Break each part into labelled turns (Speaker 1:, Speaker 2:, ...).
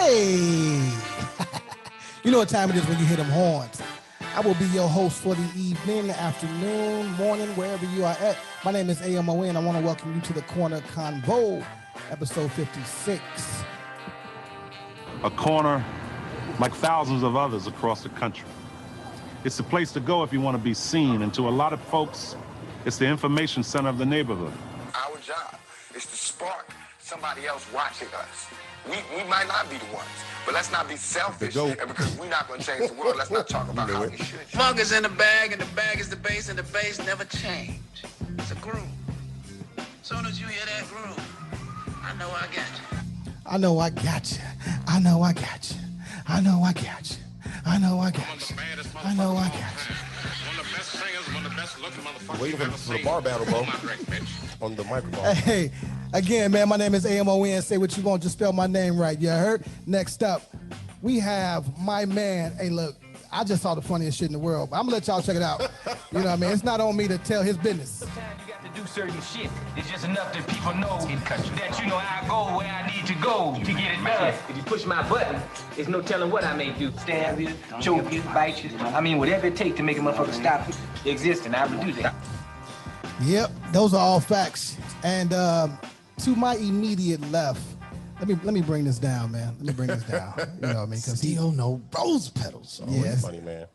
Speaker 1: Hey, you know what time it is when you hear them horns. I will be your host for the evening, afternoon, morning, wherever you are at. My name is AMON. I want to welcome you to the Corner Convo, episode 56.
Speaker 2: A corner like thousands of others across the country. It's the place to go if you want to be seen, and to a lot of folks, it's the information center of the neighborhood.
Speaker 3: Our job is to spark somebody else watching us. We might not be the ones, but let's not be selfish. And because we're not going to change the world, let's not talk about how we should.
Speaker 4: Funk is in the bag, and the bag is the bass, and the bass never change. It's a groove. Soon as you hear that groove, I know I got you.
Speaker 1: I know I got you. I know I got you. I know I got you. I know I got you. I know I got you.
Speaker 5: One of the best singers, one of the best looking motherfuckers.
Speaker 6: Waiting for the bar battle, bro. On the microphone.
Speaker 1: Hey, again, man, my name is AMON. Say what you want, just spell my name right. You heard? Next up, we have my man. Hey, look, I just saw the funniest shit in the world, but I'm gonna let y'all check it out. You know what I mean? It's not on me to tell his business.
Speaker 7: Sometimes you got to do certain shit. It's just enough that people know that you know I go where I need to go to get it better. If you push my button, there's no telling what I may do. Stab you, choke you, bite you. I mean, whatever it takes to make a motherfucker stop existing, I would do that.
Speaker 1: Yep, those are all facts. And to my immediate left, let me bring this down, man. Let me bring this down. You know what I mean? Because
Speaker 6: Still no rose petals. Oh,
Speaker 1: yes.
Speaker 6: Funny, man.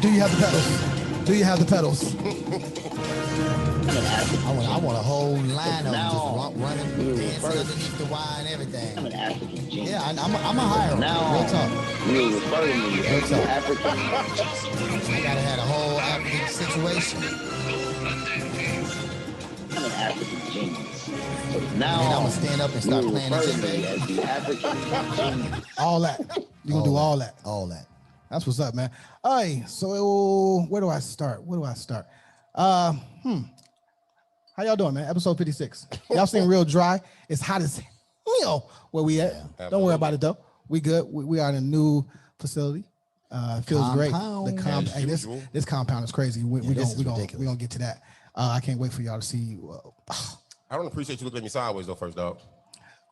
Speaker 1: Do you have the pedals? Do you have the pedals?
Speaker 8: I want a whole line of them just running, dancing underneath the wire and everything.
Speaker 9: I'm an African genius.
Speaker 8: Yeah, I'm a hire.
Speaker 9: Now,
Speaker 8: real talk.
Speaker 9: you refer to me as an African.
Speaker 8: I gotta have a whole African situation.
Speaker 9: I'm an African genius. Now,
Speaker 8: And I'm gonna stand up and start
Speaker 9: you
Speaker 8: playing
Speaker 9: refer
Speaker 8: the
Speaker 9: to me
Speaker 8: djembe.
Speaker 9: as the African genius.
Speaker 1: All that. You're gonna do all that.
Speaker 8: All that.
Speaker 1: That's what's up, man. All right, so where do I start? How y'all doing, man? Episode 56. Y'all seem real dry. It's hot as hell where we at. Don't worry about it though. We good. We are in a new facility. Feels
Speaker 8: Compound.
Speaker 1: great. Hey, this compound is crazy. We gonna get to that. I can't wait for y'all to see.
Speaker 6: I don't appreciate you looking at me sideways though, first dog.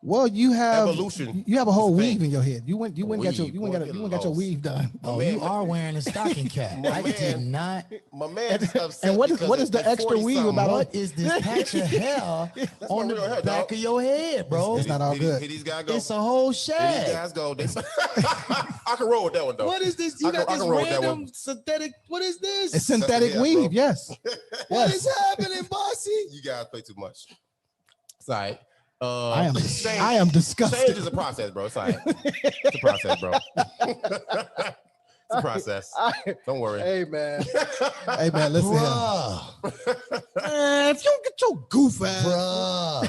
Speaker 1: Well, you have
Speaker 6: Evolution
Speaker 1: You have a whole
Speaker 6: is a
Speaker 1: weave
Speaker 6: thing.
Speaker 1: in your head. You went got your
Speaker 6: Weave.
Speaker 1: weave done.
Speaker 8: Oh, you are wearing a stocking cap. I did not.
Speaker 6: My man is upset.
Speaker 1: And what
Speaker 6: because
Speaker 1: is the
Speaker 6: at
Speaker 1: extra
Speaker 6: 40
Speaker 1: weave
Speaker 6: something,
Speaker 1: about?
Speaker 8: What is this patch of hair on
Speaker 6: my real
Speaker 8: the
Speaker 6: hair,
Speaker 8: back
Speaker 6: dog.
Speaker 8: of your head, bro?
Speaker 1: It's not all
Speaker 6: Here
Speaker 1: good.
Speaker 6: these guys go.
Speaker 8: It's a whole
Speaker 6: Here these
Speaker 8: shag.
Speaker 6: guys go. I can roll with that one though.
Speaker 8: What is this? You
Speaker 6: I
Speaker 8: got
Speaker 6: can
Speaker 8: this
Speaker 6: roll with that
Speaker 8: random
Speaker 6: one.
Speaker 8: synthetic. What is this?
Speaker 1: It's synthetic
Speaker 6: Yeah,
Speaker 1: weave,
Speaker 6: bro.
Speaker 1: yes.
Speaker 8: What is happening, bossy?
Speaker 6: You guys play too much. It's all right.
Speaker 1: I am
Speaker 6: Change
Speaker 1: disgusted.
Speaker 6: is a process, bro. It's all right. It's a process, bro. It's a process. Don't worry.
Speaker 1: Hey man, listen here. Man, if you don't get your goof ass,
Speaker 8: Bruh.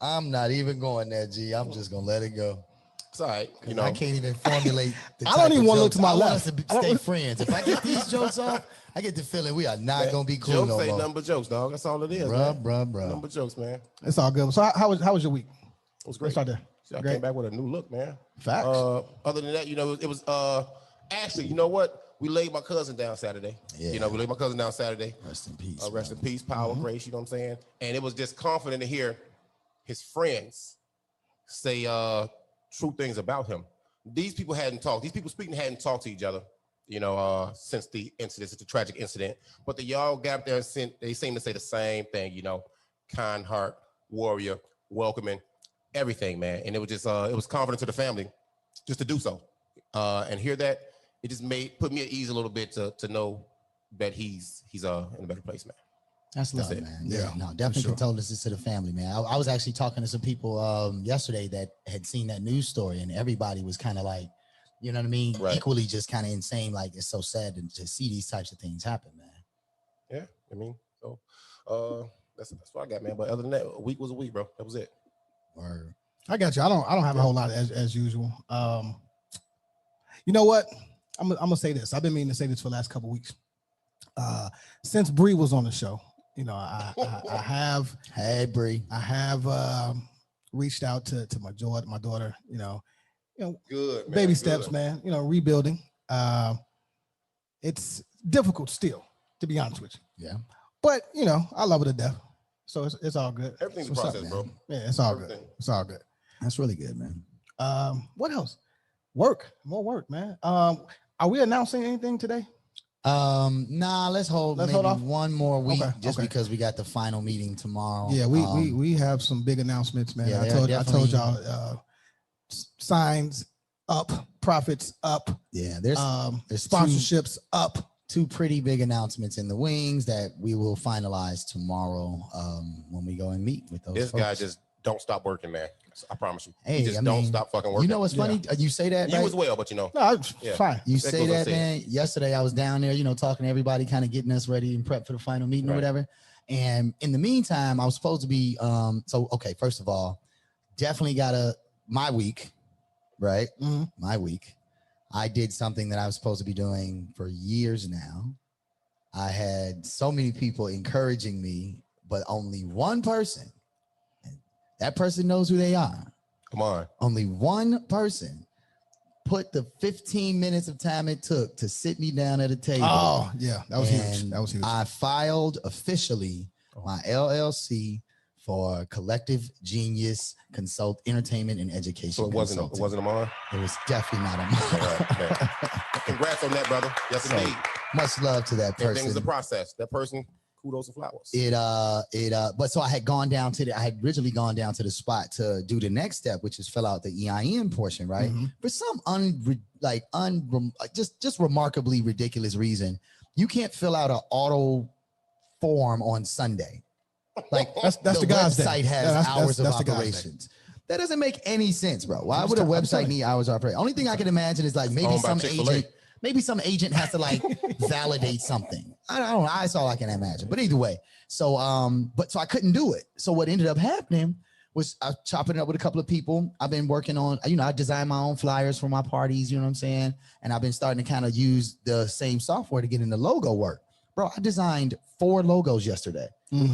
Speaker 8: I'm not even going there, G. I'm just gonna let it go.
Speaker 6: It's all right. You know,
Speaker 8: I can't even formulate. The
Speaker 1: I don't
Speaker 8: type
Speaker 1: even
Speaker 8: of
Speaker 1: wanna look
Speaker 8: jokes.
Speaker 1: to my
Speaker 8: I want
Speaker 1: left.
Speaker 8: us to stay friends. If I get these jokes off, I get the feeling we are not gonna be cool
Speaker 6: jokes
Speaker 8: no
Speaker 6: ain't
Speaker 8: more.
Speaker 6: nothing but jokes, dog. That's all it is, man.
Speaker 8: Bruh.
Speaker 6: Number jokes, man. It
Speaker 1: it's all good. So how was your week?
Speaker 6: was great.
Speaker 1: Let's start there.
Speaker 6: See, I
Speaker 1: Great.
Speaker 6: came back with a new look, man.
Speaker 1: Facts.
Speaker 6: Other than that, you know, it was actually, you know what? We laid my cousin down Saturday.
Speaker 8: Yeah.
Speaker 6: You know, we laid my cousin down Saturday.
Speaker 8: Rest in peace.
Speaker 6: Rest in peace, power, grace, you know what I'm saying? And it was just confident to hear his friends say true things about him. These people hadn't talked. These people speaking hadn't talked to each other, you know, since the incident, since the tragic incident. But they all got up there and they seem to say the same thing, you know, kind heart, warrior, welcoming, everything, man. And it was just, it was confident to the family just to do so. And hear that, it just put me at ease a little bit to know that he's in a better place, man.
Speaker 8: That's love,
Speaker 6: it.
Speaker 8: man. Yeah, no, definitely condolences to the family, man. I was actually talking to some people yesterday that had seen that news story, and everybody was kind of like, you know what I mean?
Speaker 6: Right.
Speaker 8: Equally just kind of insane. Like, it's so sad to see these types of things happen, man.
Speaker 6: Yeah, I mean, so that's what I got, man. But other than that, a week was a week, bro. That was it.
Speaker 8: Or
Speaker 1: I got you. I don't have a whole lot as usual. You know what? I'm gonna say this. I've been meaning to say this for the last couple of weeks. Since Bree was on the show, you know, I have.
Speaker 8: Hey, Bree.
Speaker 1: I have reached out to my daughter. You know,
Speaker 6: Good, man.
Speaker 1: baby
Speaker 6: Good.
Speaker 1: steps, man. You know, rebuilding. It's difficult still, to be honest with you.
Speaker 8: Yeah.
Speaker 1: But you know, I love her to death. So it's all good.
Speaker 6: Everything's a
Speaker 1: What's up,
Speaker 6: process,
Speaker 1: man?
Speaker 6: bro.
Speaker 1: Yeah, it's all
Speaker 6: Everything.
Speaker 1: good. It's all good.
Speaker 8: That's really good, man.
Speaker 1: What else? Work, more work, man. Are we announcing anything today?
Speaker 8: Nah, let's hold off one more week just because we got the final meeting tomorrow.
Speaker 1: Yeah, we have some big announcements, man.
Speaker 8: Yeah,
Speaker 1: I told y'all signs up, profits up.
Speaker 8: Yeah, there's
Speaker 1: sponsorships up.
Speaker 8: Two pretty big announcements in the wings that we will finalize tomorrow when we go and meet with those
Speaker 6: This
Speaker 8: folks.
Speaker 6: guy just don't stop working, man. I promise you.
Speaker 8: Hey,
Speaker 6: He just don't stop fucking working.
Speaker 8: You know what's funny? You say that,
Speaker 6: You
Speaker 8: right?
Speaker 6: as well, but you know.
Speaker 1: No, it's fine.
Speaker 8: You
Speaker 6: That
Speaker 8: say
Speaker 6: goes
Speaker 8: that,
Speaker 6: unsaid.
Speaker 8: man. Yesterday I was down there, talking to everybody, kind of getting us ready and prep for the final meeting or whatever. And in the meantime, I was supposed to be okay, first of all, definitely got my week, right?
Speaker 1: Mm-hmm.
Speaker 8: My week. I did something that I was supposed to be doing for years now. I had so many people encouraging me, but only one person, and that person knows who they are.
Speaker 6: Come on.
Speaker 8: Only one person put the 15 minutes of time it took to sit me down at a table.
Speaker 1: Oh, yeah, that was huge. That was huge.
Speaker 8: I filed officially my LLC for Collective Genius Entertainment and Education.
Speaker 6: So it wasn't Amar?
Speaker 8: It was definitely not Amar.
Speaker 6: Congrats on that, brother. Yes, indeed.
Speaker 8: Much love to that person.
Speaker 6: Everything's a process. That person, kudos and flowers.
Speaker 8: But so I had originally gone down to the spot to do the next step, which is fill out the EIN portion, right?
Speaker 1: Mm-hmm.
Speaker 8: For some just remarkably ridiculous reason, you can't fill out an auto form on Sunday. Like
Speaker 1: that's the guy's day.
Speaker 8: website has hours of operations. That doesn't make any sense, bro. Why would a website need hours of operation? Only thing I can imagine is like maybe some agent has to like validate something. I don't know. That's all I can imagine. But either way, so I couldn't do it. So what ended up happening was I chopping it up with a couple of people. I've been working on, I design my own flyers for my parties, you know what I'm saying? And I've been starting to kind of use the same software to get into logo work. Bro, I designed 4 logos yesterday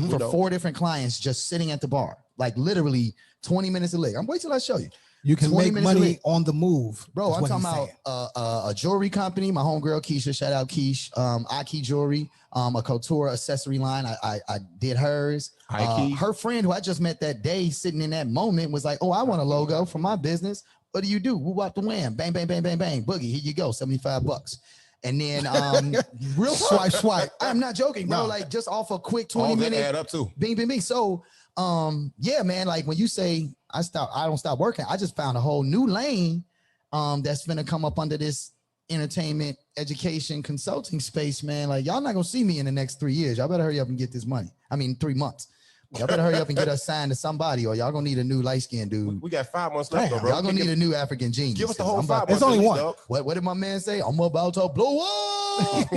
Speaker 8: for 4 different clients just sitting at the bar. Like literally 20 minutes a leg. I'm wait till I show you.
Speaker 1: You can make money on the move.
Speaker 8: Bro, I'm talking about a jewelry company. My homegirl, Keisha, shout out Keish. Aki Jewelry, a couture accessory line. I did hers. Her friend who I just met that day sitting in that moment was like, oh, I want a logo for my business. What do you do? Woo wop the wham. Bang, bang, bang, bang, bang. Boogie, here you go, $75. And then real swipe. I'm not joking, bro. No. Like just off a quick 20 minutes.
Speaker 6: Add up too.
Speaker 8: Bing, bing, bing. So yeah, man, like when you say I don't stop working, I just found a whole new lane that's gonna come up under this entertainment education consulting space, man. Like y'all not gonna see me in the next 3 years. Y'all better hurry up and get this money. 3 months. Y'all better hurry up and get us signed to somebody, or y'all gonna need a new light-skinned dude.
Speaker 6: We got 5 months left, bro.
Speaker 8: Y'all gonna need a new African genius.
Speaker 6: Give us the whole 5 months.
Speaker 1: There's only one.
Speaker 6: Dog.
Speaker 8: What did my man say? I'm about to blow up.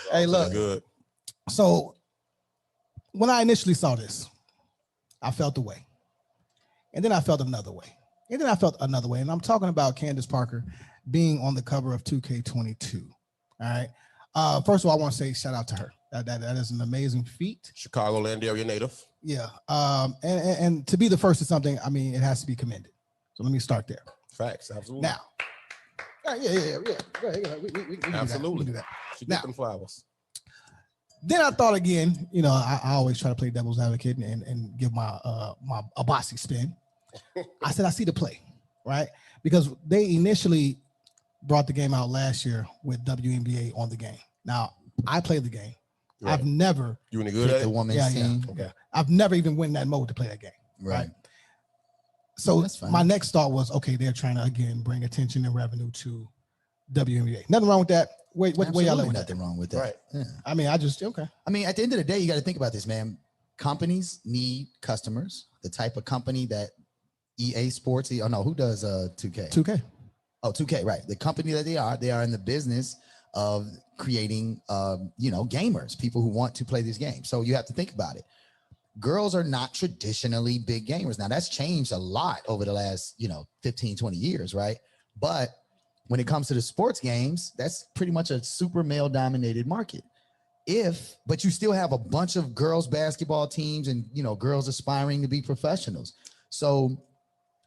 Speaker 1: Hey, look.
Speaker 6: Good.
Speaker 1: So when I initially saw this, I felt a way. And then I felt another way. And then I felt another way. And I'm talking about Candace Parker being on the cover of 2K22. All right. First of all, I want to say shout out to her. That is an amazing feat.
Speaker 6: Chicagoland area native.
Speaker 1: Yeah. And to be the first to something, it has to be commended. So let me start there.
Speaker 6: Facts. Absolutely.
Speaker 1: Now. Yeah. Go ahead. We
Speaker 6: absolutely
Speaker 1: do that.
Speaker 6: She get them flowers.
Speaker 1: Then I thought again, I always try to play devil's advocate and give my a bossy spin. I said, I see the play, right? Because they initially brought the game out last year with WNBA on the game. Now, I played the game. Right. I've never.
Speaker 6: You any good at
Speaker 8: the woman's team?
Speaker 1: Yeah. Okay. I've never even went in that mode to play that game. Right. So my next thought was, okay, they're trying to, again, bring attention and revenue to WNBA. Nothing wrong with that. Wait, what y'all with
Speaker 8: nothing wrong with that.
Speaker 6: Right.
Speaker 8: Yeah.
Speaker 1: I mean, at the
Speaker 8: end of the day, you got to think about this, man. Companies need customers. The type of company that EA Sports, who does 2K?
Speaker 1: 2K.
Speaker 8: Oh, 2K, right. The company that they are in the business of creating, gamers, people who want to play this game. So you have to think about it. Girls are not traditionally big gamers. Now that's changed a lot over the last, 15, 20 years, right? But when it comes to the sports games, that's pretty much a super male dominated market. But you still have a bunch of girls basketball teams and, girls aspiring to be professionals. So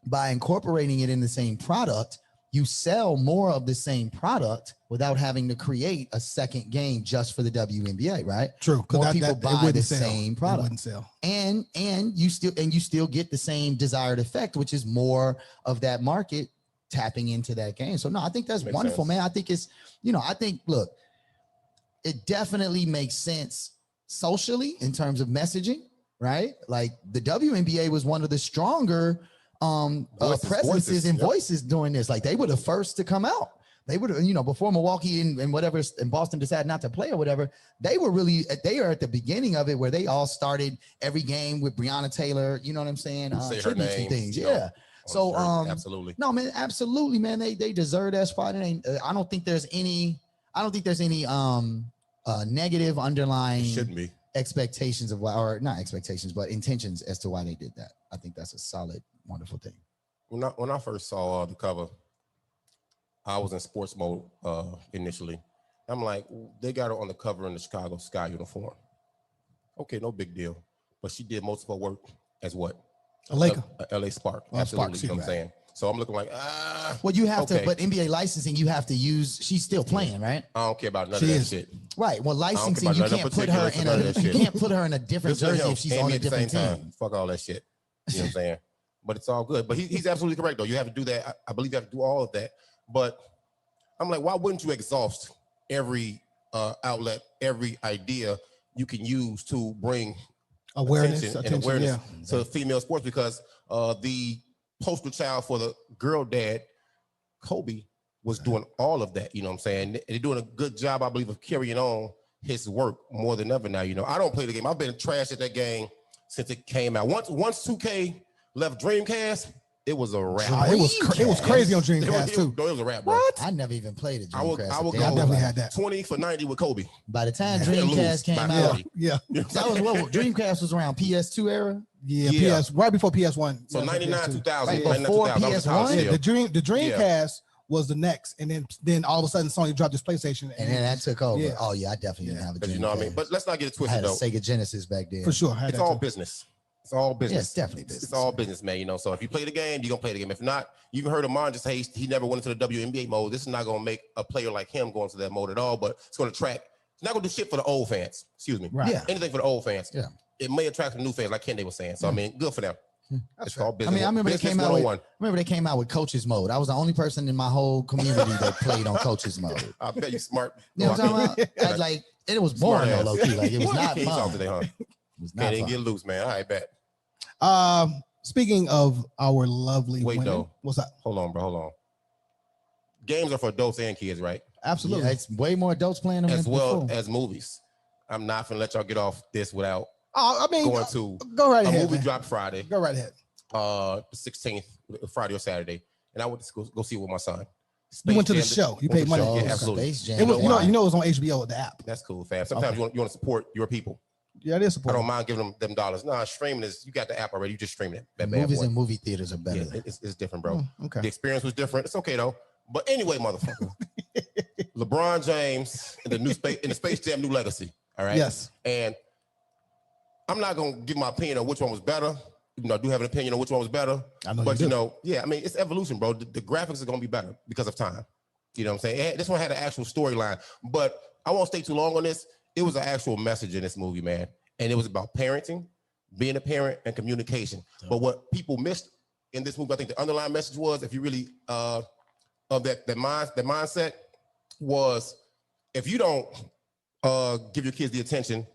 Speaker 8: by incorporating it in the same product, you sell more of the same product without having to create a second game just for the WNBA, right?
Speaker 1: True.
Speaker 8: More people buy the
Speaker 1: sell.
Speaker 8: same product.
Speaker 1: It wouldn't sell.
Speaker 8: And you still get the same desired effect, which is more of that market tapping into that game. So no, I think that's wonderful, man. I think it's, I think, look, it definitely makes sense socially in terms of messaging, right? Like the WNBA was one of the stronger presences and voices during this. Like they were the first to come out. They would, before Milwaukee and whatever and Boston decided not to play or whatever, they are at the beginning of it where they all started every game with Breonna Taylor. You know what I'm saying?
Speaker 6: Say her name,
Speaker 8: things. Yeah. So
Speaker 6: absolutely.
Speaker 8: No, man, absolutely, man. They deserve that spot. And I don't think there's any negative underlying
Speaker 6: shouldn't be
Speaker 8: expectations of why, or not expectations, but intentions as to why they did that. I think that's a solid, wonderful thing.
Speaker 6: When I first saw the cover, I was in sports mode initially. I'm like, they got her on the cover in the Chicago Sky uniform. Okay, no big deal. But she did most of her work as what?
Speaker 1: A Laker.
Speaker 6: A LA Spark. Absolutely. You know what I'm saying? So I'm looking like,
Speaker 8: well, you have to, but NBA licensing, you have to use, she's still playing, right?
Speaker 6: I don't care about none of that shit.
Speaker 8: Right. Well, licensing, you can't put her in a different jersey if she's on a different team.
Speaker 6: Fuck all that shit. You know what I'm saying? But it's all good. But he's absolutely correct, though. You have to do that. I believe you have to do all of that. But I'm like, why wouldn't you exhaust every outlet, every idea you can use to bring
Speaker 1: awareness
Speaker 6: to female sports? Because the poster child for the girl dad, Kobe, was doing all of that. You know what I'm saying? They're doing a good job, I believe, of carrying on his work more than ever now. I don't play the game. I've been trash at that game since it came out. Once 2K left Dreamcast, it was a wrap.
Speaker 1: It was crazy on Dreamcast too.
Speaker 6: It was a wrap, bro.
Speaker 8: I never even played it.
Speaker 6: I would go
Speaker 1: definitely had that
Speaker 6: 20 for 90 with Kobe.
Speaker 8: By the time Dreamcast came out, that was what Dreamcast was around PS2 era.
Speaker 1: Yeah, PS right before PS1.
Speaker 6: So 99, 2000.
Speaker 8: Right before PS1.
Speaker 1: The Dreamcast was the next, and then all of a sudden Sony dropped this PlayStation,
Speaker 8: and then that took over.
Speaker 1: Yeah.
Speaker 8: Oh yeah, I definitely didn't have a Dreamcast.
Speaker 6: You know what I mean? But let's not get it twisted.
Speaker 8: I had a
Speaker 6: though.
Speaker 8: Sega Genesis back then.
Speaker 1: For sure.
Speaker 6: It's all business. It's all business.
Speaker 8: Yeah, it's definitely business.
Speaker 6: It's all business, man. So if you play the game, you're gonna play the game. If not, you even heard Amon just say he never went into the WNBA mode. This is not gonna make a player like him go into that mode at all, but it's gonna attract. It's not gonna do shit for the old fans. Excuse me.
Speaker 8: Right. Yeah.
Speaker 6: Anything for the old fans.
Speaker 8: Yeah.
Speaker 6: It may attract some new fans, like Kende was saying. So I mean, good for them. It's called business.
Speaker 8: I mean, I remember they came out with coaches mode. I was the only person in my whole community that played on coaches mode.
Speaker 6: I bet you smart.
Speaker 8: You know what I'm talking about? Like, it was boring though, low key. Like, it was not fun.
Speaker 6: Today, huh?
Speaker 8: It was not fun.
Speaker 6: Get loose, man. I bet.
Speaker 1: Speaking of our lovely women,
Speaker 6: though.
Speaker 1: What's up?
Speaker 6: Hold on, bro. Hold on. Games are for adults and kids, right?
Speaker 1: Absolutely.
Speaker 8: Yeah, it's way more adults playing them
Speaker 6: as well as movies. I'm not gonna let y'all get off this without going to
Speaker 1: go right ahead.
Speaker 6: A movie
Speaker 1: man.
Speaker 6: dropped Friday.
Speaker 1: Go right ahead.
Speaker 6: The 16th, Friday or Saturday, and I went to go see it with my son.
Speaker 1: You went to the show. You paid money.
Speaker 6: Yeah, absolutely.
Speaker 8: Space Jam.
Speaker 1: It was, it was on HBO, the app.
Speaker 6: That's cool, fam. Sometimes you want to support your people.
Speaker 1: Yeah, it is support.
Speaker 6: I don't mind giving them dollars. Nah, streaming is, you got the app already. You just stream it.
Speaker 8: Movies and movie theaters are better.
Speaker 6: Yeah, it's different, bro.
Speaker 1: Okay.
Speaker 6: The experience was different. It's okay though. But anyway, motherfucker, LeBron James in the Space Jam New Legacy. All right.
Speaker 1: Yes.
Speaker 6: And I'm not gonna give my opinion on which one was better. I do have an opinion on which one was better. But I mean, it's evolution, bro. The graphics are gonna be better because of time. You know what I'm saying? This one had an actual storyline, but I won't stay too long on this. It was an actual message in this movie, man. And it was about parenting, being a parent, and communication. But what people missed in this movie, I think the underlying message was, if you really of that mindset was, if you don't give your kids the attention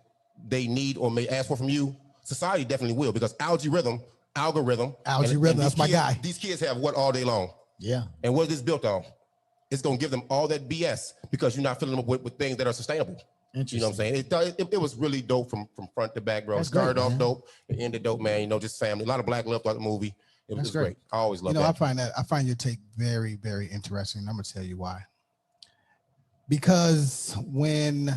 Speaker 6: they need or may ask for from you, society definitely will, because algorithm,
Speaker 1: that's my guy.
Speaker 6: These kids have what all day long?
Speaker 8: Yeah.
Speaker 6: And what is this built on? It's gonna give them all that BS because you're not filling them up with things that are sustainable. You know what I'm saying? It was really dope from front to back, bro. It started off dope, it ended dope, man. Just family. A lot of black love throughout the movie. It was great. I always love that.
Speaker 1: I find your take very, very interesting. I'm gonna tell you why. Because when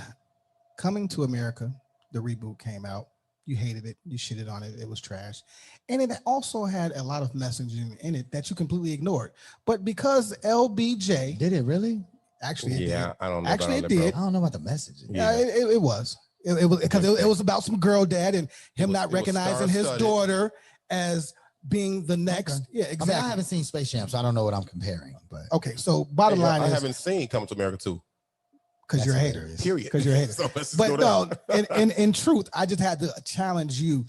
Speaker 1: Coming to America, the reboot came out, you hated it, you shitted on it, it was trash. And it also had a lot of messaging in it that you completely ignored. But because LBJ
Speaker 8: did it really?
Speaker 1: Actually, it did.
Speaker 6: I don't know.
Speaker 1: Actually, it did.
Speaker 8: I don't know about the message.
Speaker 1: Yeah, it was. It was because it was about some girl dad and him not recognizing his daughter as being the next. Yeah, exactly.
Speaker 8: I mean, I haven't seen Space Jam, so I don't know what I'm comparing. But
Speaker 1: okay, so bottom line is
Speaker 6: I haven't seen Coming to America 2.
Speaker 1: Because you're a hater.
Speaker 6: Period.
Speaker 1: Because you're a hater.
Speaker 6: So
Speaker 1: but no, in truth, I just had to challenge you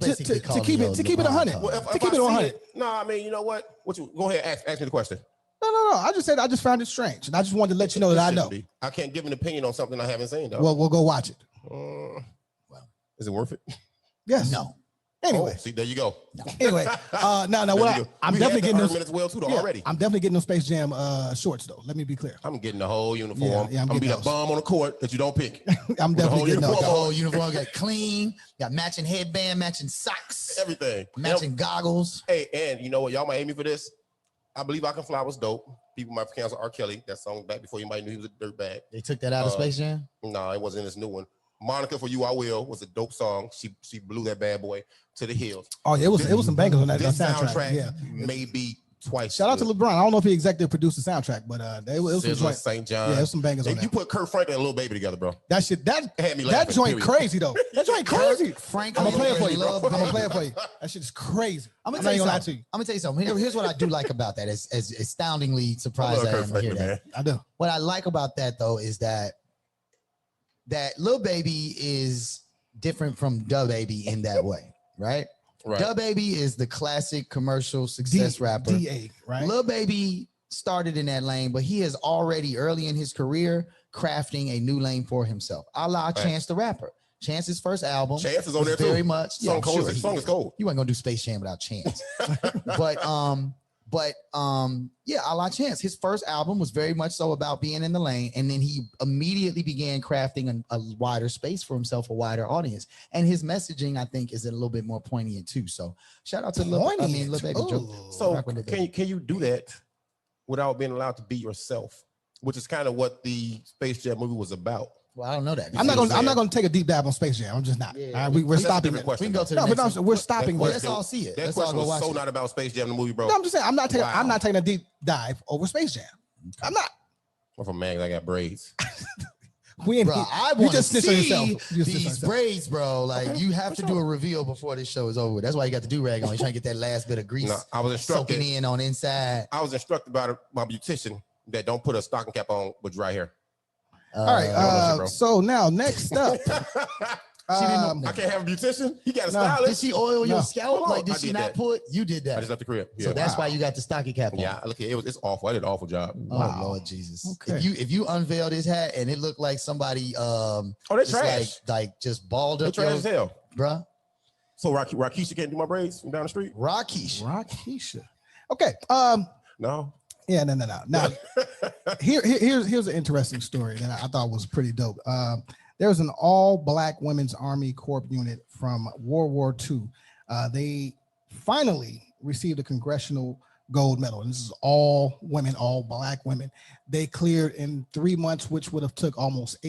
Speaker 1: to keep it 100.
Speaker 6: Well,
Speaker 1: to keep it 100.
Speaker 6: No, I mean, you know what? Go ahead, ask me the question.
Speaker 1: No. I just said I just found it strange, and I just wanted to let you know that I know.
Speaker 6: I can't give an opinion on something I haven't seen, though.
Speaker 1: Well, we'll go watch it.
Speaker 6: Is it worth it?
Speaker 1: Yes.
Speaker 8: No.
Speaker 1: Anyway,
Speaker 6: see, there you go.
Speaker 1: No. Anyway, what I'm definitely getting those
Speaker 6: as well too already.
Speaker 1: I'm definitely getting those Space Jam shorts though. Let me be clear.
Speaker 6: I'm getting the whole uniform.
Speaker 1: Yeah,
Speaker 6: I'm gonna be a bum on the court that you don't pick.
Speaker 8: I'm definitely getting the whole uniform. Got clean, got matching headband, matching socks,
Speaker 6: everything,
Speaker 8: matching goggles.
Speaker 6: Hey, and you know what? Y'all might hate me for this. I Believe I Can Fly was dope. People might cancel R. Kelly. That song back before anybody knew he was a dirtbag.
Speaker 8: They took that out of Space Jam?
Speaker 6: No, it wasn't in this new one. Monica for You I Will was a dope song. She blew that bad boy to the hills.
Speaker 1: Oh yeah, it was some bangers on that
Speaker 6: soundtrack.
Speaker 1: Yeah,
Speaker 6: maybe twice.
Speaker 1: Shout out to LeBron. I don't know if he executive produced the soundtrack, but it was some
Speaker 6: St. John.
Speaker 1: Yeah, it was some bangers on that.
Speaker 6: You put Kurt Franklin and Lil Baby together, bro.
Speaker 1: That shit that
Speaker 6: had me
Speaker 1: that
Speaker 6: laughing,
Speaker 1: joint
Speaker 6: period.
Speaker 1: crazy though. That joint crazy.
Speaker 8: Franklin,
Speaker 1: I'm gonna play it for you. I'm gonna play it for you. That shit is crazy.
Speaker 8: I'm gonna tell you something. Here's what I do like about that. As astoundingly surprised I am to hear that.
Speaker 1: I do.
Speaker 8: What I like about that though is that Lil Baby is different from Da Baby in that way, right?
Speaker 6: Right.
Speaker 8: Da Baby is the classic commercial success rapper.
Speaker 1: DA, right?
Speaker 8: Lil Baby started in that lane, but he is already early in his career crafting a new lane for himself. A la Chance the Rapper. Chance's first album.
Speaker 6: Chance is on there too.
Speaker 8: Very much.
Speaker 6: Song is cold.
Speaker 8: You ain't gonna do Space Jam without Chance. but yeah, a la Chance. His first album was very much so about being in the lane, and then he immediately began crafting a wider space for himself, a wider audience. And his messaging, I think, is a little bit more pointed too. So shout out to Lil Baby.
Speaker 6: So can you do that without being allowed to be yourself, which is kind of what the Space Jam movie was about?
Speaker 8: Well, I don't know that.
Speaker 1: I'm not gonna take a deep dive on Space Jam. I'm just not.
Speaker 8: Yeah.
Speaker 1: We're stopping.
Speaker 6: We can
Speaker 8: go to the next one.
Speaker 1: We're stopping.
Speaker 8: Let's all see it.
Speaker 6: That question was so not about Space Jam the movie, bro.
Speaker 1: No, I'm just saying I'm not taking a deep dive over Space Jam. I'm not.
Speaker 6: I'm from man, I got braids.
Speaker 8: I want to see these braids, bro. Like you have to do a reveal before this show is over. That's why you got the do-rag on. You're trying to get that last bit of grease.
Speaker 6: No, I was instructed
Speaker 8: soaking in on inside.
Speaker 6: I was instructed by my beautician that don't put a stocking cap on with dry hair.
Speaker 1: All right. So now next up.
Speaker 6: I can't have a beautician. He got a stylist.
Speaker 8: Did she oil your scalp? Like, did she not put? You did that.
Speaker 6: I just left the crib.
Speaker 8: So that's why you got the stocking cap on.
Speaker 6: Yeah, look, it's awful. I did an awful job.
Speaker 8: Oh Lord Jesus!
Speaker 1: Okay.
Speaker 8: If you unveil this hat and it looked like somebody
Speaker 6: they trash.
Speaker 8: Like just balled up.
Speaker 6: They trash as hell,
Speaker 8: bruh.
Speaker 6: So Rakisha can't do my braids from down the street.
Speaker 8: Rakisha.
Speaker 1: Okay.
Speaker 6: No.
Speaker 1: Yeah, no. Now, here's an interesting story that I thought was pretty dope. There was an all-Black Women's Army Corps unit from World War II. They finally received a Congressional Gold Medal. And this is all women, all Black women. They cleared in 3 months, which would have took almost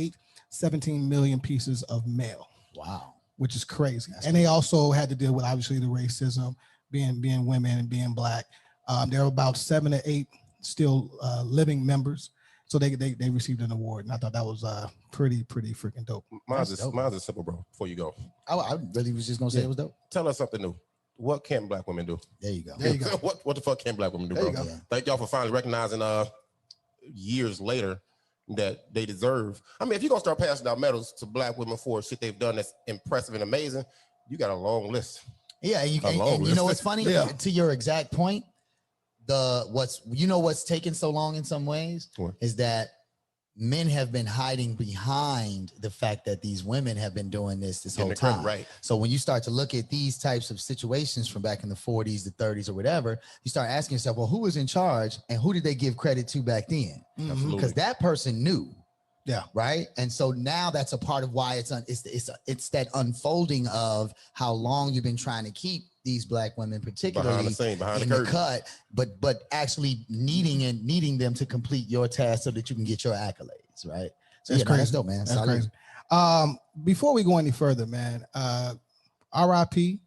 Speaker 1: 17 million pieces of mail.
Speaker 8: Wow.
Speaker 1: Which is crazy. And they also had to deal with, obviously, the racism, being women and being Black. There are about 7 to 8 still living members. So they received an award, and I thought that was pretty freaking dope.
Speaker 6: Mine's is simple, bro. Before you go,
Speaker 8: I really was just gonna say it was dope.
Speaker 6: Tell us something new. What can Black women do?
Speaker 8: There you go.
Speaker 6: What the fuck can Black women do, bro?
Speaker 1: Yeah.
Speaker 6: Thank y'all for finally recognizing years later that they deserve. I mean, if you're gonna start passing out medals to Black women for shit they've done that's impressive and amazing, you got a long list.
Speaker 8: Yeah, and you know what's funny? Yeah. To your exact point. What's taken so long in some ways is that men have been hiding behind the fact that these women have been doing this whole time.
Speaker 6: Right.
Speaker 8: So when you start to look at these types of situations from back in the 40s, the 30s, or whatever, you start asking yourself, well, who was in charge and who did they give credit to back then? Because that person knew.
Speaker 1: Yeah.
Speaker 8: Right. And so now that's a part of why it's that unfolding of how long you've been trying to keep these Black women, particularly
Speaker 6: behind
Speaker 8: in the cut, but actually needing them to complete your task so that you can get your accolades. Right. So
Speaker 1: that's crazy.
Speaker 8: That's dope, man.
Speaker 1: That's crazy. Before we go any further, man, RIP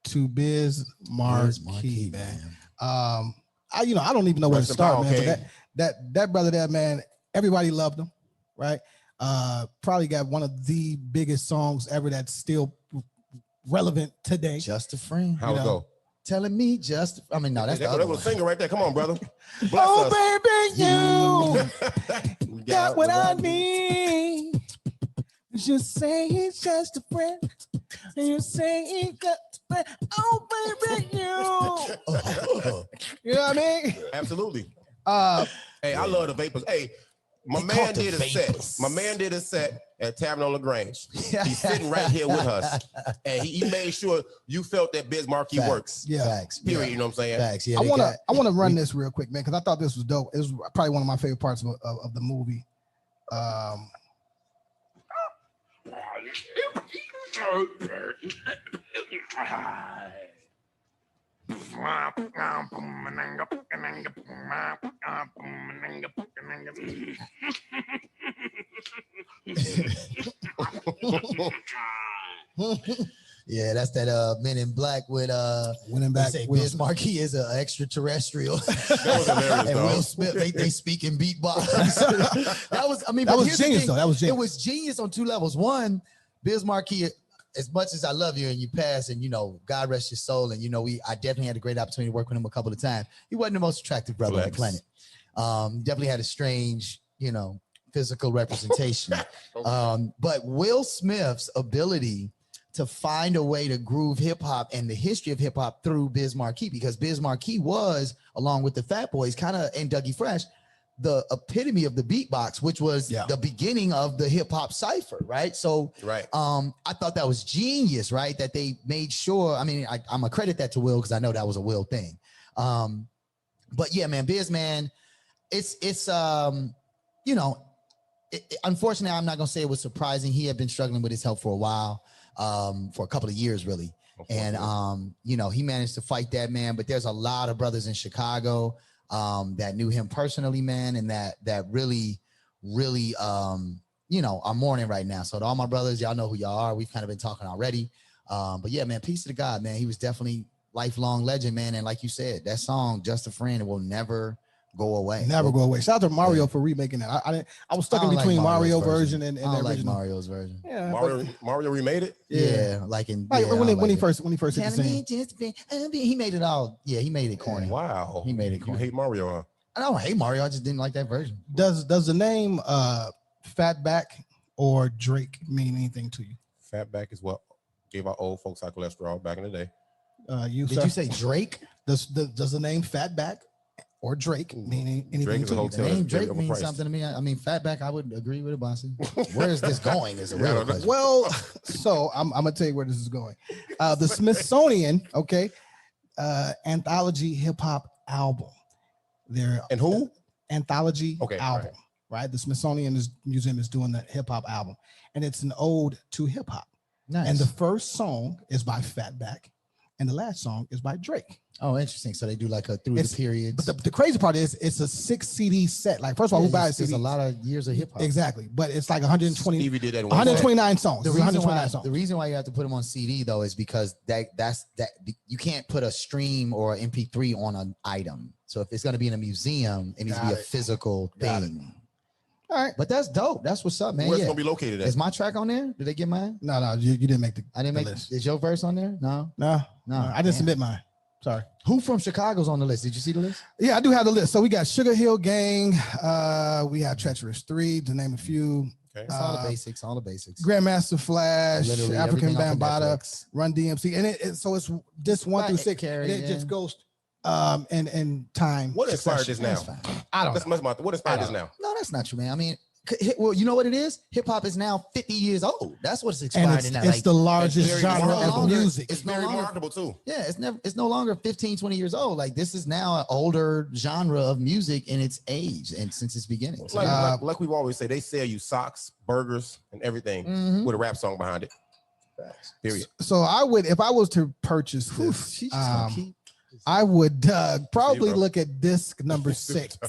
Speaker 1: to Biz Markie, man. I don't even know where to start, man. But that brother there, man, everybody loved him. Right. Probably got one of the biggest songs ever that's still relevant today.
Speaker 8: Just a friend.
Speaker 6: How it go?
Speaker 8: Telling me just, I mean, no, that's the other
Speaker 6: that
Speaker 8: one.
Speaker 6: was a singer right there. Come on, brother.
Speaker 1: Oh, baby, you got what I need. You say it's just a friend. You say it's just a friend. Oh, baby, you. You know what I mean?
Speaker 6: Absolutely. Hey, I love the Vapors. Hey, my man did a set. My man did a set at Tavern on LaGrange. He's sitting right here with us. And he made sure you felt that Biz Markie works.
Speaker 1: Yeah.
Speaker 8: Facts.
Speaker 6: Period. You know what I'm saying?
Speaker 8: Facts. Yeah,
Speaker 1: I wanna run this real quick, man, because I thought this was dope. It was probably one of my favorite parts of the movie.
Speaker 8: Yeah, that's that Men in Black with
Speaker 1: Winning back.
Speaker 8: Biz Markie is an extraterrestrial.
Speaker 6: That was hilarious,
Speaker 8: and
Speaker 6: though.
Speaker 8: Will Smith, they speak in beatbox. That was, I mean,
Speaker 1: That
Speaker 8: but
Speaker 1: was
Speaker 8: here's the
Speaker 1: genius,
Speaker 8: thing.
Speaker 1: though. That was genius.
Speaker 8: It was genius on two levels. One, Biz Markie, as much as I love you and you pass, and God rest your soul, and I definitely had a great opportunity to work with him a couple of times. He wasn't the most attractive brother on the planet. Definitely had a strange, physical representation. But Will Smith's ability to find a way to groove hip hop and the history of hip hop through Biz Markie, because Biz Markie was, along with the Fat Boys, and Dougie Fresh, the epitome of the beatbox, which was the beginning of the hip hop cipher, right? So, I thought that was genius, right? That they made sure. I mean, I'm gonna credit that to Will because I know that was a Will thing. But yeah, man, Biz, man, it's unfortunately, I'm not gonna say it was surprising. He had been struggling with his health for a while, for a couple of years, really. And he managed to fight that, man. But there's a lot of brothers in Chicago that knew him personally, man, and that really are mourning right now. So to all my brothers, y'all know who y'all are. We've kind of been talking already. But yeah, man, peace to the God, man. He was definitely lifelong legend, man. And like you said, that song, Just a Friend, it will never go away.
Speaker 1: Never go away. Shout out to Mario for remaking that. I was stuck in between Mario version and
Speaker 8: I don't
Speaker 1: the
Speaker 8: like
Speaker 1: original.
Speaker 8: Mario's version.
Speaker 1: Yeah,
Speaker 6: Mario remade it.
Speaker 8: Yeah,
Speaker 1: when he first hit the scene.
Speaker 8: He made it all. Yeah, he made it corny.
Speaker 6: Wow,
Speaker 8: he made it corny.
Speaker 6: You hate Mario, huh?
Speaker 8: I don't hate Mario. I just didn't like that version.
Speaker 1: Does the name Fatback or Drake mean anything to you?
Speaker 6: Fatback is what gave our old folks high cholesterol back in the day.
Speaker 8: Did you say Drake?
Speaker 1: Does the name Fatback or Drake mean anything to you?
Speaker 8: The name Drake means something to me. I mean, Fatback, I would agree with it, Bossy. Where is this going? Is a real question.
Speaker 1: Well, so I'm gonna tell you where this is going. The Smithsonian, Anthology hip hop album.
Speaker 6: And who?
Speaker 1: Anthology album, right? The Smithsonian Museum is doing the hip hop album, and it's an ode to hip hop.
Speaker 8: Nice.
Speaker 1: And the first song is by Fatback, and the last song is by Drake.
Speaker 8: Oh, interesting. So they do like a through the periods.
Speaker 1: But the crazy part is it's a 6 CD set. Like, first of all, who buys
Speaker 8: There's
Speaker 1: CD?
Speaker 8: a lot of years of hip hop.
Speaker 1: Exactly. But it's like
Speaker 6: 129
Speaker 1: songs.
Speaker 8: The reason why you have to put them on CD though is because that's you can't put a stream or an MP3 on an item. So if it's going to be in a museum, it needs to be a physical thing. All right, but that's dope. That's what's up, man.
Speaker 6: Where's it gonna be located at?
Speaker 8: Is my track on there? Did they get mine?
Speaker 1: No, you didn't make
Speaker 8: I didn't make
Speaker 1: list.
Speaker 8: Is your verse on there? No.
Speaker 1: I didn't submit mine. Sorry.
Speaker 8: Who from Chicago's on the list? Did you see the list?
Speaker 1: Yeah, I do have the list. So we got Sugar Hill Gang. We have Treacherous 3, to name a few.
Speaker 6: Okay.
Speaker 8: All the basics.
Speaker 1: Grandmaster Flash,
Speaker 8: Literally
Speaker 1: African
Speaker 8: everything off of
Speaker 1: Bambaataa,
Speaker 8: Netflix.
Speaker 1: Run DMC, and it so it's just 1 through 6.
Speaker 8: Carry,
Speaker 1: and it just goes in time.
Speaker 6: What inspired this now?
Speaker 1: I don't know.
Speaker 6: What inspired this now?
Speaker 8: No, that's not true, man. I mean, well, you know what it is? Hip hop is now 50 years old. That's what's
Speaker 1: And
Speaker 8: expired in that.
Speaker 1: it's the largest genre of music.
Speaker 6: It's very remarkable too.
Speaker 8: Yeah, it's no longer 15, 20 years old. Like, this is now an older genre of music in its age and since its beginning.
Speaker 6: Like we've always say, they sell you socks, burgers, and everything with a rap song behind it. Period.
Speaker 1: So I would, if I was to purchase this, I would probably look at disc number 6.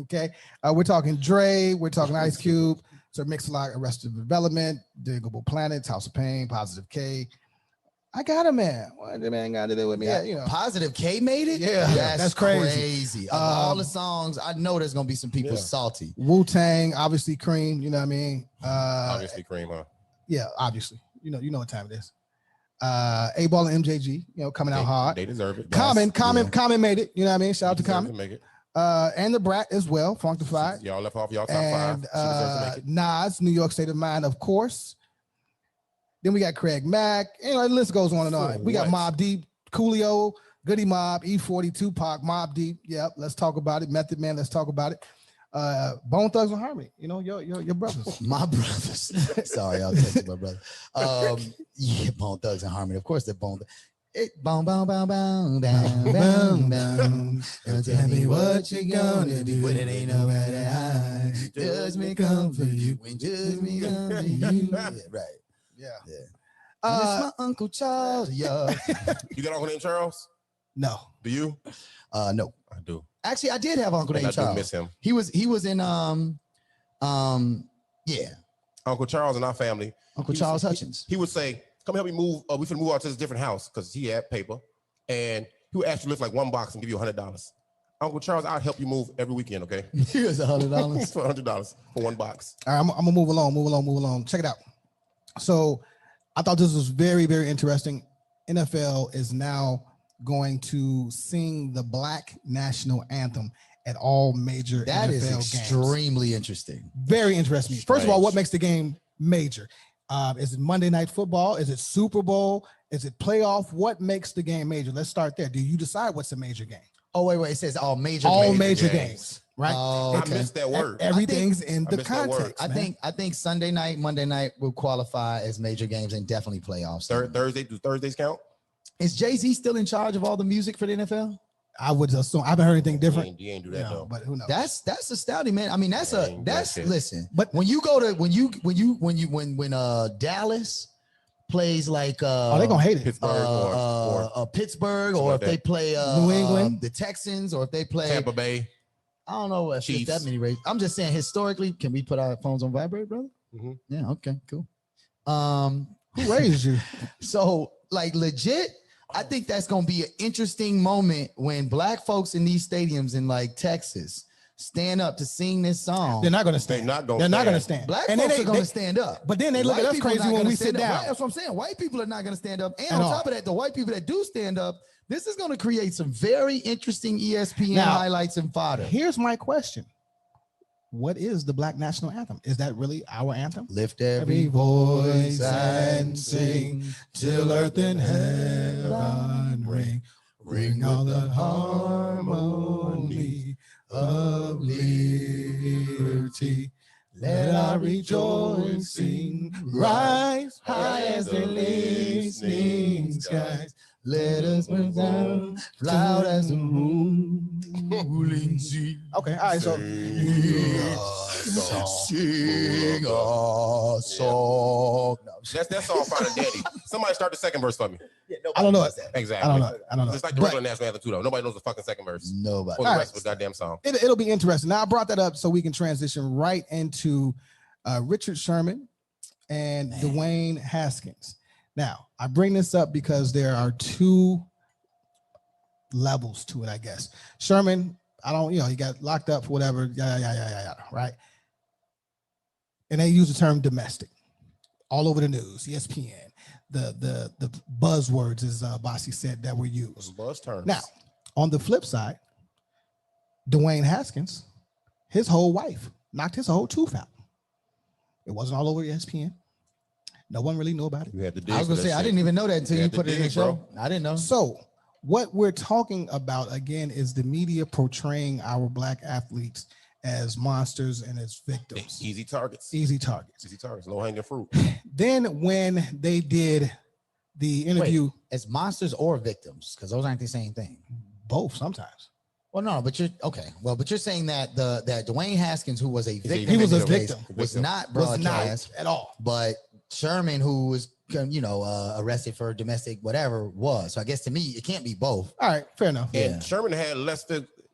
Speaker 1: Okay, we're talking Dre, we're talking Ice Cube, Sir Mix-a-Lot, Arrested Development, Diggable Planets, House of Pain, Positive K. I got a man. What the man got to do with me?
Speaker 8: Yeah, Positive K made it.
Speaker 1: Yeah, that's crazy.
Speaker 8: Of all the songs, I know there's gonna be some people salty.
Speaker 1: Wu-Tang, obviously Cream. You know what I mean?
Speaker 6: Obviously Cream, huh?
Speaker 1: Yeah, obviously. You know what time it is. A-Ball and MJG, coming out hard.
Speaker 6: They deserve it.
Speaker 1: Common made it. You know what I mean? Shout out to Common.
Speaker 6: Make it.
Speaker 1: And the Brat as well, Funkified.
Speaker 6: Y'all left off y'all top
Speaker 1: and,
Speaker 6: 5. She deserves to make it.
Speaker 1: Nas, New York State of Mind, of course. Then we got Craig Mack. The list goes on and on. We got Mobb Deep, Coolio, Goody Mob, E40, Tupac, Mobb Deep. Yep, let's talk about it. Method Man, let's talk about it. Bone Thugs and Harmony. Your brothers.
Speaker 8: My brothers. Sorry, I'll text my brother. Yeah, Bone Thugs and Harmony. Of course, they're Bone. Boom, boom, boom, boom, boom, boom, boom. Don't tell me what you gonna do when it ain't nobody high. Judgment come for you when judgment come for you. Yeah, right.
Speaker 1: Yeah.
Speaker 8: It's my Uncle Charles. Yeah.
Speaker 6: You got Uncle named Charles?
Speaker 1: No.
Speaker 6: Do you?
Speaker 8: No.
Speaker 6: I do.
Speaker 8: Actually, I did have Uncle named Charles.
Speaker 6: I do miss him.
Speaker 8: He was in
Speaker 6: Uncle Charles in our family.
Speaker 8: Uncle Charles Hutchins.
Speaker 6: He would say, "Come help me move. We finna move out to this different house," because he had paper, and he would actually lift like one box and give you $100. Uncle Charles, I'll help you move every weekend. Okay.
Speaker 8: Here's $100
Speaker 6: for $100 for one box.
Speaker 1: All right, I'm gonna move along. Check it out. So, I thought this was very, very interesting. NFL is now going to sing the Black national anthem at all major
Speaker 8: that
Speaker 1: NFL
Speaker 8: is
Speaker 1: games.
Speaker 8: Extremely interesting.
Speaker 1: Very interesting. First of all, what makes the game major? Is it Monday Night Football? Is it Super Bowl? Is it playoff? What makes the game major? Let's start there. Do you decide what's a major game?
Speaker 8: Oh, wait. It says all major
Speaker 1: games, right?
Speaker 8: Okay.
Speaker 6: I missed that word.
Speaker 1: Everything's in the context.
Speaker 8: I think Sunday night, Monday night will qualify as major games and definitely playoffs.
Speaker 6: Thursday, do Thursdays count?
Speaker 8: Is Jay-Z still in charge of all the music for the NFL?
Speaker 1: I would assume. I haven't heard anything different.
Speaker 6: He ain't do that though.
Speaker 1: But who knows?
Speaker 8: That's astounding, man. I mean, listen.
Speaker 1: But
Speaker 8: when you go to when Dallas plays like
Speaker 1: they gonna hate it.
Speaker 6: Pittsburgh
Speaker 8: or if they play
Speaker 1: New England,
Speaker 8: the Texans, or if they play
Speaker 6: Tampa Bay.
Speaker 8: I don't know if it's that many races. I'm just saying historically, can we put our phones on vibrate, brother?
Speaker 6: Mm-hmm.
Speaker 8: Yeah, okay, cool.
Speaker 1: Who raised you?
Speaker 8: So like legit, I think that's gonna be an interesting moment when black folks in these stadiums in like Texas stand up to sing this song.
Speaker 1: They're not gonna stand. They're not gonna stand.
Speaker 8: Black folks are gonna stand up.
Speaker 1: But then they look at us crazy when we sit down.
Speaker 8: That's what I'm saying. White people are not gonna stand up. And on top of that, the white people that do stand up, this is gonna create some very interesting ESPN highlights and fodder.
Speaker 1: Here's my question. What is the Black national anthem? Is that really our anthem?
Speaker 8: Lift every voice and sing till earth and heaven ring. Ring all the harmony of liberty. Let our rejoicing rise high as the listening skies. Let us burn down loud as the rolling sea.
Speaker 1: Okay, all right, so
Speaker 8: sing a song.
Speaker 6: That's all fine and dandy. Somebody start the second verse for me.
Speaker 1: I don't know it.
Speaker 6: Exactly.
Speaker 1: I don't know.
Speaker 6: It's like the regular national anthem too, though. Nobody knows the fucking second verse.
Speaker 8: Nobody.
Speaker 6: Or the rest of the goddamn song.
Speaker 1: It'll be interesting. Now I brought that up so we can transition right into Richard Sherman and Dwayne Haskins. Now, I bring this up because there are two levels to it, I guess. Sherman, he got locked up for whatever, right? And they use the term domestic all over the news, ESPN. The buzzwords, as Bossy said, that were used.
Speaker 6: Buzz terms.
Speaker 1: Now, on the flip side, Dwayne Haskins, his whole wife knocked his whole tooth out. It wasn't all over ESPN. No one really knew about it.
Speaker 6: You had to
Speaker 8: I was gonna say I didn't even know that until you put it in the show. I didn't know.
Speaker 1: So what we're talking about again is the media portraying our black athletes as monsters and as victims.
Speaker 6: Easy targets. Low hanging fruit.
Speaker 8: Then when they did the interview
Speaker 1: as monsters or victims, because those aren't the same thing.
Speaker 8: Both sometimes.
Speaker 1: Well, no, but you're okay. Well, but you're saying that that Dwayne Haskins, who was a victim,
Speaker 8: he was a victim,
Speaker 1: was not broadcast
Speaker 8: at all.
Speaker 1: But Sherman, who was arrested for domestic whatever, was. So I guess to me, it can't be both.
Speaker 8: All right, fair enough.
Speaker 6: And Sherman had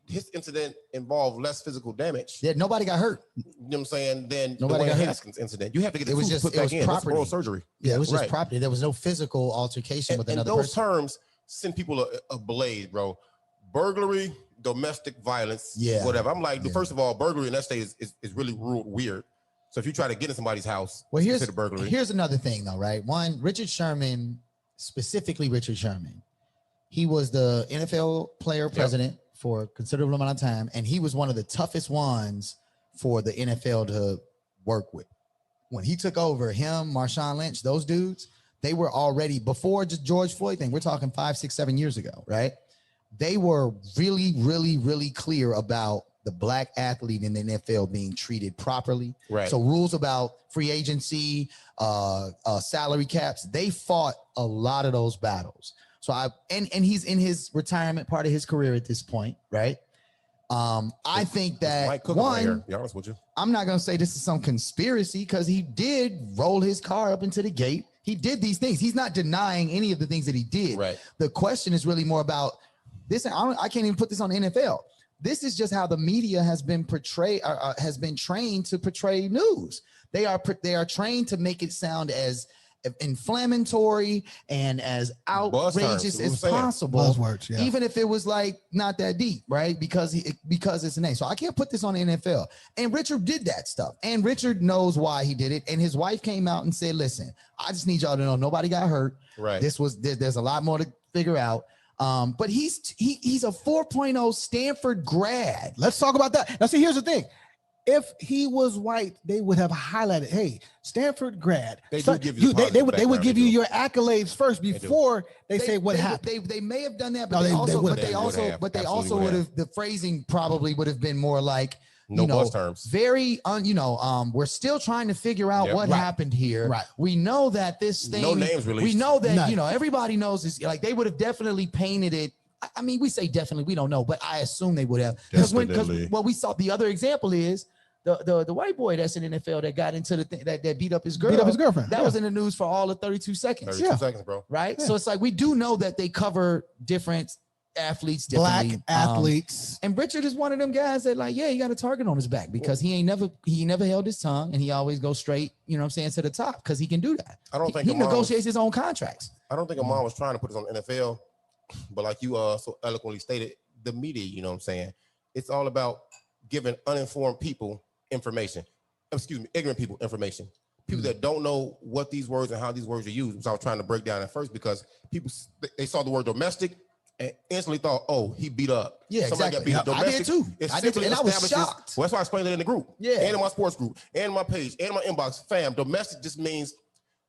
Speaker 6: his incident involved less physical damage.
Speaker 1: Yeah, nobody got hurt.
Speaker 6: You know what I'm saying? Then
Speaker 1: nobody got hurt.
Speaker 6: Haskins incident. You have to get the
Speaker 1: it was just
Speaker 6: put back in.
Speaker 1: Property.
Speaker 6: Oral surgery.
Speaker 1: Yeah, it was just property. There was no physical altercation with another
Speaker 6: those
Speaker 1: person.
Speaker 6: terms send people ablaze, bro. Burglary, domestic violence, whatever. I'm like, first of all, burglary in that state is really weird. So if you try to get in somebody's house,
Speaker 1: well,
Speaker 6: here's burglary.
Speaker 1: Here's another thing, though, right? One, Richard Sherman
Speaker 8: specifically Richard Sherman. He was the NFL player president for a considerable amount of time, and he was one of the toughest ones for the NFL to work with. When he took over, him, Marshawn Lynch, those dudes, they were already, before just George Floyd thing, we're talking 5, 6, 7 years ago, right? They were really, really, really clear about the black athlete in the NFL being treated properly.
Speaker 6: Right.
Speaker 8: So rules about free agency, salary caps, they fought a lot of those battles. So and he's in his retirement part of his career at this point, right? I think that one,
Speaker 6: be honest with you,
Speaker 8: I'm not going to say this is some conspiracy because he did roll his car up into the gate. He did these things. He's not denying any of the things that he did.
Speaker 6: Right.
Speaker 8: The question is really more about this. I can't even put this on the NFL. This is just how the media has been portrayed, has been trained to portray news. They are trained to make it sound as inflammatory and as outrageous as possible.
Speaker 1: Buzzwords, yeah.
Speaker 8: Even if it was like not that deep, right? Because it's a name. So I can't put this on the NFL. And Richard did that stuff. And Richard knows why he did it. And his wife came out and said, listen, I just need y'all to know nobody got hurt.
Speaker 6: Right.
Speaker 8: There's a lot more to figure out. But he's a 4.0 Stanford grad.
Speaker 1: Let's talk about that. Now, see, here's the thing. If he was white, they would have highlighted, hey, Stanford grad.
Speaker 6: They do give you
Speaker 1: they would give you your accolades first before they say what happened.
Speaker 8: They may have done that, but they also would have, the phrasing probably would have been more like,
Speaker 6: buzz terms.
Speaker 8: Very, we're still trying to figure out what happened here.
Speaker 1: Right.
Speaker 8: We know that this thing,
Speaker 6: no names released.
Speaker 8: We know that, everybody knows this. Like they would have definitely painted it. I mean, we say definitely, we don't know, but I assume they would have. Because what we saw, the other example is the white boy that's in the NFL that got into the thing that beat up his girlfriend. That was in the news for all of 32 seconds.
Speaker 6: 32 seconds, bro.
Speaker 8: Right. Yeah. So it's like we do know that they cover different athletes, black
Speaker 1: athletes.
Speaker 8: And Richard is one of them guys that like, yeah, he got a target on his back because he never held his tongue and he always goes straight, you know what I'm saying, to the top because he can do that.
Speaker 6: I don't think
Speaker 8: he negotiates his own contracts.
Speaker 6: I don't think Amon was trying to put this on the NFL, but like you so eloquently stated, the media, you know what I'm saying, it's all about giving uninformed people information. Ignorant people information. People that don't know what these words and how these words are used, which I was trying to break down at first because people, they saw the word domestic and instantly thought, oh, he beat up.
Speaker 8: Yeah,
Speaker 6: somebody
Speaker 8: exactly.
Speaker 6: got beat up. Domestic,
Speaker 8: I did too.
Speaker 6: It's
Speaker 8: I did too. And I was shocked.
Speaker 6: Well, that's why I explained it in the group.
Speaker 8: Yeah.
Speaker 6: And in my sports group, and my page, and my inbox. Fam, domestic just means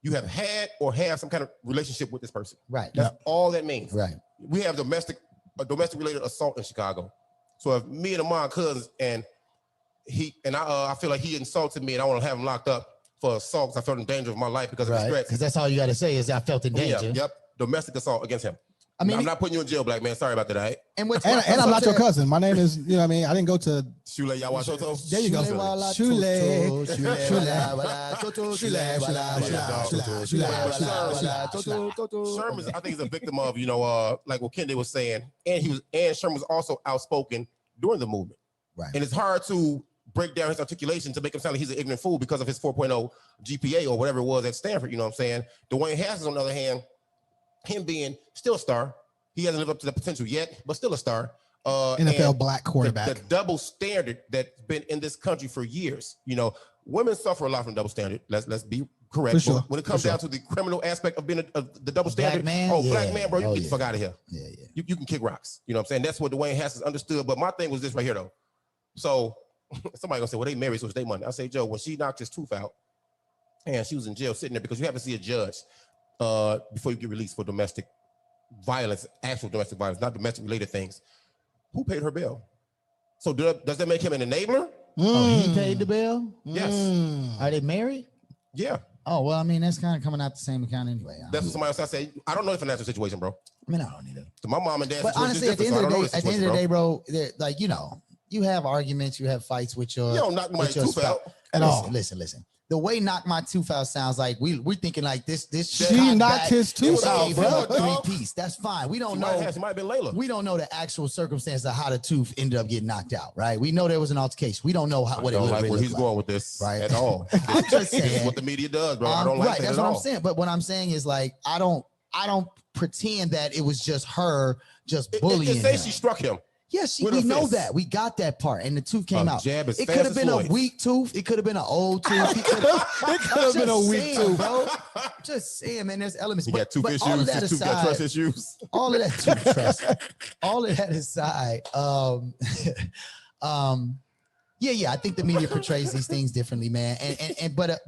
Speaker 6: you have had or have some kind of relationship with this person.
Speaker 8: Right.
Speaker 6: That's all that means.
Speaker 8: Right.
Speaker 6: We have domestic related assault in Chicago. So if me and Amon cousins and I feel like he insulted me and I want to have him locked up for assault because I felt in danger of my life because of his threats.
Speaker 8: Because that's all you got to say is I felt in danger.
Speaker 6: Yep. Domestic assault against him. I mean, I'm not putting you in jail, black man. Sorry about that. Right?
Speaker 1: And I'm not your cousin. My name is, you know what I mean? I didn't go to
Speaker 6: Shule Yawasoto.
Speaker 1: There you go.
Speaker 6: Sherman, I think, is a victim of, like what Kendi was saying. And Sherman was also outspoken during the movement.
Speaker 8: Right.
Speaker 6: And it's hard to break down his articulation to make him sound like he's an ignorant fool because of his 4.0 GPA or whatever it was at Stanford, you know what I'm saying? Dwayne Haskins, on the other hand, him being still a star, he hasn't lived up to the potential yet, but still a star.
Speaker 1: NFL black quarterback.
Speaker 6: The double standard that's been in this country for years. Women suffer a lot from double standard. Let's be correct.
Speaker 1: Sure.
Speaker 6: When it comes down to the criminal aspect of being the double standard, black man, bro, you get the fuck out of here.
Speaker 8: Yeah.
Speaker 6: You can kick rocks. You know what I'm saying? That's what Dwayne Haskins understood. But my thing was this right here, though. So somebody gonna say, well, they married, so it's their money. I say, Joe, when she knocked his tooth out and she was in jail sitting there because you have to see a judge before you get released for domestic violence, actual domestic violence, not domestic related things. Who paid her bill? So does that make him an enabler?
Speaker 8: Oh, he paid the bill?
Speaker 6: Yes.
Speaker 8: Are they married?
Speaker 6: Yeah.
Speaker 8: Oh, well, I mean, that's kind of coming out the same account anyway.
Speaker 6: That's what somebody else I say. I don't know the financial situation, bro.
Speaker 8: I mean, I don't either.
Speaker 6: So my mom and dad.
Speaker 8: But honestly, at the end of the day, bro, like, you have arguments, you have fights with your.
Speaker 6: You don't knock my tooth out
Speaker 8: at all. Listen. The way "knock my tooth out" sounds like we're thinking like this.
Speaker 1: She knocked his tooth out, bro.
Speaker 8: 3-piece. That's fine. We don't know.
Speaker 6: She might have been Layla.
Speaker 8: We don't know the actual circumstance of how the tooth ended up getting knocked out. Right. We know there was an altercation. We don't know what it
Speaker 6: like
Speaker 8: really
Speaker 6: where he's going with this,
Speaker 8: right?
Speaker 6: At all.
Speaker 8: I'm just saying.
Speaker 6: This is what the media does, bro. I don't like that
Speaker 8: that's
Speaker 6: at
Speaker 8: what
Speaker 6: all.
Speaker 8: I'm saying. But what I'm saying is like I don't pretend that it was just her bullying.
Speaker 6: It says she struck him.
Speaker 8: Yes, we know that. We got that part, and the tooth came out. It could have been a weak tooth. It could have been an old tooth. It could have been a weak tooth, bro. just saying, man, there's elements.
Speaker 6: You got two issues.
Speaker 8: All of that
Speaker 6: You got trust issues.
Speaker 8: All of that trust. All of that aside, yeah, I think the media portrays these things differently, man. But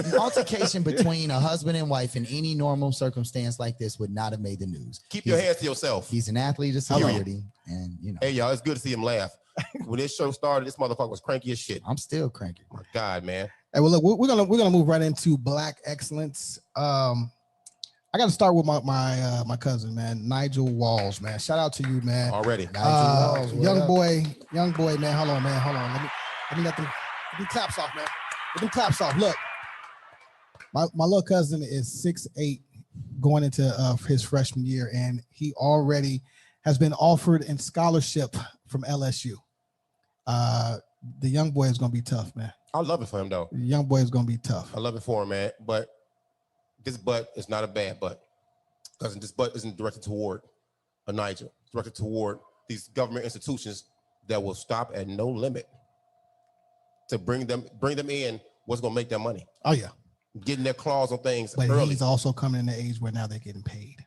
Speaker 8: an altercation between a husband and wife in any normal circumstance like this would not have made the news.
Speaker 6: Keep your hands to yourself.
Speaker 8: He's an athlete of celebrity, and you know.
Speaker 6: Hey, y'all, it's good to see him laugh. When this show started, this motherfucker was cranky as shit.
Speaker 8: I'm still cranky.
Speaker 6: My God, man.
Speaker 1: Hey, well, look, we're gonna move right into Black excellence. I got to start with my cousin, man, Nigel Walls, man. Shout out to you, man.
Speaker 6: Already,
Speaker 1: Walls, young boy, man. Hold on. Let me let them claps off, man. Let them claps off. Look, my little cousin is 6'8", going into his freshman year, and he already has been offered a scholarship from LSU. The young boy is gonna be tough, man.
Speaker 6: I love it for him, though.
Speaker 1: The young boy is gonna be tough.
Speaker 6: I love it for him, man. But this butt is not a bad butt, because this butt isn't directed toward a Nigel. It's directed toward these government institutions that will stop at no limit to bring them in what's going to make them money.
Speaker 1: Oh, yeah.
Speaker 6: Getting their claws on things
Speaker 1: but
Speaker 6: early.
Speaker 1: He's also coming in the age where now they're getting paid.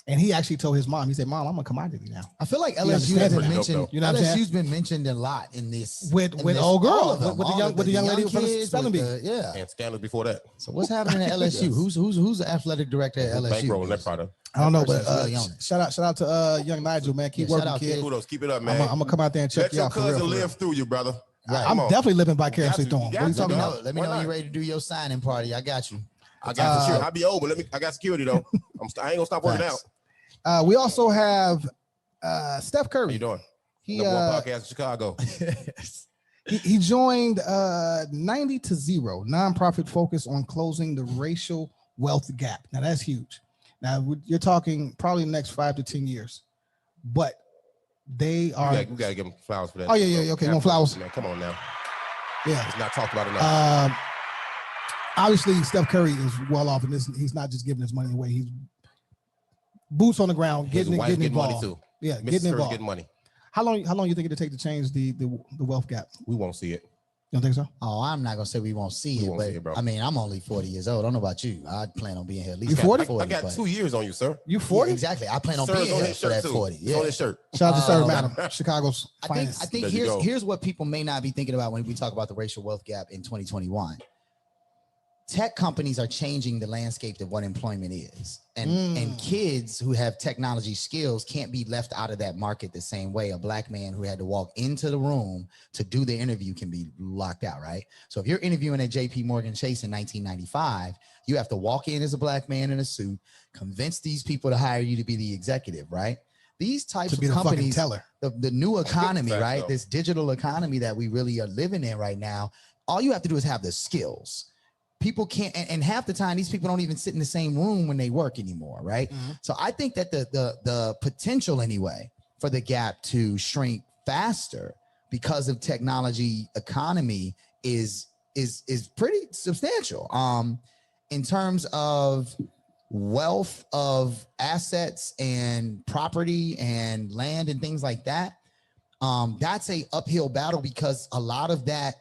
Speaker 1: And he actually told his mom, he said, "Mom, I'm a commodity now."
Speaker 8: I feel like LSU has been mentioned. You know, LSU's been mentioned a lot in this
Speaker 1: with old girl, with the young lady from Spelling Bee.
Speaker 8: Yeah,
Speaker 6: and scandals before that.
Speaker 8: So what's happening at LSU? Yes. Who's the athletic director at LSU?
Speaker 6: Bankrolling that product.
Speaker 1: I don't know, but shout out to young Nigel, man. Keep working, kid.
Speaker 6: Kudos, keep it up, man.
Speaker 1: I'm gonna come out there and check you out.
Speaker 6: Let your cousin live through you, brother.
Speaker 1: Right. I'm definitely living vicariously through him. What are you talking about?
Speaker 8: Let me know you're ready to do your signing party. I got you.
Speaker 6: I got security. I'll be over. I got security though. I ain't gonna stop working out.
Speaker 1: We also have Steph Curry.
Speaker 6: How you doing?
Speaker 1: He
Speaker 6: Number one podcast in Chicago.
Speaker 1: he joined NinetyToZero, nonprofit focused on closing the racial wealth gap. Now that's huge. Now you're talking probably the next 5 to 10 years, but they are.
Speaker 6: We gotta give them flowers for that.
Speaker 1: Oh yeah. Okay, no flowers.
Speaker 6: Man, come on now.
Speaker 1: Yeah,
Speaker 6: it's not talked about enough.
Speaker 1: Obviously, Steph Curry is well off, and he's not just giving his money away. He's boots on the ground, getting involved.
Speaker 6: Money too.
Speaker 1: Yeah,
Speaker 6: Mrs.
Speaker 1: getting involved.
Speaker 6: Getting money.
Speaker 1: How long you think it'll take to change the wealth gap?
Speaker 6: We won't see it.
Speaker 1: You don't think so?
Speaker 8: Oh, I'm not gonna say we won't see it, bro. I mean, I'm only 40 years old. I don't know about you. I plan on being here at least.
Speaker 1: You 40?
Speaker 6: I got 2 years on you, sir.
Speaker 1: You 40?
Speaker 8: Yeah, exactly. I plan on being here for that 40.
Speaker 6: Yeah. On his shirt.
Speaker 1: Shout out to Sir Madam, Chicago's finest.
Speaker 8: I think here's what people may not be thinking about when we talk about the racial wealth gap in 2021. Tech companies are changing the landscape of what employment is. And kids who have technology skills can't be left out of that market the same way a black man who had to walk into the room to do the interview can be locked out, right? So if you're interviewing at JP Morgan Chase in 1995, you have to walk in as a black man in a suit, convince these people to hire you to be the executive, right? These types of companies, the new economy, right? This digital economy that we really are living in right now, all you have to do is have the skills. People can't, and half the time these people don't even sit in the same room when they work anymore, right? So I think that the potential anyway for the gap to shrink faster because of technology economy is pretty substantial. In terms of wealth of assets and property and land and things like that, that's a uphill battle because a lot of that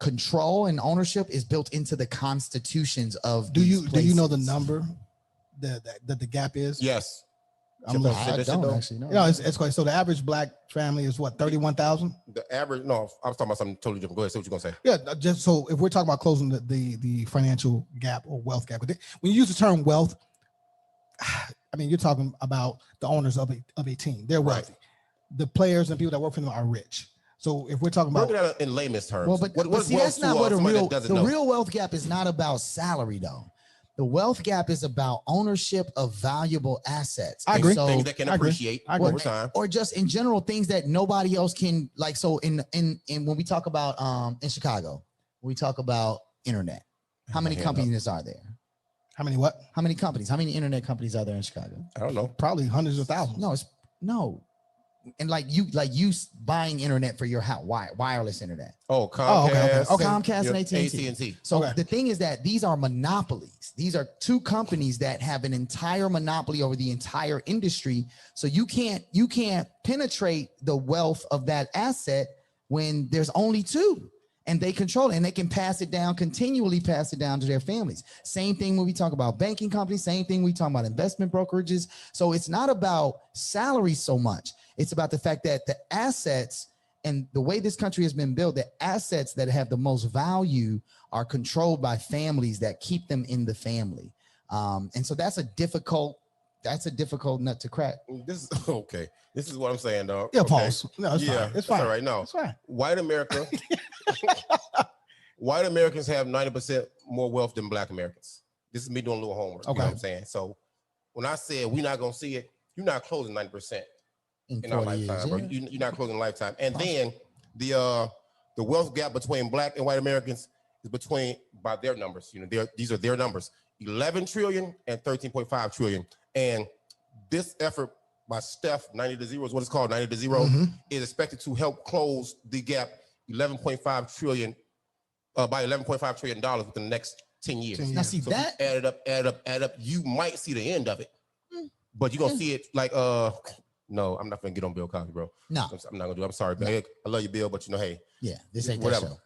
Speaker 8: control and ownership is built into the constitutions of
Speaker 1: do you know the number that the gap is?
Speaker 6: Yes.
Speaker 8: I don't actually know.
Speaker 1: No, it's quite so the average black family is what, 31,000?
Speaker 6: The average, no, I was talking about something totally different. Go ahead, say what you're gonna say.
Speaker 1: Yeah, just so if we're talking about closing the financial gap or wealth gap, when you use the term wealth, I mean you're talking about the owners of a team. They're wealthy. Right. The players and people that work for them are rich. So if we're talking about
Speaker 6: in layman's terms,
Speaker 8: well, but see, that's not what the real wealth gap is not about salary though. The wealth gap is about ownership of valuable assets.
Speaker 1: I agree.
Speaker 6: So, things that can appreciate over time,
Speaker 8: or just in general things that nobody else can like. So in when we talk about in Chicago, we talk about internet. How many companies are there?
Speaker 1: How many what?
Speaker 8: How many companies? How many internet companies are there in Chicago?
Speaker 6: I don't know.
Speaker 1: Probably hundreds of thousands.
Speaker 8: No. And like you buying internet for your house, wireless internet.
Speaker 6: Oh, Comcast.
Speaker 8: Okay. Comcast and
Speaker 6: AT&T.
Speaker 8: So the thing is that these are monopolies. These are two companies that have an entire monopoly over the entire industry. So you can't penetrate the wealth of that asset when there's only two. and they control it, and they can pass it down, continually pass it down to their families. Same thing when we talk about banking companies, same thing we talk about investment brokerages. So it's not about salary so much. It's about the fact that the assets and the way this country has been built, the assets that have the most value are controlled by families that keep them in the family. And so that's a difficult nut to crack.
Speaker 6: This is okay. This is what I'm saying, dog.
Speaker 1: Yeah,
Speaker 6: okay.
Speaker 1: pause. No, it's fine. It's fine.
Speaker 6: All right, no.
Speaker 1: It's fine.
Speaker 6: White America, white Americans have 90% more wealth than black Americans. This is me doing a little homework.
Speaker 1: Okay.
Speaker 6: You know what I'm saying? So when I said we're not gonna see it, you're not closing 90% in our lifetime, bro. You're not closing lifetime. And then the wealth gap between black and white Americans is between, by their numbers, you know, these are their numbers, 11 trillion and 13.5 trillion. And this effort by Steph, 90-0 is what it's called, 90-0, is expected to help close the gap 11.5 trillion by $11.5 trillion within the next 10 years.
Speaker 8: Now see
Speaker 6: so
Speaker 8: that,
Speaker 6: add it up, you might see the end of it, but you're gonna see it like no, I'm not gonna get on Bill Cosby, bro.
Speaker 8: No,
Speaker 6: I'm not gonna do it. I'm sorry, but I love you, Bill, but you know, hey,
Speaker 8: yeah, this ain't
Speaker 6: whatever.
Speaker 8: that show.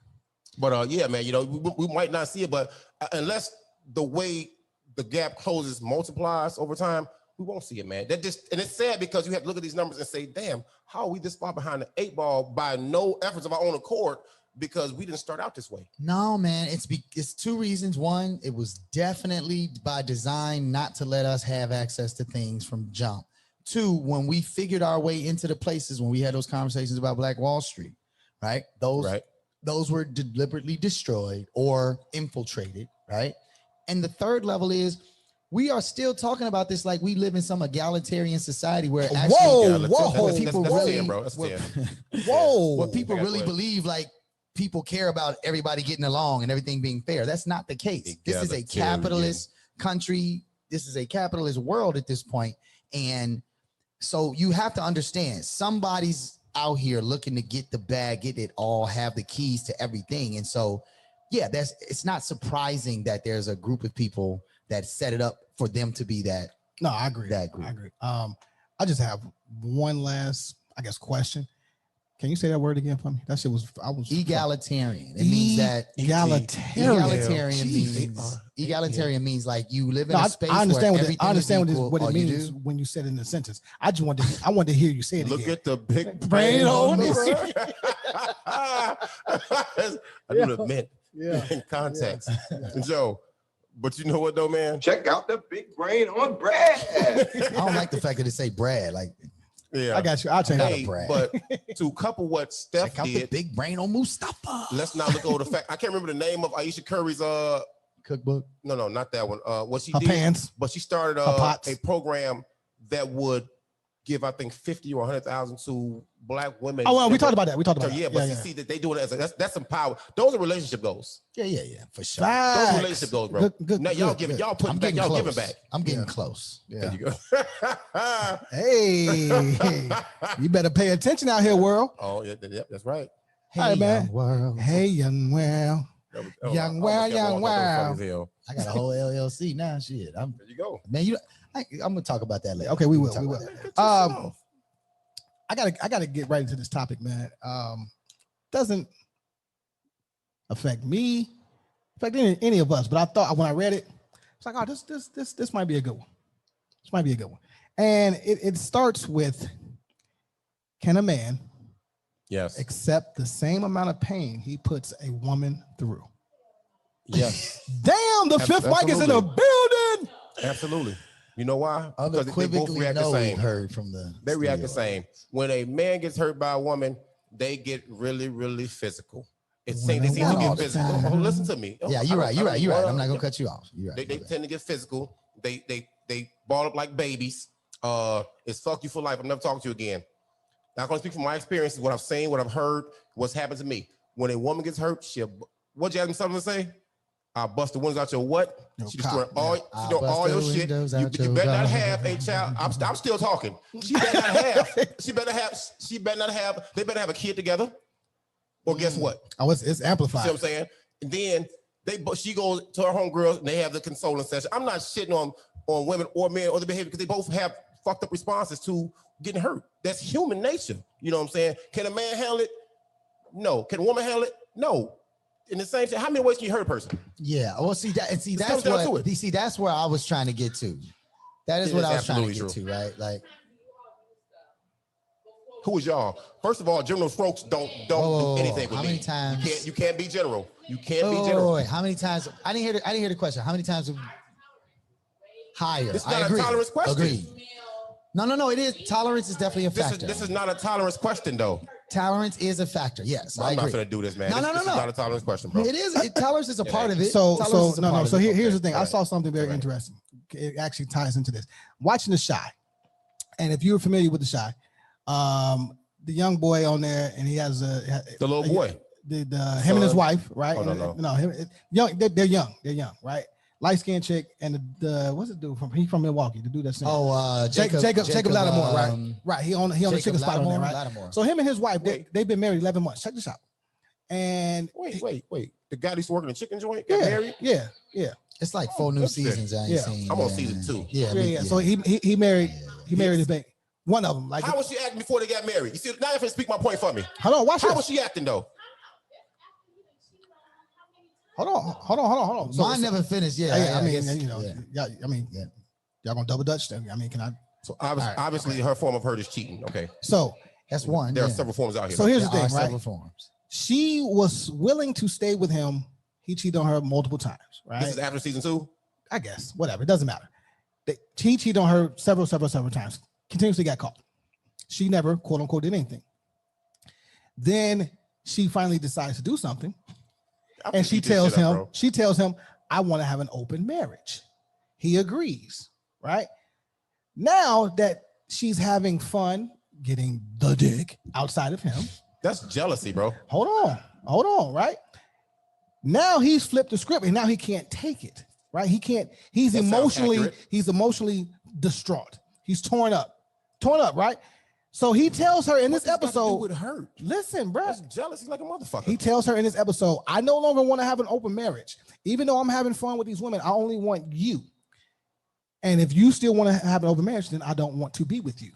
Speaker 6: But yeah, man, you know, we might not see it, but unless the way the gap closes multiplies over time, we won't see it, man. And it's sad because you have to look at these numbers and say, damn, how are we this far behind the 8 ball by no efforts of our own accord, because we didn't start out this way?
Speaker 8: No, man, it's two reasons. One, it was definitely by design not to let us have access to things from jump. Two, when we figured our way into the places, when we had those conversations about Black Wall Street, right? Those were deliberately destroyed or infiltrated, right? And the third level is we are still talking about this like we live in some egalitarian society where actually people really believe like people care about everybody getting along and everything being fair. That's not the case. This is a capitalist country. This is a capitalist world at this point. And so you have to understand somebody's out here looking to get the bag, get it all, have the keys to everything. And so, yeah, it's not surprising that there's a group of people that set it up for them to be that.
Speaker 1: No, I agree.
Speaker 8: That group.
Speaker 1: I agree. I just have one last, I guess, question. Can you say that word again for me? That shit was
Speaker 8: egalitarian. It means that egalitarian means like you live in a space. I understand
Speaker 1: what it means when you said it in a sentence. I wanted to hear you say it.
Speaker 6: Look
Speaker 1: again.
Speaker 6: at the big brain on this. I do the mint in context. Joe, but you know what though, man?
Speaker 3: Check out the big brain on Brad.
Speaker 8: I don't like the fact that it say Brad. Like,
Speaker 6: yeah,
Speaker 1: I got you. I'll change
Speaker 6: that.
Speaker 1: Brad.
Speaker 6: But to couple what Steph
Speaker 8: check out
Speaker 6: did,
Speaker 8: the big brain on Mustafa.
Speaker 6: Let's not look over the fact. I can't remember the name of Aisha Curry's
Speaker 8: cookbook.
Speaker 6: No, not that one. What she
Speaker 1: Her
Speaker 6: did,
Speaker 1: pants.
Speaker 6: but she started a program that would give, I think, 50 or 100,000 to Black women.
Speaker 1: Oh, well, we talked about that. We talked about that.
Speaker 6: Yeah, but you see that they do it as that's some power. Those are relationship goals.
Speaker 8: Yeah, for sure.
Speaker 6: Those are relationship goals, bro.
Speaker 1: Good,
Speaker 6: now y'all giving, y'all putting back, y'all giving back.
Speaker 8: I'm getting close.
Speaker 6: Yeah. There you go.
Speaker 1: Hey, you better pay attention out here, world.
Speaker 6: Oh, yeah, that's right.
Speaker 8: Hey,
Speaker 1: all right, man.
Speaker 8: Young world.
Speaker 1: Hey, young world. Young world.
Speaker 8: I got a whole LLC now. Shit.
Speaker 6: There you go.
Speaker 8: Man, I'm gonna talk about that later.
Speaker 1: Okay, we will. I gotta get right into this topic, man. Doesn't affect me, affect any of us. But I thought when I read it, it's like, oh, this might be a good one. This might be a good one. And it starts with, can a man accept the same amount of pain he puts a woman through?
Speaker 6: Yes.
Speaker 1: Damn, the fifth mic is in the building.
Speaker 6: Absolutely. You know why?
Speaker 8: Because they both react the same. Heard from
Speaker 6: they react the same. When a man gets hurt by a woman, they get really, really physical. It's saying they seem to get physical. Oh, listen to me.
Speaker 8: Yeah, you're right. I'm not gonna cut you off. You're right.
Speaker 6: They tend to get physical. They ball up like babies. It's fuck you for life. I'm never talking to you again. Now, I'm gonna speak from my experiences, what I've seen, what I've heard, what's happened to me. When a woman gets hurt, what Jasmine Sullivan say? I'll bust the windows out your what? She destroy all your shit. You better not have a child. I'm still talking. She better not have. They better have a kid together. Or guess what?
Speaker 1: Oh, it's amplified.
Speaker 6: You see what I'm saying? And then she goes to her homegirls and they have the consoling session. I'm not shitting on women or men or the behavior because they both have fucked up responses to getting hurt. That's human nature. You know what I'm saying? Can a man handle it? No. Can a woman handle it? No. in the same thing, how many ways can you hurt a person?
Speaker 8: Yeah. Well, that's where I was trying to get to. That is what I was trying to get to, right? Like,
Speaker 6: who is y'all? First of all, General Strokes don't do anything with me.
Speaker 8: How many times?
Speaker 6: You can't be general. You can't be general.
Speaker 8: Wait. How many times? I didn't hear the question. How many times? Higher.
Speaker 6: This is not a tolerance question.
Speaker 8: Agreed. No. It is. Tolerance is definitely a factor.
Speaker 6: This is not a tolerance question, though.
Speaker 8: Tolerance is a factor. Yes,
Speaker 6: I'm not going to do this, man. This is not a tolerance question, bro.
Speaker 8: It is. Tolerance is a part of it.
Speaker 1: So here's the thing. I saw something very interesting. It actually ties into this. Watching The Chi, and if you're familiar with The Chi, the young boy on there, and he has the
Speaker 6: little boy,
Speaker 1: him and his wife, right?
Speaker 6: Oh, no.
Speaker 1: Young. They're young, right? Light skinned chick, and the what's it dude from? He's from Milwaukee. The dude that's Jacob Lattimore, right? Right. He on the chicken spot on there, right? Lattimore. So him and his wife, they've been married 11 months. Check this out. And
Speaker 6: wait. The guy that's working the chicken joint got married?
Speaker 1: Yeah.
Speaker 8: It's like 4 new seasons.
Speaker 6: I'm on season 2.
Speaker 8: Yeah.
Speaker 1: So he married his baby. One of them. Like,
Speaker 6: how was she acting before they got married? You see, now you have to speak my point for me.
Speaker 1: Hold on, watch
Speaker 6: How was she acting though?
Speaker 1: Hold on.
Speaker 8: So mine never finished. Yeah.
Speaker 1: Y'all gonna double dutch them. I mean, can I?
Speaker 6: So obviously her form of hurt is cheating. Okay.
Speaker 1: So
Speaker 8: that's one.
Speaker 6: There are several forms out here.
Speaker 1: So here's the thing, right?
Speaker 8: Several forms.
Speaker 1: She was willing to stay with him. He cheated on her multiple times, right?
Speaker 6: This is after season 2?
Speaker 1: I guess. Whatever. It doesn't matter. He cheated on her several times. Continuously got caught. She never, quote unquote, did anything. Then she finally decides to do something. And she tells him, I want to have an open marriage. He agrees, right? Now that she's having fun getting the dick outside of him.
Speaker 6: That's jealousy, bro.
Speaker 1: Hold on, right? Now he's flipped the script and now he can't take it, right? He's emotionally distraught. He's torn up, right? So he tells her in this episode,
Speaker 6: would hurt.
Speaker 1: Listen, bro.
Speaker 6: That's jealousy like a motherfucker.
Speaker 1: He tells her in this episode, I no longer want to have an open marriage. Even though I'm having fun with these women, I only want you. And if you still want to have an open marriage, then I don't want to be with you.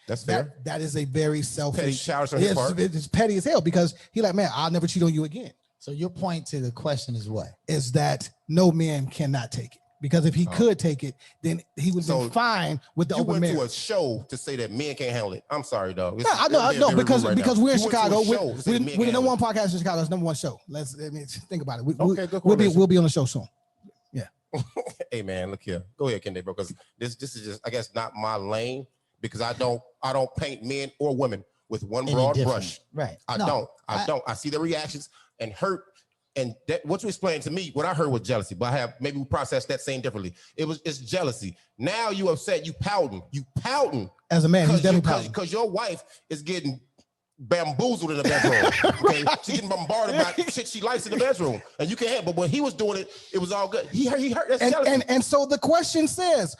Speaker 6: That's fair.
Speaker 1: That is a very selfish.
Speaker 6: Petty showers on his part.
Speaker 1: It's petty as hell because he like, man, I'll never cheat on you again.
Speaker 8: So your point to the question is what?
Speaker 1: Is that no man cannot take it. Because if he could take it, then he would be fine with the open marriage.
Speaker 6: You went to a show to say that men can't handle it. I'm sorry, dog.
Speaker 1: I know, because we're in Chicago. We're the number one podcast in Chicago. It's number one show. Think about it. We'll be on the show soon. Yeah.
Speaker 6: Hey man, look here. Go ahead, Candace, bro. Because this is just, I guess, not my lane. Because I don't paint men or women with one broad brush.
Speaker 8: Right.
Speaker 6: I don't. I see the reactions and hurt. And that, what you explained to me, what I heard was jealousy, but maybe we processed that same differently. It's jealousy. Now you upset, you pouting.
Speaker 1: As a man, he's definitely pouting.
Speaker 6: Because your wife is getting bamboozled in the bedroom. Okay, she's getting bombarded by shit she likes in the bedroom, and you can't help. But when he was doing it, it was all good. He hurt. That's jealousy.
Speaker 1: And so the question says,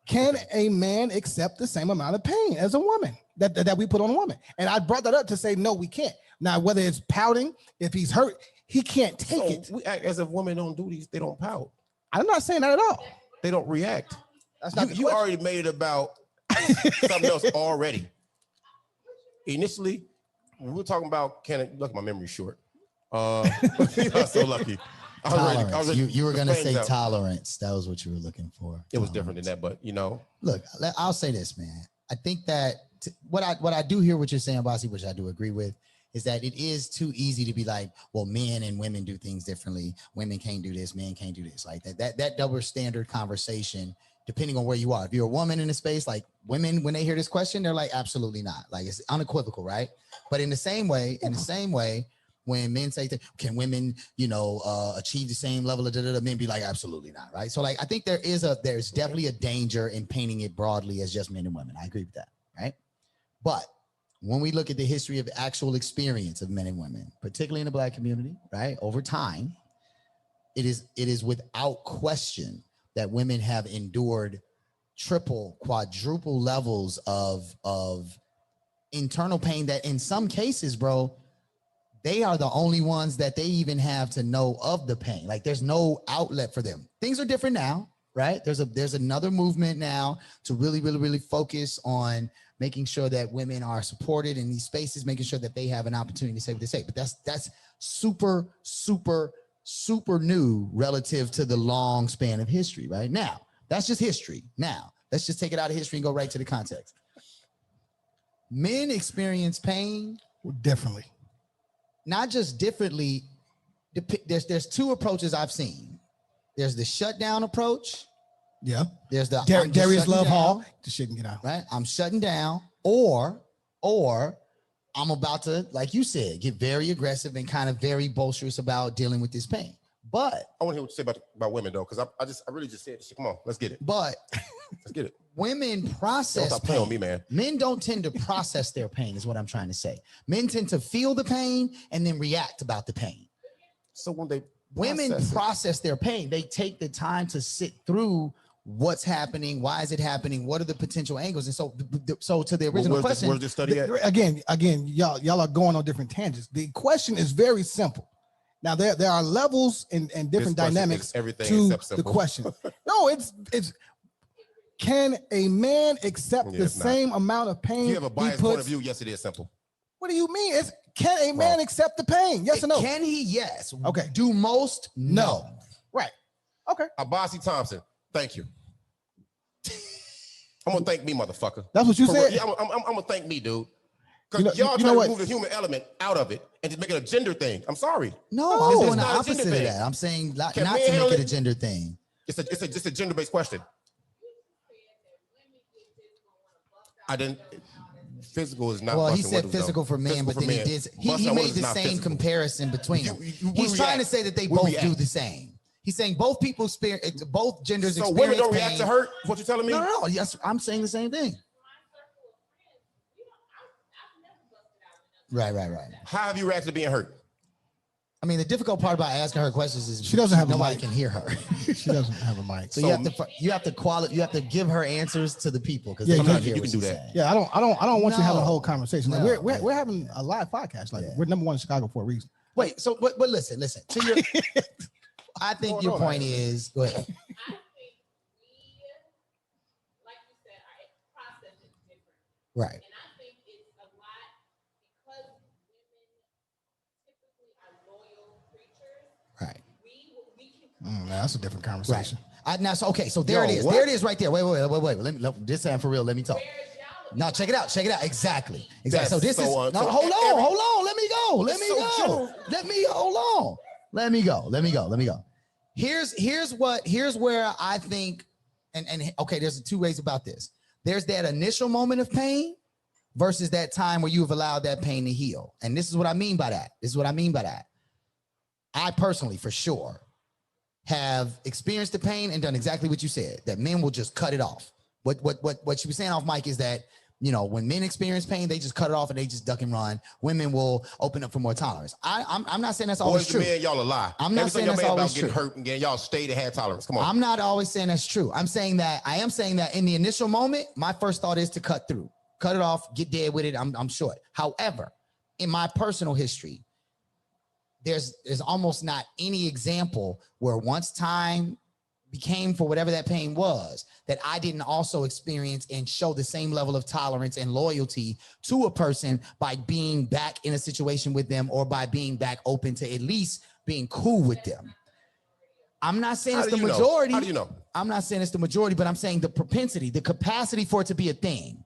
Speaker 1: can a man accept the same amount of pain as a woman that we put on a woman? And I brought that up to say no, we can't. Now, whether it's pouting, if he's hurt, he can't take it.
Speaker 6: We act as if women don't do these. They don't pout.
Speaker 1: I'm not saying that at all.
Speaker 6: They don't react.
Speaker 1: That's not
Speaker 6: you already made it about something else already. Initially, we were talking about look, my memory's short. I'm so lucky.
Speaker 8: You were gonna say tolerance. That was what you were looking for.
Speaker 6: It was different than that, but
Speaker 8: Look, I'll say this, man. I think that what I do hear what you're saying, Bossy, which I do agree with, is that it is too easy to be like, well, men and women do things differently. Women can't do this, men can't do this. Like that double standard conversation, depending on where you are. If you're a woman in a space, like women, when they hear this question, they're like, absolutely not. Like it's unequivocal, right? But in the same way, when men say, can women, achieve the same level of men be like, absolutely not, right? So like, I think there's definitely a danger in painting it broadly as just men and women. I agree with that, right? But when we look at the history of actual experience of men and women, particularly in the Black community, right, over time, it is without question that women have endured triple, quadruple levels of internal pain that in some cases, bro, they are the only ones that they even have to know of the pain. Like there's no outlet for them. Things are different now, right? There's another movement now to really, really, really focus on making sure that women are supported in these spaces, making sure that they have an opportunity to say what they say. But that's super, super, super new relative to the long span of history right now. That's just history. Now, let's just take it out of history and go right to the context. Men experience pain
Speaker 1: differently.
Speaker 8: Not just differently. There's two approaches I've seen. There's the shutdown approach.
Speaker 1: Yeah.
Speaker 8: There's the
Speaker 1: Darius Love Hall. Just shouldn't get out.
Speaker 8: Right. I'm shutting down, or I'm about to, like you said, get very aggressive and kind of very boisterous about dealing with this pain. But
Speaker 6: I want to hear what you say about women though, because I really just said this shit. Come on, let's get it.
Speaker 8: But
Speaker 6: let's get it.
Speaker 8: Women process
Speaker 6: don't stop playing on me, man.
Speaker 8: Men don't tend to process their pain, is what I'm trying to say. Men tend to feel the pain and then react about the pain.
Speaker 6: So when they
Speaker 8: women process their pain, they take the time to sit through what's happening, why is it happening, what are the potential angles, and so to the original question.
Speaker 6: Where's this study at?
Speaker 1: Again, y'all are going on different tangents. The question is very simple. Now there are levels and different dynamics to the question. No, it's can a man accept the same amount of pain?
Speaker 6: You have a biased point of view. Yes, it is simple.
Speaker 1: What do you mean? Can a man accept the pain? Yes or no?
Speaker 8: Can he? Yes.
Speaker 1: Okay.
Speaker 8: Do most? No.
Speaker 1: Right. Okay.
Speaker 6: Abasi Thompson. Thank you. I'm gonna thank me, motherfucker.
Speaker 1: That's what you said?
Speaker 6: Yeah, I'm gonna thank me, dude. Because y'all trying to remove the human element out of it and just make it a gender thing. I'm sorry.
Speaker 8: No, I'm doing the opposite of that. I'm saying not to make it a gender thing.
Speaker 6: It's just a gender-based question. I didn't. Physical is not.
Speaker 8: Well, he said physical for men, but then he made the same comparison between them. He's trying to say that they both do the same. He's saying both people experience, both genders experience pain. So women don't react to hurt?
Speaker 6: What you telling me?
Speaker 8: No. Yes, I'm saying the same thing. Right.
Speaker 6: How have you reacted to being hurt?
Speaker 8: I mean, the difficult part about asking her questions is
Speaker 1: she doesn't have
Speaker 8: nobody
Speaker 1: a mic.
Speaker 8: Can hear her.
Speaker 1: She doesn't have a mic.
Speaker 8: So you have to give her answers to the people because they can't hear what she's saying.
Speaker 1: Yeah, I don't want you to have a whole conversation. Like we're having a live podcast. Like we're number one in Chicago for a reason.
Speaker 8: Wait, so but listen. To your, I think your point is go ahead. Right. Right.
Speaker 1: That's a different conversation.
Speaker 8: Right. So there it is. What? There it is right there. Wait. This time for real. Let me talk. Now check it out. Exactly. So this is hold on. Let me go. Here's where I think and okay, there's two ways about this. There's that initial moment of pain versus that time where you've allowed that pain to heal. And this is what I mean by that. I personally, for sure, have experienced the pain and done exactly what you said, that men will just cut it off. What you were saying off mic is that, when men experience pain, they just cut it off and they just duck and run. Women will open up for more tolerance. I'm not saying that's always true.
Speaker 6: Man, y'all a lie.
Speaker 8: I'm not saying that's always true.
Speaker 6: Getting hurt and y'all stayed and had tolerance. Come on.
Speaker 8: I'm not always saying that's true. I am saying that in the initial moment, my first thought is to cut through, cut it off, get dead with it. I'm short. However, in my personal history, there's almost not any example where once time became for whatever that pain was, that I didn't also experience and show the same level of tolerance and loyalty to a person by being back in a situation with them or by being back open to at least being cool with them. I'm not saying it's the majority.
Speaker 6: How do you know?
Speaker 8: I'm not saying it's the majority, but I'm saying the propensity, the capacity for it to be a thing.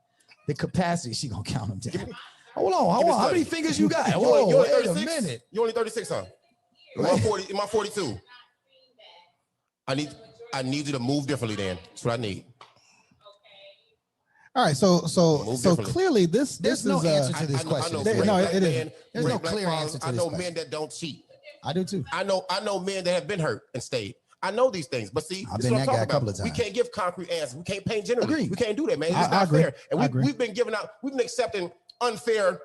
Speaker 8: The capacity, she gonna count them down. Hold on. How many fingers you got?
Speaker 6: Whoa, wait a minute. You only 36, huh? Am I 42? I need you to move differently, then. That's what I need.
Speaker 1: All right, so clearly there's
Speaker 8: no answer to this question.
Speaker 1: There's
Speaker 8: no clear answer to this question.
Speaker 6: I know men that don't cheat.
Speaker 8: I do too.
Speaker 6: I know men that have been hurt and stayed. I know these things, but see,
Speaker 8: I've been that guy a couple of times.
Speaker 6: We can't give concrete answers. We can't paint generally. We can't do that, man. It's not fair. And we've been accepting unfair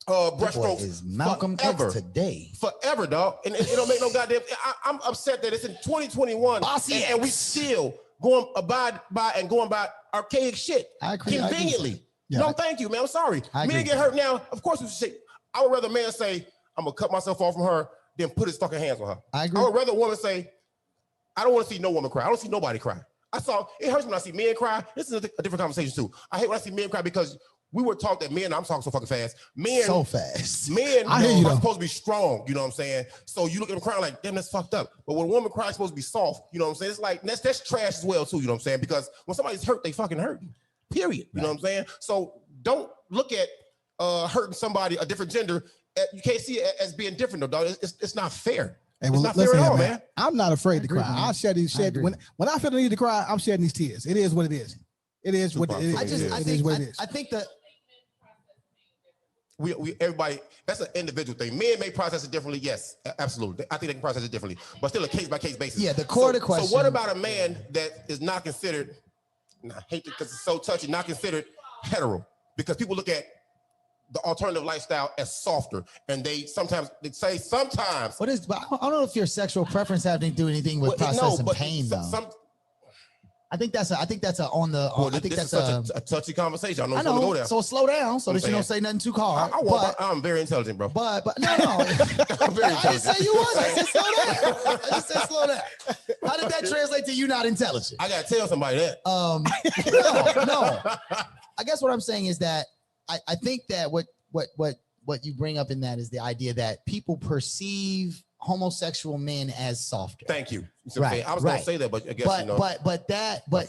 Speaker 6: brushstrokes
Speaker 8: is Malcolm X today.
Speaker 6: Forever, dog. And it don't make no goddamn. I'm upset that it's in 2021 and we still going by archaic shit.
Speaker 8: I agree.
Speaker 6: Conveniently. No, thank you, man. I'm sorry. Men get hurt now. Of course, we should. I would rather a man say, "I'm gonna cut myself off from her," than put his fucking hands on her.
Speaker 8: I agree.
Speaker 6: I would rather a woman say, "I don't want to see no woman cry. I don't see nobody cry." It hurts when I see men cry. This is a different conversation too. I hate when I see men cry because We were taught that men, I'm talking so fucking fast. Men,
Speaker 8: so fast.
Speaker 6: Men
Speaker 1: I hear you,
Speaker 6: are
Speaker 1: though.
Speaker 6: supposed to be strong, you know what I'm saying? So you look at them crying like, damn, that's fucked up. But when a woman cries, supposed to be soft, you know what I'm saying? It's like, that's trash as well, too, you know what I'm saying? Because when somebody's hurt, they fucking hurt. Period. You know what I'm saying? So don't look at hurting somebody, a different gender. You can't see it as being different, though, dog. It's not fair.
Speaker 1: Hey, well,
Speaker 6: it's not fair at all, man.
Speaker 1: I'm not afraid to cry. I'll shed these when I feel the need to cry, I'm shedding these tears. It is what it is. It is what it is.
Speaker 8: I think that
Speaker 6: we everybody, that's an individual thing. Men may process it differently, yes, absolutely. I think they can process it differently, but still a case by case basis.
Speaker 8: Yeah, the core of the question.
Speaker 6: So what about a man that is not considered? And I hate it because it's so touchy. Not considered hetero, because people look at the alternative lifestyle as softer, and they say sometimes.
Speaker 8: What is? I don't know if your sexual preference having to do anything with processing pain, though. I think that's a on the.
Speaker 6: Well,
Speaker 8: I think
Speaker 6: this
Speaker 8: that's
Speaker 6: is such a touchy conversation. I
Speaker 8: know.
Speaker 6: Go there.
Speaker 8: So slow down, so that you don't say nothing too hard.
Speaker 6: I'm very intelligent, bro.
Speaker 8: But no. I'm very intelligent. I didn't say you was. I said slow down. I just said slow down. How did that translate to you not intelligent?
Speaker 6: I gotta tell somebody that.
Speaker 8: No. I guess what I'm saying is that I think that what you bring up in that is the idea that people perceive homosexual men as softer.
Speaker 6: Thank you.
Speaker 8: Right,
Speaker 6: I was gonna say that, but I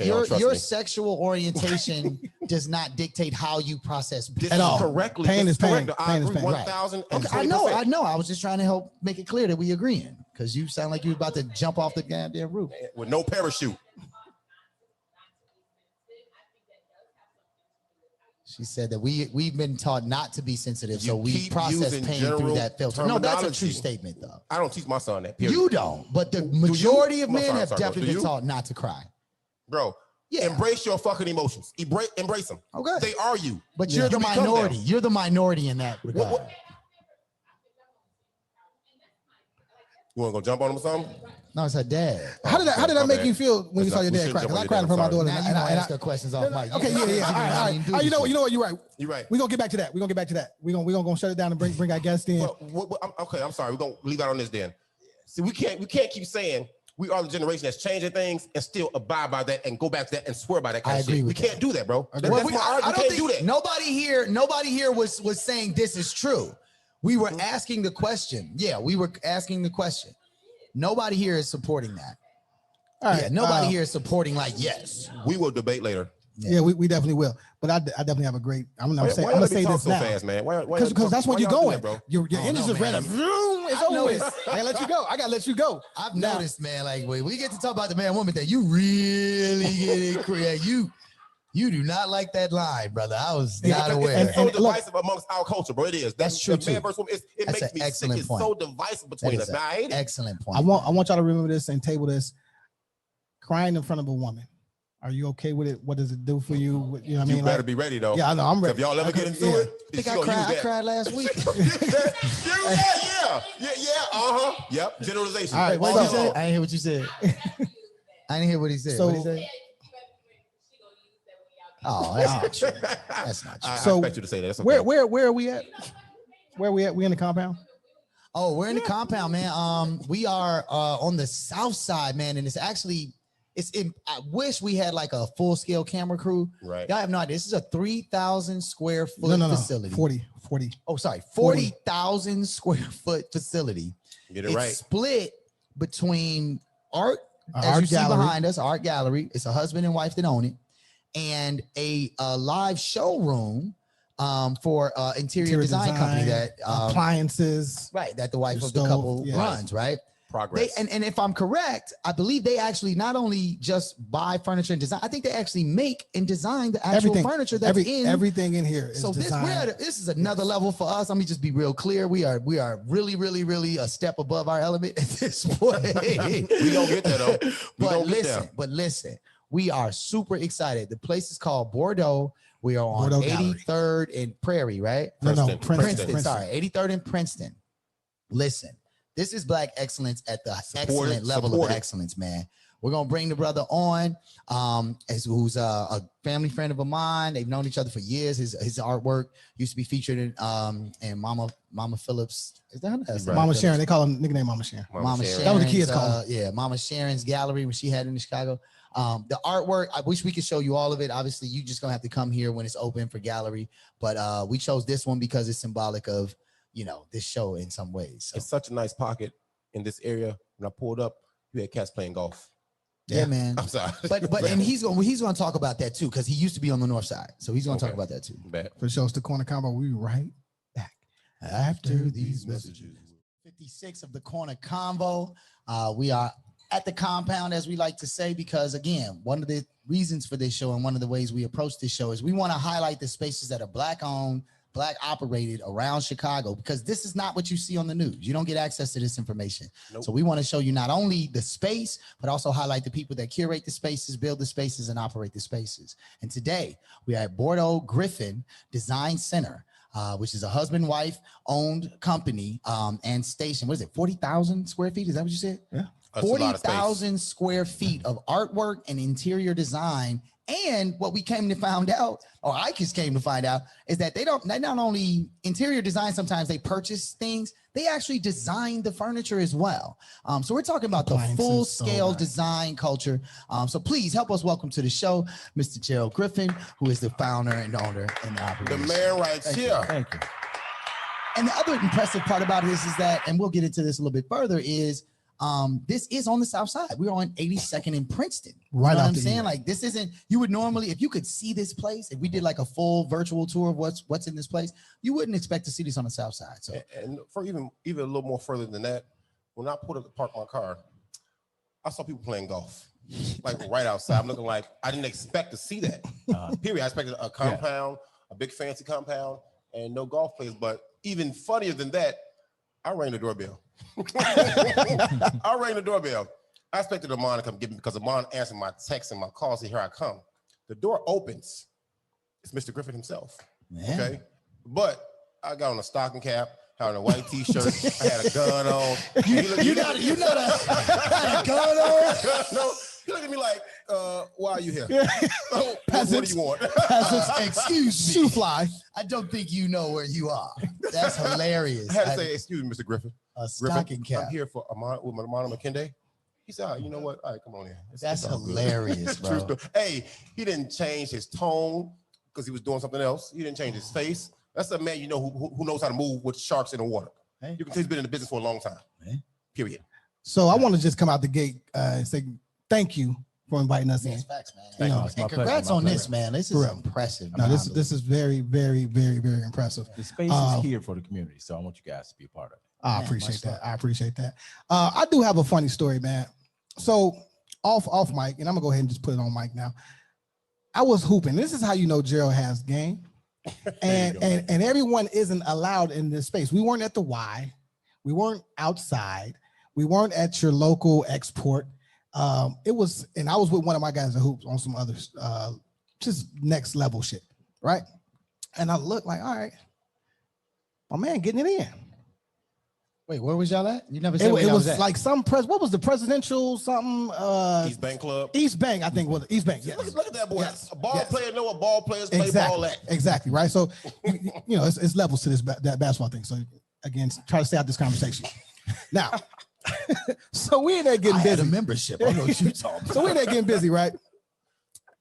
Speaker 6: guess
Speaker 8: your sexual orientation does not dictate how you process
Speaker 6: pain at all. Correctly.
Speaker 1: Pain is pain.
Speaker 6: I agree 1,000.
Speaker 8: Okay, I know. I was just trying to help make it clear that we agreeing, because you sound like you were about to jump off the goddamn roof
Speaker 6: with no parachute.
Speaker 8: She said that we've been taught not to be sensitive, so we process pain through that filter. No, that's a true statement, though.
Speaker 6: I don't teach my son that. Period.
Speaker 8: You don't, but the majority of men have definitely been taught not to cry.
Speaker 6: Bro, embrace your fucking emotions. Embrace them.
Speaker 8: Okay.
Speaker 6: They are you.
Speaker 8: But you're the minority. You're the minority in that regard.
Speaker 6: You want to go jump on him or something?
Speaker 8: No, it's her dad.
Speaker 1: How did that make you feel when you saw your dad cry? Because I cried in front of my daughter.
Speaker 8: Now you don't ask her questions off mic.
Speaker 1: Okay, yeah. All right. You know what? You're right.
Speaker 6: You're right.
Speaker 1: We're gonna get back to that. We're gonna shut it down and bring our guests in.
Speaker 6: Okay, I'm sorry. We're gonna leave out on this then. See, we can't keep saying we are the generation that's changing things and still abide by that and go back to that and swear by that kind of shit. We can't do that, bro.
Speaker 8: I don't think nobody here was saying this is true. We were asking the question. Yeah, we were asking the question. Nobody here is supporting that. All right. Yeah, nobody here is supporting yes.
Speaker 6: We will debate later.
Speaker 1: Yeah, we definitely will. But I definitely have a great. I'm gonna say this
Speaker 6: so
Speaker 1: now.
Speaker 6: Fast, man.
Speaker 1: Because that's where you're going,
Speaker 6: bro.
Speaker 1: Your engine just ran. It's over with. I gotta let you go. I gotta let you go.
Speaker 8: I've noticed, man. Like when we get to talk about the man woman thing, you really get it clear. You do not like that line, brother. I was not aware.
Speaker 6: It's so divisive amongst our culture, bro. It is.
Speaker 8: That's true too.
Speaker 6: Man versus woman, it makes me sick. It's so divisive between us. I hate it.
Speaker 8: Excellent point.
Speaker 1: I want y'all to remember this and table this. Crying in front of a woman. Are you okay with it? What does it do for you? You know what I mean?
Speaker 6: You better be ready though.
Speaker 1: Yeah, I know. I'm ready.
Speaker 6: If y'all ever get into it,
Speaker 8: I think I cried last week.
Speaker 6: Yeah. Yep. Generalization.
Speaker 8: All right. What did you say? I didn't hear what you said. I didn't hear what he said.
Speaker 1: So,
Speaker 8: what did he say? Oh, that's not true. That's not true.
Speaker 6: I expect you to say that. That's okay.
Speaker 1: Where are we at? Where are we at? We in the compound?
Speaker 8: Oh, we're in the compound, man. We are on the south side, man, and I wish we had like a full-scale camera crew.
Speaker 6: Right.
Speaker 8: Y'all have no idea. This is a 3,000 square foot facility.
Speaker 1: 40.
Speaker 8: Oh, sorry. 40,000 square foot facility.
Speaker 6: Get it right.
Speaker 8: It's split between art, as you see behind us, art gallery. It's a husband and wife that own it. And a live showroom for interior design company that
Speaker 1: appliances,
Speaker 8: right? That the wife of the couple runs, right?
Speaker 6: Progress.
Speaker 8: And if I'm correct, I believe they actually not only just buy furniture and design. I think they actually make and design the actual furniture that's
Speaker 1: everything in here. Is
Speaker 8: so this is another level for us. Let me just be real clear. We are really, really, really a step above our element at this point.
Speaker 6: We don't get that though.
Speaker 8: But listen. We are super excited. The place is called Bourdeau. We are on 83rd and Prairie, right?
Speaker 1: Princeton.
Speaker 8: Sorry, 83rd and Princeton. Listen, this is Black excellence at the excellent level of excellence, man. We're gonna bring the brother on, who's a family friend of mine. They've known each other for years. His artwork used to be featured in Mama Phillips. Is that her?
Speaker 1: Right. Mama Sharon? They call him nickname Mama Sharon.
Speaker 8: Mama Sharon.
Speaker 1: That was the kids call him.
Speaker 8: Yeah, Mama Sharon's gallery when she had it in Chicago. The artwork, I wish we could show you all of it. Obviously, you just gonna have to come here when it's open for gallery. But we chose this one because it's symbolic of, you know, this show in some ways. So.
Speaker 6: It's such a nice pocket in this area. When I pulled up, you had cats playing golf.
Speaker 8: Yeah, man.
Speaker 6: I'm sorry.
Speaker 8: But and he's gonna talk about that too, because he used to be on the north side. So he's gonna talk about that too.
Speaker 6: Bad.
Speaker 1: For sure, it's the Corner Convo. We'll be right back after these messages.
Speaker 8: 56 of the Corner Convo. We are at the compound, as we like to say, because again, one of the reasons for this show and one of the ways we approach this show is we want to highlight the spaces that are Black owned, Black operated around Chicago, because this is not what you see on the news. You don't get access to this information. Nope. So we want to show you not only the space, but also highlight the people that curate the spaces, build the spaces, and operate the spaces. And today we are at Bourdeau Griffin Design Center, which is a husband-wife owned company and station. What is it, 40,000 square feet? Is that what you said?
Speaker 1: Yeah.
Speaker 8: 40,000 square feet of artwork and interior design. And what we came to find out, or I just came to find out, is that they not only interior design, sometimes they purchase things, they actually design the furniture as well. So we're talking about the full scale design culture. So please help us welcome to the show, Mr. Gerald Griffin, who is the founder and owner and the operator.
Speaker 6: The man right here.
Speaker 8: Thank you. And the other impressive part about this is that, and we'll get into this a little bit further, is this is on the south side. We're on 82nd in Princeton.
Speaker 1: Right.
Speaker 8: You know what I'm saying? Like, this isn't, you would normally, if you could see this place, if we did like a full virtual tour of what's in this place, you wouldn't expect to see this on the south side. So,
Speaker 6: and for even a little more further than that, when I pulled up to park my car, I saw people playing golf, like right outside. I'm looking like, I didn't expect to see that. Period. I expected a compound, a big fancy compound, and no golf players. But even funnier than that, I rang the doorbell. I rang the doorbell. I expected Amon to come get me because Amon answered my text and my call, said, here I come. The door opens. It's Mr. Griffin himself. Man. Okay. But I got on a stocking cap, had on a white t-shirt, I had a gun on. You got a gun on? No, he looked at me like, why are you here? What do you want?
Speaker 8: Excuse me. Fly. I don't think you know where you are. That's hilarious.
Speaker 6: I had to say, excuse me, Mr. Griffin.
Speaker 8: A stocking cap.
Speaker 6: I'm here for Amon McKinday. He said, you know what? All right, come on in.
Speaker 8: That's hilarious, bro.
Speaker 6: Hey, he didn't change his tone because he was doing something else. He didn't change his face. That's a man you know who knows how to move with sharks in the water. Hey. You can tell he's been in the business for a long time. Hey. Period.
Speaker 1: So I want to just come out the gate and say thank you for inviting us in.
Speaker 8: Facts, man. And congrats on this, man. This is impressive.
Speaker 1: No, this is very, very, very, very impressive.
Speaker 10: The space is here for the community, so I want you guys to be a part of it.
Speaker 1: I appreciate that. I appreciate that. I do have a funny story, man. So off mic, and I'm gonna go ahead and just put it on mic now. I was hooping. This is how you know Gerald has game. And everyone isn't allowed in this space. We weren't at the Y. We weren't outside. We weren't at your local export. It was, and I was with one of my guys at hoops on some other just next level shit, right? And I looked like, all right, my man getting it in.
Speaker 8: Wait, where was y'all at? You never said
Speaker 1: it was like some what was the presidential something?
Speaker 6: East Bank Club.
Speaker 1: East Bank, I think was East Bank. Yeah.
Speaker 6: Look at that boy. Yes. A ball player know what ball players play ball at.
Speaker 1: Exactly, right? So, you know, it's levels to that basketball thing. So again, try to stay out this conversation. Now, so we in there getting busy.
Speaker 8: I had a membership. I know what you're talking about.
Speaker 1: So we in there getting busy, right?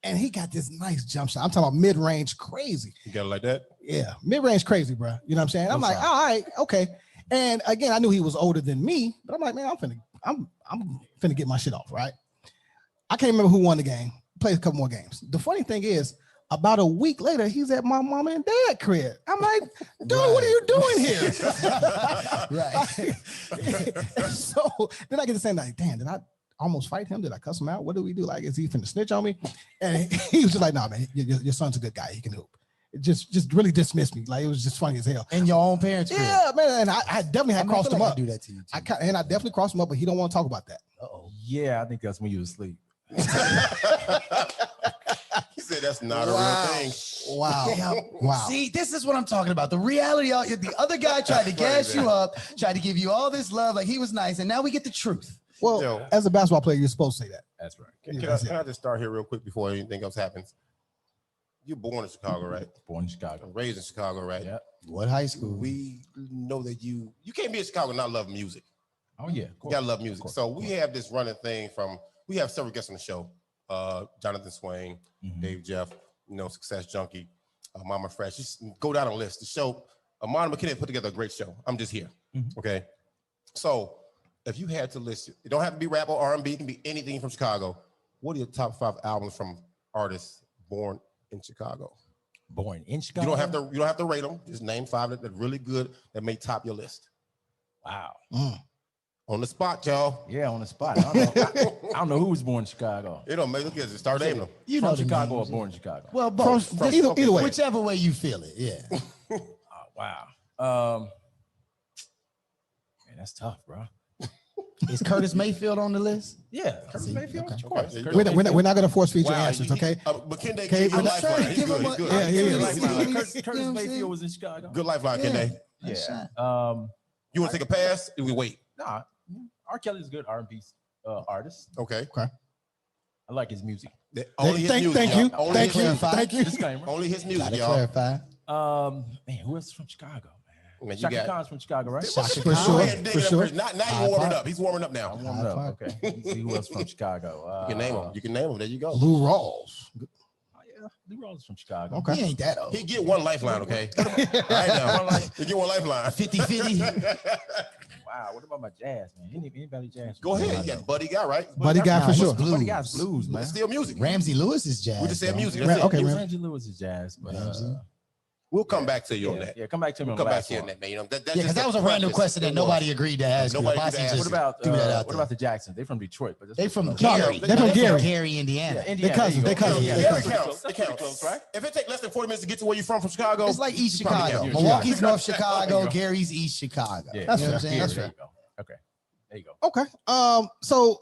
Speaker 1: And he got this nice jump shot. I'm talking about mid-range crazy.
Speaker 6: You got it like that?
Speaker 1: Yeah, mid-range crazy, bro. You know what I'm saying? I'm like, all right, okay. And again, I knew he was older than me, but I'm like, man, I'm finna get my shit off, right? I can't remember who won the game. Played a couple more games. The funny thing is, about a week later, he's at my mama and dad crib. I'm like, dude, what are you doing here? Right. So then I get to saying, like, damn, did I almost fight him? Did I cuss him out? What do we do? Like, is he finna snitch on me? And he was just like, nah, man, your son's a good guy. He can hoop. It just really dismissed me. Like, it was just funny as hell.
Speaker 8: And your own parents.
Speaker 1: Yeah, man. And I definitely had crossed him up.
Speaker 8: Do that to you too.
Speaker 1: And I definitely crossed him up, but he don't want to talk about that.
Speaker 10: Uh-oh. Yeah, I think that's when you was asleep.
Speaker 6: He said that's not a real thing.
Speaker 8: Wow. Wow. See, this is what I'm talking about. The reality, the other guy tried to gas you up, tried to give you all this love, like he was nice, and now we get the truth.
Speaker 1: Well, as a basketball player, you're supposed to say that.
Speaker 10: That's right.
Speaker 6: Can I just start here real quick before anything else happens? You're born in Chicago, right?
Speaker 10: Born in Chicago.
Speaker 6: Raised in Chicago, right?
Speaker 10: Yeah.
Speaker 8: What high school?
Speaker 6: We know that you can't be in Chicago and not love music.
Speaker 10: Oh yeah,
Speaker 6: you gotta love music. So we have this running thing we have several guests on the show. Jonathan Swain, Dave Jeff, Success Junkie, Mama Fresh. Just go down the list. The show, Amanda McKinney put together a great show. I'm just here. Okay. So if you had to list, it don't have to be rap or R&B, it can be anything from Chicago. What are your top 5 albums from artists born in Chicago?
Speaker 10: Born in Chicago?
Speaker 6: You don't have to rate them. Just name 5 that are really good that may top your list.
Speaker 10: Wow.
Speaker 6: On the spot, y'all.
Speaker 10: Yeah, on the spot. I don't know who was born in Chicago.
Speaker 6: It don't make look at it. Start naming them.
Speaker 8: You
Speaker 10: from
Speaker 8: know
Speaker 10: Chicago or
Speaker 8: names,
Speaker 10: born in Chicago?
Speaker 8: Well, both.
Speaker 1: Either way.
Speaker 8: Whichever way you feel it. Yeah.
Speaker 10: Oh, wow. Man, that's tough, bro.
Speaker 8: Is Curtis Mayfield on the list?
Speaker 10: Yeah, Curtis Mayfield,
Speaker 8: okay.
Speaker 10: of course.
Speaker 1: We're not going to force feed your answers, okay?
Speaker 6: McKinney
Speaker 1: Okay,
Speaker 6: gave you a lifeline. He's good.
Speaker 1: Yeah, he is.
Speaker 10: Curtis Mayfield was in Chicago.
Speaker 6: Good lifeline, Kende.
Speaker 10: Yeah.
Speaker 6: You want to take a pass? We wait.
Speaker 10: Nah, R. Kelly's a good R&B artist.
Speaker 6: Okay.
Speaker 10: I like his music.
Speaker 6: Only his music.
Speaker 1: Thank you.
Speaker 10: Disclaimer.
Speaker 6: Only his music,
Speaker 8: Gotta
Speaker 6: y'all.
Speaker 8: clarify.
Speaker 10: Man, who else is from Chicago, man?
Speaker 6: Man, you
Speaker 10: Shaka
Speaker 6: got
Speaker 10: Khan's from Chicago, right?
Speaker 1: For sure.
Speaker 6: Now he's warming up. He's warming up now.
Speaker 10: I'm warming up. Okay. Let's see who else from Chicago.
Speaker 6: You can name him. You can name him. There you go.
Speaker 1: Lou Rawls.
Speaker 10: Oh, yeah. Lou Rawls is from Chicago.
Speaker 1: Okay.
Speaker 8: He ain't that old.
Speaker 6: He get one lifeline, okay? Right now. He get one lifeline.
Speaker 8: 50-50.
Speaker 10: Wow. What about my jazz, man? Anybody jazz?
Speaker 6: Go ahead. You got Buddy Guy, right?
Speaker 1: Buddy Guy for sure.
Speaker 10: Buddy Guy's blues, man.
Speaker 6: It's still music.
Speaker 8: Ramsey Lewis is jazz.
Speaker 6: We just said
Speaker 8: bro.
Speaker 6: music. That's it.
Speaker 1: Okay,
Speaker 10: Ramsey Lewis is jazz, but
Speaker 6: we'll come back to you on that.
Speaker 10: Yeah, come back to me
Speaker 6: We'll
Speaker 10: on
Speaker 6: come
Speaker 10: the
Speaker 6: back
Speaker 10: last
Speaker 6: to you on
Speaker 10: one.
Speaker 6: that, man.
Speaker 8: Because that was a random question that nobody agreed to ask.
Speaker 6: Nobody
Speaker 8: Bossy
Speaker 6: agreed to
Speaker 8: just
Speaker 6: ask.
Speaker 10: What about the Jacksons? They're from Detroit, but
Speaker 8: They from
Speaker 1: No,
Speaker 8: Gary.
Speaker 1: they're from Gary.
Speaker 8: Gary, Indiana.
Speaker 10: Yeah, Indiana.
Speaker 1: cousins,
Speaker 10: There you
Speaker 1: they
Speaker 10: go.
Speaker 1: cousins.
Speaker 10: Yeah,
Speaker 6: Yeah,
Speaker 10: that's
Speaker 6: it
Speaker 10: pretty
Speaker 6: counts.
Speaker 10: close.
Speaker 6: It
Speaker 10: That's pretty
Speaker 6: counts.
Speaker 10: close, right?
Speaker 6: If it takes less than 40 minutes to get to where you're from Chicago,
Speaker 8: It's like East
Speaker 6: probably
Speaker 8: Chicago.
Speaker 6: count.
Speaker 8: Milwaukee's North Chicago. Gary's East Chicago.
Speaker 10: Yeah,
Speaker 8: That's what I'm
Speaker 10: yeah,
Speaker 8: saying. That's
Speaker 10: there
Speaker 8: right.
Speaker 10: you go. Okay, there you go.
Speaker 1: Okay. So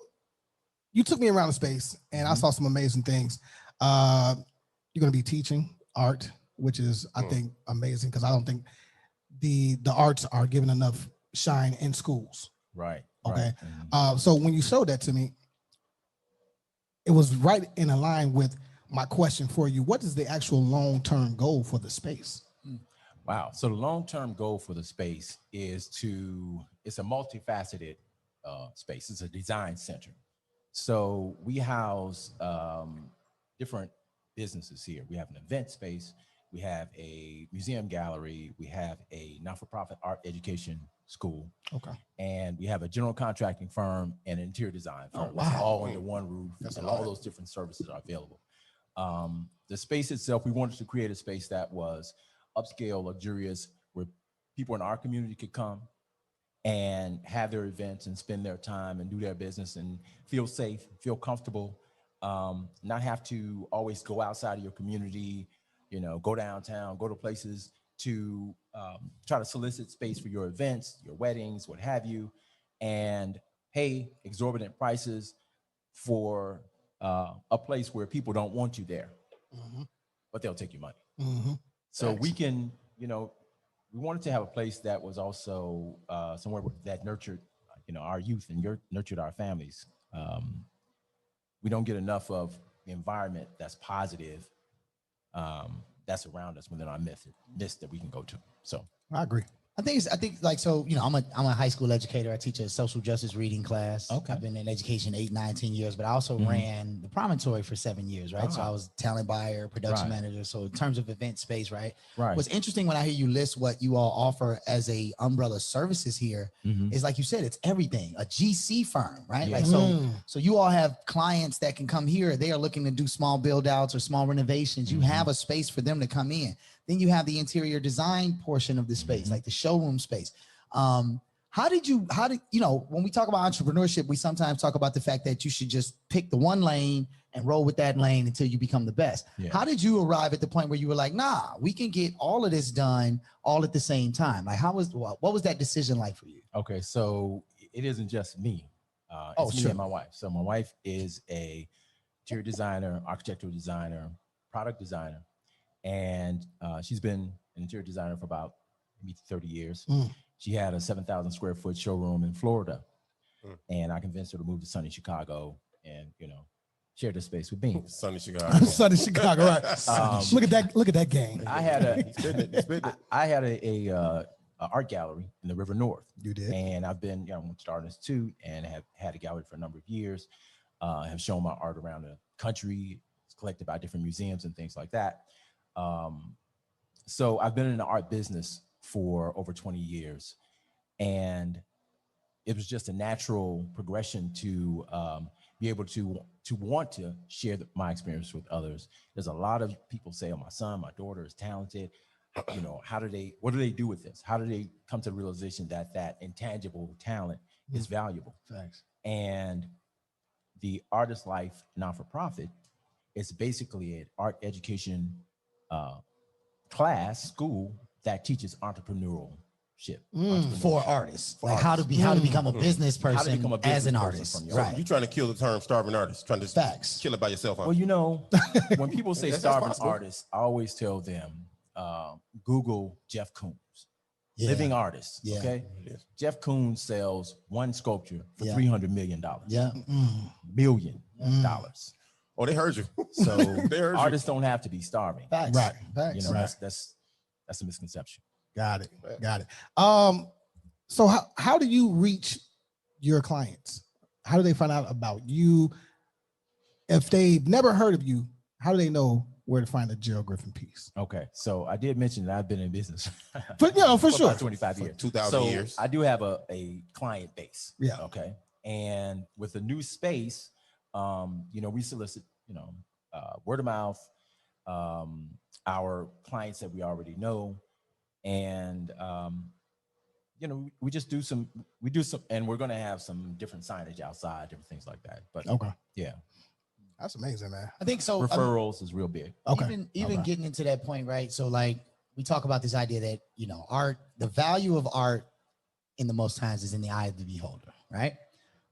Speaker 1: you took me around the space and I saw some amazing things. You're going to be teaching art, which is, I think, amazing because I don't think the arts are given enough shine in schools.
Speaker 10: Right.
Speaker 1: Okay.
Speaker 10: Right.
Speaker 1: So when you showed that to me, it was right in line with my question for you. What is the actual long-term goal for the space?
Speaker 10: Wow. So the long-term goal for the space is it's a multifaceted space. It's a design center. So we house different businesses here. We have an event space. We have a museum gallery. We have a not-for-profit art education school.
Speaker 1: Okay.
Speaker 10: And we have a general contracting firm and an interior design firm.
Speaker 1: Oh, wow.
Speaker 10: That's all under one roof. And all those different services are available. The space itself, we wanted to create a space that was upscale, luxurious, where people in our community could come and have their events and spend their time and do their business and feel safe, feel comfortable, not have to always go outside of your community, go downtown, go to places to try to solicit space for your events, your weddings, what have you, and pay exorbitant prices for a place where people don't want you there, but they'll take your money. So we can, we wanted to have a place that was also somewhere that nurtured, our youth and nurtured our families. We don't get enough of the environment that's positive, that's around us within our midst that we can go to. So
Speaker 1: I agree.
Speaker 8: I think like, so, I'm a high school educator. I teach a social justice reading class.
Speaker 10: Okay.
Speaker 8: I've been in education 8, 9, 10 years, but I also ran the Promontory for 7 years, right? So I was talent buyer, production manager. So in terms of event space, right? What's interesting when I hear you list what you all offer as a umbrella services here is, like you said, it's everything, a GC firm, right?
Speaker 10: Yeah.
Speaker 8: Like, so you all have clients that can come here. They are looking to do small build outs or small renovations. You have a space for them to come in. Then you have the interior design portion of the space, like the showroom space. When we talk about entrepreneurship, we sometimes talk about the fact that you should just pick the one lane and roll with that lane until you become the best. Yeah. How did you arrive at the point where you were like, nah, we can get all of this done all at the same time? Like, what was that decision like for you?
Speaker 10: Okay, so it isn't just me. It's me and my wife. So my wife is a interior designer, architectural designer, product designer. And she's been an interior designer for about maybe 30 years. She had a 7,000 square foot showroom in Florida. And I convinced her to move to sunny Chicago and, share the space with me.
Speaker 6: Sunny Chicago.
Speaker 1: Sunny Chicago, right? Look at that game.
Speaker 10: I had a art gallery in the River North.
Speaker 1: You did,
Speaker 10: and I've been I'm an artist too, and have had a gallery for a number of years. Have shown my art around the country. It's collected by different museums and things like that. So I've been in the art business for over 20 years, and it was just a natural progression to be able to want to share my experience with others. There's a lot of people say, oh, my son, my daughter is talented. You know, what do they do with this? How do they come to the realization that that intangible talent is valuable?
Speaker 1: Thanks.
Speaker 10: And the Artist Life not-for-profit is basically an art education school that teaches entrepreneurship.
Speaker 8: For artists, like how to become a business person as an artist. Right.
Speaker 6: You're trying to kill the term starving artist, trying to kill it by yourself.
Speaker 10: Well, you know, when people say starving artist, I always tell them, Google Jeff Koons, living artist.
Speaker 8: Yeah.
Speaker 10: Okay.
Speaker 6: Yes.
Speaker 10: Jeff Koons sells one sculpture for $300 million.
Speaker 8: Yeah.
Speaker 10: $1 million.
Speaker 6: Oh, they heard you.
Speaker 10: So artists don't have to be starving.
Speaker 8: Facts.
Speaker 1: Right.
Speaker 8: Facts.
Speaker 10: You know, that's a misconception.
Speaker 1: Got it. So how do you reach your clients? How do they find out about you? If they've never heard of you, how do they know where to find a Gerald Griffin piece?
Speaker 10: Okay, so I did mention that I've been in business
Speaker 1: for sure,
Speaker 10: 25 years,
Speaker 6: 2,000 years.
Speaker 10: I do have a client base.
Speaker 1: Yeah.
Speaker 10: Okay, and with the new space, you know, we solicit, word of mouth, our clients that we already know, and you know, we do some, and we're going to have some different signage outside, different things like that. But
Speaker 1: okay,
Speaker 10: yeah.
Speaker 1: That's amazing, man.
Speaker 8: I think so.
Speaker 10: Referrals is real big.
Speaker 1: Okay.
Speaker 8: Even getting into that point, right? So like we talk about this idea that, you know, art, the value of art in the most times is in the eye of the beholder, right?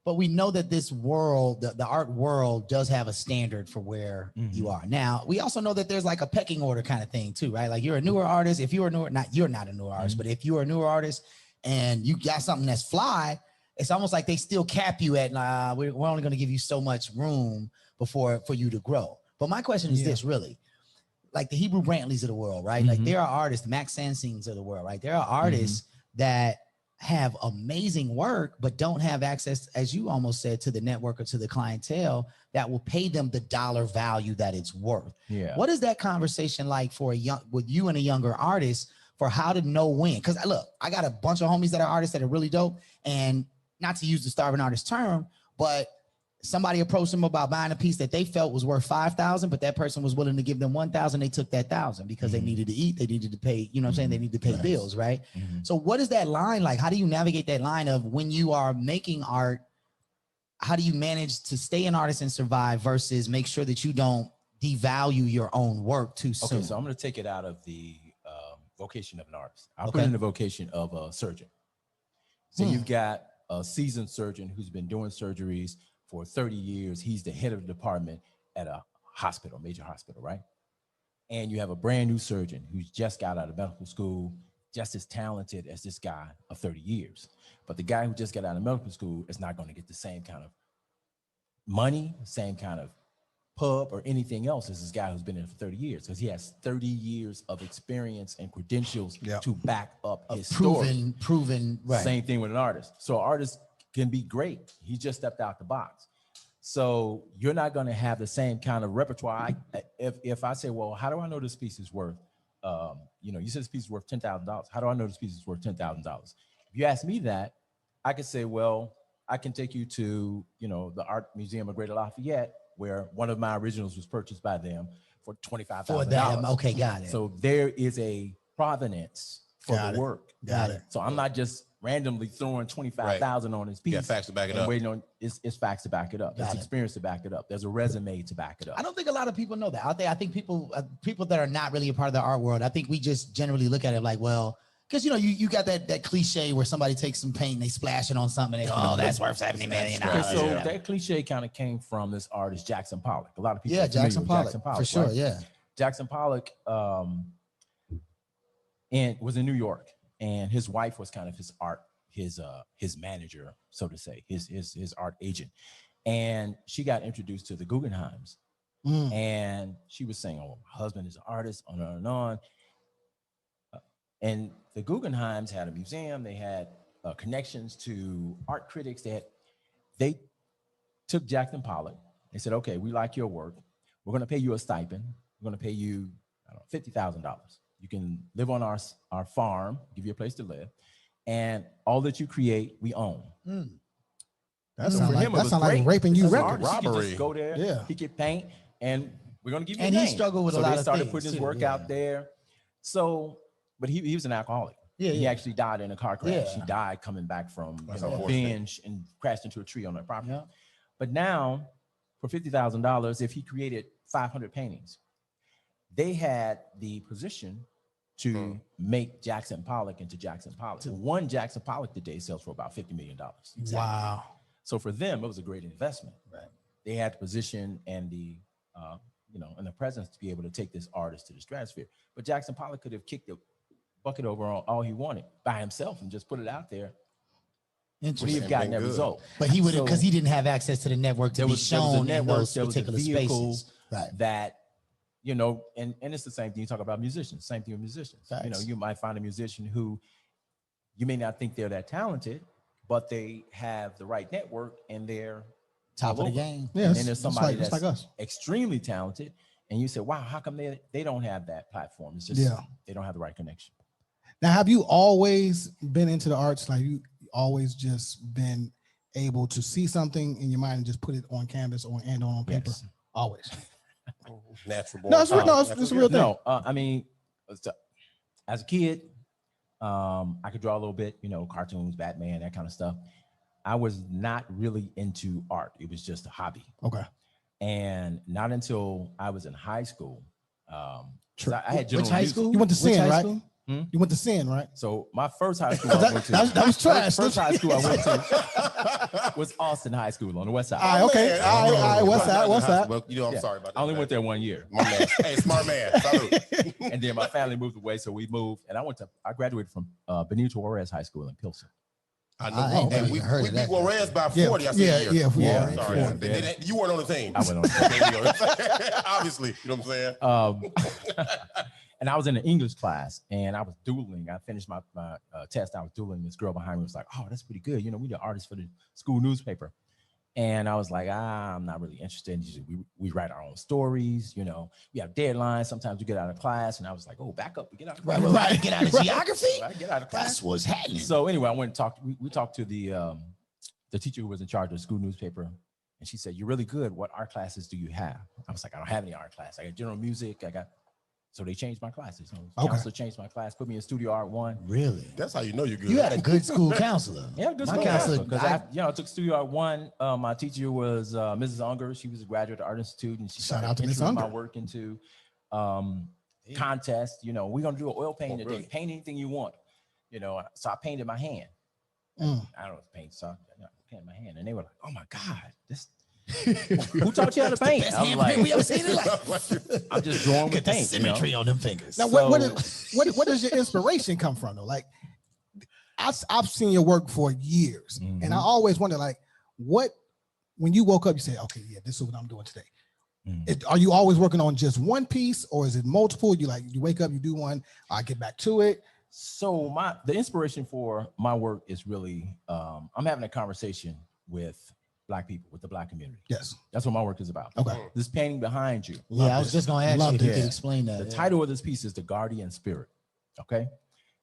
Speaker 8: But we know that this world, the art world does have a standard for where you are. Now, we also know that there's like a pecking order kind of thing too, right? Like you're a newer artist. If you're you're not a newer artist, but if you're a newer artist and you got something that's fly, it's almost like they still cap you at, we're only going to give you so much room for you to grow. But my question is this, really, like the Hebrew Brantleys of the world, right? Like there are artists, Max Sansings of the world, right? There are artists that have amazing work, but don't have access, as you almost said, to the network or to the clientele that will pay them the dollar value that it's worth.
Speaker 10: Yeah.
Speaker 8: What is that conversation like with you and a younger artist for how to know when? Because look, I got a bunch of homies that are artists that are really dope, and not to use the starving artist term, but somebody approached them about buying a piece that they felt was worth $5,000, but that person was willing to give them $1,000. They took that $1,000 because they needed to eat. They needed to pay, you know what I'm saying? They need to pay bills, right? So what is that line like? How do you navigate that line of when you are making art? How do you manage to stay an artist and survive versus make sure that you don't devalue your own work too soon?
Speaker 10: Okay, so I'm going to take it out of the vocation of an artist. I'll put it in the vocation of a surgeon. So you've got a seasoned surgeon who's been doing surgeries for 30 years. He's the head of the department at a hospital, major hospital, right? And you have a brand new surgeon who's just got out of medical school, just as talented as this guy of 30 years. But the guy who just got out of medical school is not going to get the same kind of money, same kind of pub or anything else as this guy who's been in it for 30 years, because he has 30 years of experience and credentials to back up his story.
Speaker 8: Proven, right.
Speaker 10: Same thing with an artist. So an artist can be great. He just stepped out the box. So you're not going to have the same kind of repertoire. If I say, well, how do I know this piece is worth, you said this piece is worth $10,000. How do I know this piece is worth $10,000? If you ask me that, I could say, well, I can take you to, the Art Museum of Greater Lafayette, where one of my originals was purchased by them for $25,000.
Speaker 8: For them, okay, got it.
Speaker 10: So there is a provenance for the work.
Speaker 8: Got it.
Speaker 10: So I'm not just randomly throwing $25,000 on his piece.
Speaker 6: You got facts to back it up.
Speaker 10: Waiting on it's facts to back it up. There's experience to back it up. There's a resume to back it up.
Speaker 8: I don't think a lot of people know that out there. I think people that are not really a part of the art world, I think we just generally look at it like, well, because you got that cliche where somebody takes some paint and they splash it on something and they go, oh, that's worth $70 million.
Speaker 10: So that cliche kind of came from this artist Jackson Pollock. A lot of people
Speaker 8: Jackson Pollock for sure, right?
Speaker 10: Jackson Pollock and was in New York, and his wife was kind of his manager, so to say, his art agent. And she got introduced to the Guggenheims. And she was saying, oh, my husband is an artist, on and on. And the Guggenheims had a museum. They had connections to art critics. They took Jackson Pollock. They said, okay, we like your work. We're going to pay you a stipend. We're going to pay you, I don't know, $50,000. You can live on our farm, give you a place to live. And all that you create, we own.
Speaker 1: That sounds like raping you.
Speaker 10: Robbery. He just go there, he could paint, and we're going to give you a name.
Speaker 8: And he struggled with a lot of things.
Speaker 10: So they started putting his work out there. So, but he was an alcoholic. He actually died in a car crash. He died coming back from a binge and crashed into a tree on that property. But now, for $50,000, if he created 500 paintings, they had the position to make Jackson Pollock into Jackson Pollock. One Jackson Pollock today sells for about $50 million.
Speaker 1: Wow.
Speaker 10: So for them, it was a great investment. They had the position and the, and the presence to be able to take this artist to the stratosphere. But Jackson Pollock could have kicked the bucket over on all he wanted by himself and just put it out there. Would he have gotten that result?
Speaker 8: But he would have, because he didn't have access to the network to be shown in those particular spaces.
Speaker 10: That, and it's the same thing. You talk about musicians, same thing with musicians. You might find a musician who you may not think they're that talented, but they have the right network and they're
Speaker 8: top of the game.
Speaker 10: And then there's somebody that's like us, extremely talented, and you say, wow, how come they don't have that platform? It's just they don't have the right connection.
Speaker 1: Now, have you always been into the arts? Like you always just been able to see something in your mind and just put it on canvas or on paper? Always.
Speaker 6: Natural born.
Speaker 1: No, it's a real thing.
Speaker 10: No, I mean, as a kid, I could draw a little bit, cartoons, Batman, that kind of stuff. I was not really into art. It was just a hobby.
Speaker 1: Okay.
Speaker 10: And not until I was in high school. I had
Speaker 8: Which high school?
Speaker 1: You went to Sin, right? You went to Sin, right?
Speaker 10: So my first high school I went to.
Speaker 1: That was trash.
Speaker 10: First high school I went to was Austin High School on the west side.
Speaker 1: All right. What's that?
Speaker 6: Well, I'm sorry about that.
Speaker 10: I only went there 1 year.
Speaker 6: My man. Hey, smart man. Salute.
Speaker 10: And then my family moved away, so we moved. And I graduated from Benito Juarez High School in Pilsen.
Speaker 6: I know. And we beat Juarez by 40. I said sorry. You weren't on the team.
Speaker 10: I went on the
Speaker 6: team. Obviously, you know what I'm saying?
Speaker 10: And I was in an English class and I was doodling. I finished my test. I was doodling. This girl behind me was like, oh, that's pretty good. We the artists for the school newspaper. And I was like, I'm not really interested. We write our own stories. We have deadlines. Sometimes we get out of class. And I was like, oh, back up. We get out of class.
Speaker 8: Right. Get out of geography.
Speaker 10: Get out of class.
Speaker 8: That's what's happening.
Speaker 10: So anyway, I went and talked. We talked to the teacher who was in charge of the school newspaper. And she said, you're really good. What art classes do you have? I was like, I don't have any art class. I got general music. So they changed my classes. So counselor changed my class, put me in Studio Art 1.
Speaker 8: Really?
Speaker 6: That's how you know you're good.
Speaker 8: You had a good school counselor.
Speaker 10: Yeah, good school counselor. Because I took Studio Art 1. My teacher was Mrs. Unger. She was a graduate at Art Institute, and she started introducing my work into contests. We're gonna do an oil painting today. Really? Paint anything you want. So I painted my hand. I don't know if paint, so I painted my hand, and they were like, "Oh my God, this." Who taught you how to paint? I'm like, we ever seen it? I'm just drawing with paint.
Speaker 8: Symmetry on them fingers.
Speaker 1: Now, what does your inspiration come from though? Like, I've seen your work for years, and I always wonder, like, when you woke up, you say, okay, yeah, this is what I'm doing today. Are you always working on just one piece, or is it multiple? You wake up, you do one, I get back to it.
Speaker 10: So the inspiration for my work is really, I'm having a conversation with Black people, with the Black community.
Speaker 1: Yes.
Speaker 10: That's what my work is about.
Speaker 1: Okay.
Speaker 10: This painting behind you.
Speaker 8: Yeah, I was just going to ask you to explain that.
Speaker 10: The title of this piece is The Guardian Spirit. Okay.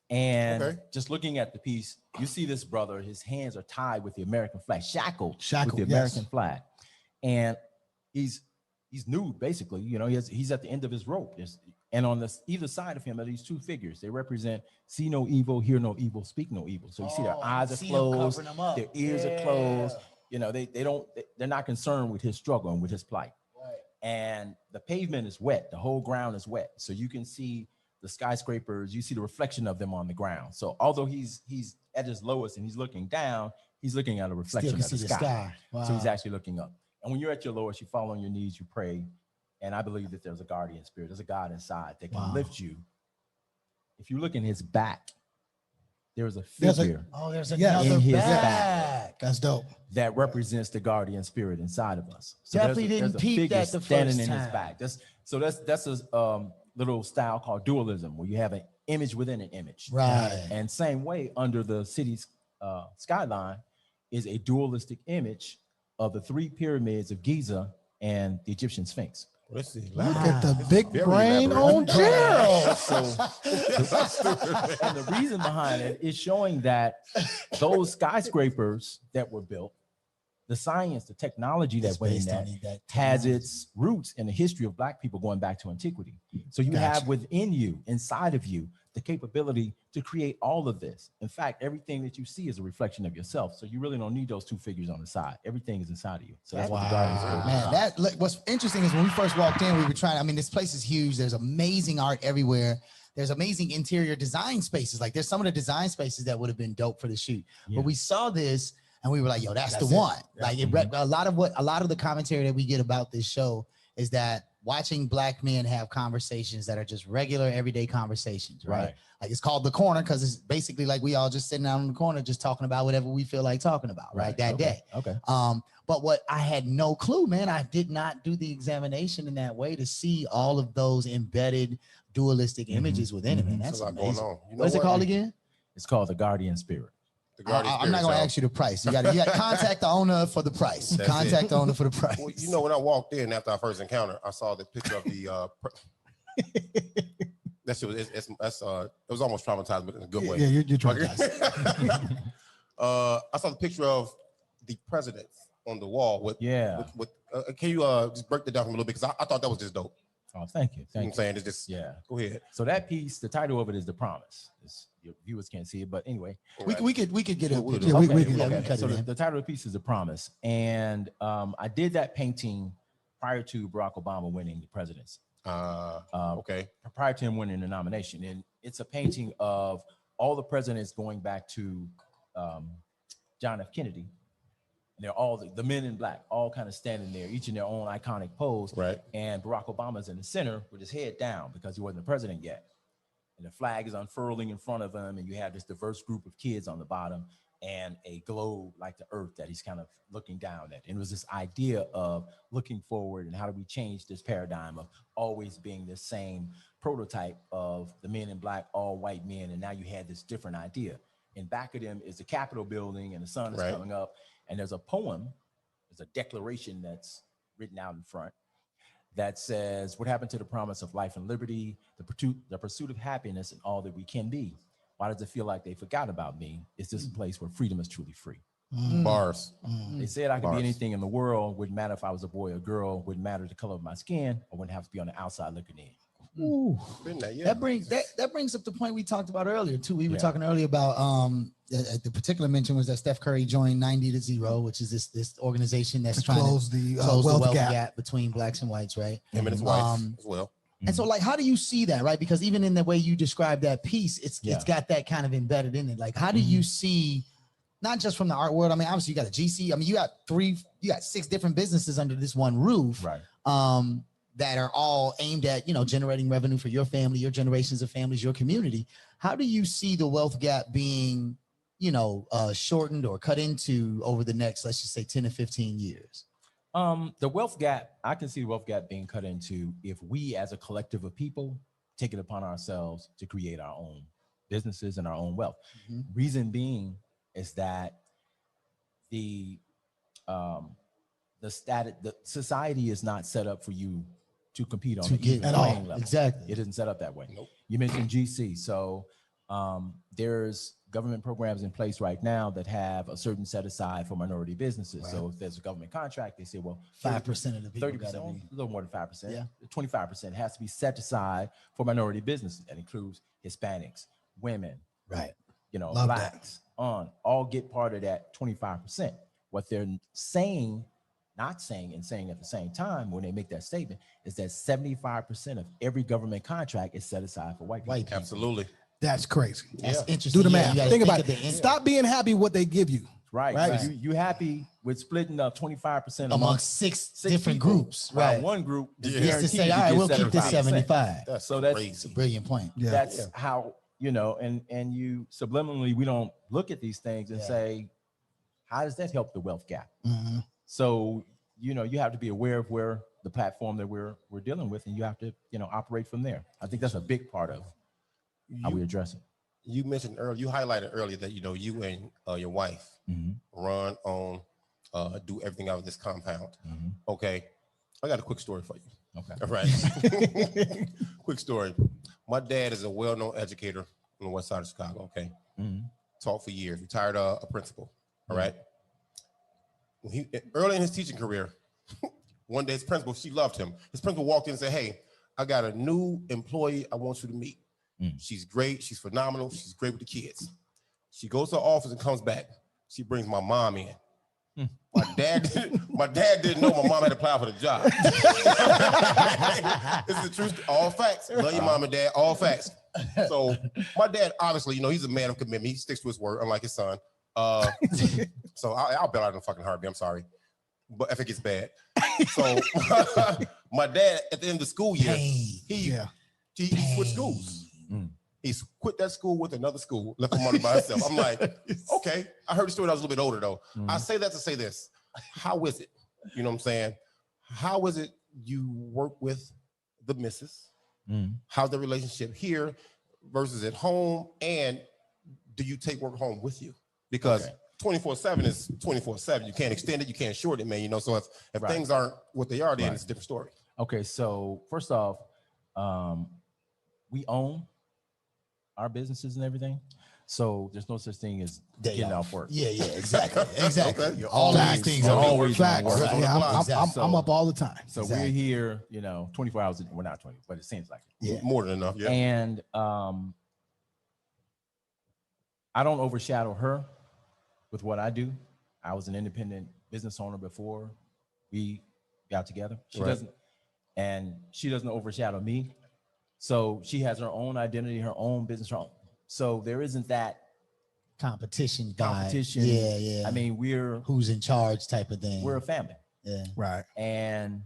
Speaker 10: And just looking at the piece, you see this brother, his hands are tied with the American flag, shackled with the American flag. And he's nude, basically. He's at the end of his rope. And on either side of him are these two figures. They represent see no evil, hear no evil, speak no evil. So you see their eyes are closed, their ears are closed. They're not concerned with his struggle and with his plight. Right. And the pavement is wet. The whole ground is wet. So you can see the skyscrapers, you see the reflection of them on the ground. So although he's at his lowest and he's looking down, he's looking at a reflection of the sky. Wow. So he's actually looking up. And when you're at your lowest, you fall on your knees, you pray. And I believe that there's a guardian spirit. There's a God inside that can lift you. If you look in his back, there's a figure
Speaker 8: there's
Speaker 10: in
Speaker 8: another
Speaker 10: his
Speaker 8: back.
Speaker 10: back
Speaker 1: That's dope.
Speaker 10: that represents the guardian spirit inside of us. So
Speaker 8: Definitely didn't peep that the
Speaker 10: standing
Speaker 8: first
Speaker 10: in his
Speaker 8: time.
Speaker 10: back. That's a little style called dualism, where you have an image within an image.
Speaker 8: Right.
Speaker 10: And same way, under the city's skyline is a dualistic image of the 3 pyramids of Giza and the Egyptian Sphinx.
Speaker 6: Let's see.
Speaker 1: Look at the big
Speaker 6: Very
Speaker 1: brain
Speaker 6: elaborate.
Speaker 1: on Gerald.
Speaker 10: And the reason behind it is showing that those skyscrapers that were built, the science, the technology that went in that has its roots in the history of Black people going back to antiquity. So you have within you, inside of you, the capability to create all of this. In fact, everything that you see is a reflection of yourself. So you really don't need those 2 figures on the side. Everything is inside of you. So that's what the Guardians do.
Speaker 8: Man, what's interesting is when we first walked in, we were trying, I mean, this place is huge. There's amazing art everywhere. There's amazing interior design spaces. Like there's some of the design spaces that would have been dope for the shoot. Yeah. But we saw this and we were like, yo, that's the one. Yeah. Like a lot of the commentary that we get about this show is that watching Black men have conversations that are just regular everyday conversations, right? Like it's called The Corner because it's basically like we all just sitting down in the corner just talking about whatever we feel like talking about, right? That day.
Speaker 10: Okay.
Speaker 8: But what I had no clue, man, I did not do the examination in that way to see all of those embedded dualistic images within it, man. That's amazing. Going on. You know what is it called again?
Speaker 10: It's called the Guardian Spirit.
Speaker 8: I'm not going to ask you the price. You got to contact the owner for the price. Contact the owner for the price.
Speaker 6: Well, you know, when I walked in after our first encounter, I saw the picture of the. That shit was it was almost traumatized, but in a good way.
Speaker 1: Yeah, you're traumatized.
Speaker 6: I saw the picture of the president on the wall with. Can you just break that down for me a little bit? Because I thought that was just dope.
Speaker 10: Oh, thank you.
Speaker 6: I'm saying it's just Go ahead.
Speaker 10: So that piece, the title of it is The Promise. Your viewers can't see it, but anyway,
Speaker 8: we could get it.
Speaker 10: So the title of the piece is The Promise, and I did that painting prior to Barack Obama winning the presidency. Prior to him winning the nomination, and it's a painting of all the presidents going back to John F. Kennedy. They're all the men in black, all kind of standing there, each in their own iconic pose.
Speaker 6: Right.
Speaker 10: And Barack Obama's in the center with his head down because he wasn't the president yet. And the flag is unfurling in front of him, and you have this diverse group of kids on the bottom and a globe like the earth that he's kind of looking down at. And it was this idea of looking forward and how do we change this paradigm of always being the same prototype of the men in black, all white men, and now you had this different idea. And back of them is the Capitol building, and the sun is coming up. And there's a poem, there's a declaration that's written out in front that says, what happened to the promise of life and liberty, the pursuit of happiness and all that we can be? Why does it feel like they forgot about me? Is this a place where freedom is truly free?
Speaker 6: Bars.
Speaker 10: They said I could be anything in the world, wouldn't matter if I was a boy or girl, wouldn't matter the color of my skin, I wouldn't have to be on the outside looking in.
Speaker 8: Ooh. That brings up the point we talked about earlier too. We were talking earlier about the particular mention was that Steph Curry joined 90ToZero, which is this organization that's trying to close the wealth gap between blacks and whites, right?
Speaker 6: Him and his wife as well.
Speaker 8: And so, like, how do you see that, right? Because even in the way you describe that piece, it's got that kind of embedded in it. Like, how do you see, not just from the art world? I mean, obviously you got a GC. I mean, you got 6 different businesses under this one roof.
Speaker 10: Right.
Speaker 8: That are all aimed at, generating revenue for your family, your generations of families, your community. How do you see the wealth gap being, shortened or cut into over the next, let's just say 10 to 15 years?
Speaker 10: The wealth gap, I can see the wealth gap being cut into if we as a collective of people take it upon ourselves to create our own businesses and our own wealth. Reason being is that the society is not set up for you to compete on the even playing level.
Speaker 8: Exactly.
Speaker 10: It isn't set up that way.
Speaker 6: Nope.
Speaker 10: You mentioned GC. So there's government programs in place right now that have a certain set aside for minority businesses. Right. So if there's a government contract, they say, well,
Speaker 8: 5% of the people,
Speaker 10: 30%, a little more than 5%,
Speaker 8: yeah.
Speaker 10: 25% has to be set aside for minority businesses. That includes Hispanics, women,
Speaker 8: right?
Speaker 10: Blacks, all get part of that 25%. What they're saying, not saying and saying at the same time when they make that statement is that 75% of every government contract is set aside for white people.
Speaker 6: Absolutely.
Speaker 1: That's crazy.
Speaker 8: That's interesting.
Speaker 1: Do the math. Think about it. Stop being happy with what they give you.
Speaker 10: Right. You happy with splitting up 25%
Speaker 8: amongst six different groups.
Speaker 10: Right. One group is
Speaker 8: to say, all right, we'll keep this 75.
Speaker 10: That's a brilliant point.
Speaker 8: Yeah.
Speaker 10: That's how you know, and you subliminally, we don't look at these things and say, how does that help the wealth gap? So, you know, you have to be aware of where the platform that we're dealing with, and you have to, you know, operate from there. I think that's a big part of how we address it.
Speaker 6: You mentioned earlier, you highlighted earlier that, you know, you and your wife run on, do everything out of this compound. Okay. I got a quick story for you.
Speaker 10: Okay.
Speaker 6: All right. Quick story. My dad is a well-known educator on the west side of Chicago. Okay. Taught for years, retired a principal. All right. When early in his teaching career, one day his principal, she loved him. His principal walked in and said, hey, I got a new employee I want you to meet. She's great. She's phenomenal. She's great with the kids. She goes to her office and comes back. She brings my mom in. My dad didn't know my mom had applied for the job. This is the truth. All facts. Love your mom and dad. All facts. So my dad, obviously, you know, he's a man of commitment. He sticks to his word, unlike his son. So I'll bail out in a fucking heartbeat. I'm sorry, but if it gets bad. So my dad, at the end of the school year, he switched schools. He's quit that school with another school, left him money by himself. I'm like, okay. I heard the story when I was a little bit older though. I say that to say this. How is it? You know what I'm saying? How is it you work with the missus? How's the relationship here versus at home? And do you take work home with you? Because 24/7 is 24/7. You can't extend it. You can't short it, man. You know, so if things aren't what they are, then it's a different story.
Speaker 10: Okay. So first off, we own our businesses and everything. So there's no such thing as getting off work.
Speaker 8: Yeah, exactly. Exactly.
Speaker 6: Okay.
Speaker 8: All these things are
Speaker 10: always
Speaker 1: facts.
Speaker 10: on work.
Speaker 1: Yeah, I'm up all the time.
Speaker 10: So we're here, you know, 24 hours. We're not 20, but it seems like it.
Speaker 8: Yeah.
Speaker 6: More than enough. Yeah.
Speaker 10: And I don't overshadow her with what I do. I was an independent business owner before we got together. She doesn't overshadow me. So she has her own identity, her own business, her own. So there isn't that
Speaker 8: competition.
Speaker 10: Yeah. I mean, we're
Speaker 8: who's in charge type of thing.
Speaker 10: We're a family.
Speaker 8: Yeah.
Speaker 1: Right.
Speaker 10: And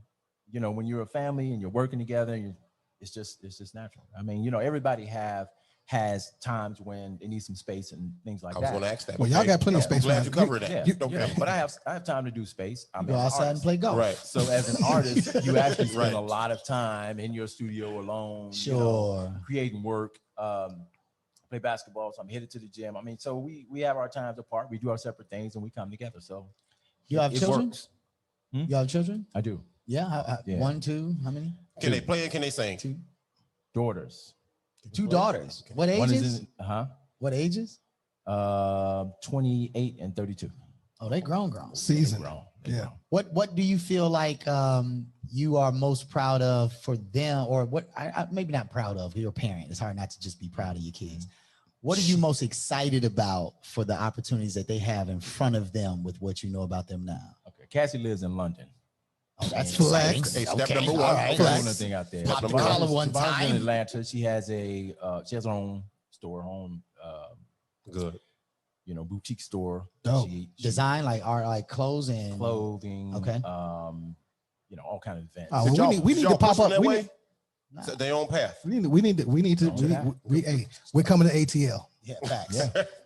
Speaker 10: you know, when you're a family and you're working together, it's just natural. I mean, you know, everybody has times when they need some space and things like that. I was
Speaker 6: going to ask that.
Speaker 1: Well, y'all got plenty of space.
Speaker 6: I'm glad you covered that.
Speaker 10: Yeah. But I have time to do space. I'm
Speaker 8: go outside and play golf.
Speaker 6: Right.
Speaker 10: So as an artist, you actually spend a lot of time in your studio alone.
Speaker 8: Sure.
Speaker 10: You know, creating work. Play basketball. So I'm headed to the gym. I mean, so we have our times apart. We do our separate things and we come together. So
Speaker 8: you have children? You have children?
Speaker 10: I do.
Speaker 8: Yeah. One, two. How many?
Speaker 6: Can they play and can they sing?
Speaker 8: Two
Speaker 10: daughters.
Speaker 8: Two daughters. What ages?
Speaker 10: One is
Speaker 8: What ages?
Speaker 10: 28 and 32.
Speaker 8: Oh, they grown.
Speaker 1: Seasoned.
Speaker 10: They grown.
Speaker 8: What do you feel like you are most proud of for them, or what? I maybe not proud of. You're a parent. It's hard not to just be proud of your kids. What are you most excited about for the opportunities that they have in front of them with what you know about them now?
Speaker 10: Okay, Cassie lives in London.
Speaker 8: Oh, that's
Speaker 1: flex.
Speaker 6: Hey, step number one.
Speaker 8: All right.
Speaker 10: Flex. Thing out there.
Speaker 8: Pop the collar one
Speaker 10: Savannah's in
Speaker 8: time.
Speaker 10: Atlanta. She has her own store,
Speaker 6: Good.
Speaker 10: You know, boutique store.
Speaker 1: Dope.
Speaker 10: She
Speaker 8: Design like art, like clothes and
Speaker 10: clothing.
Speaker 8: Okay.
Speaker 10: You know, all kind of events.
Speaker 1: Oh, well, we need to pop up.
Speaker 6: That way? So their own path.
Speaker 1: We need to. We're coming to ATL.
Speaker 8: Yeah, facts.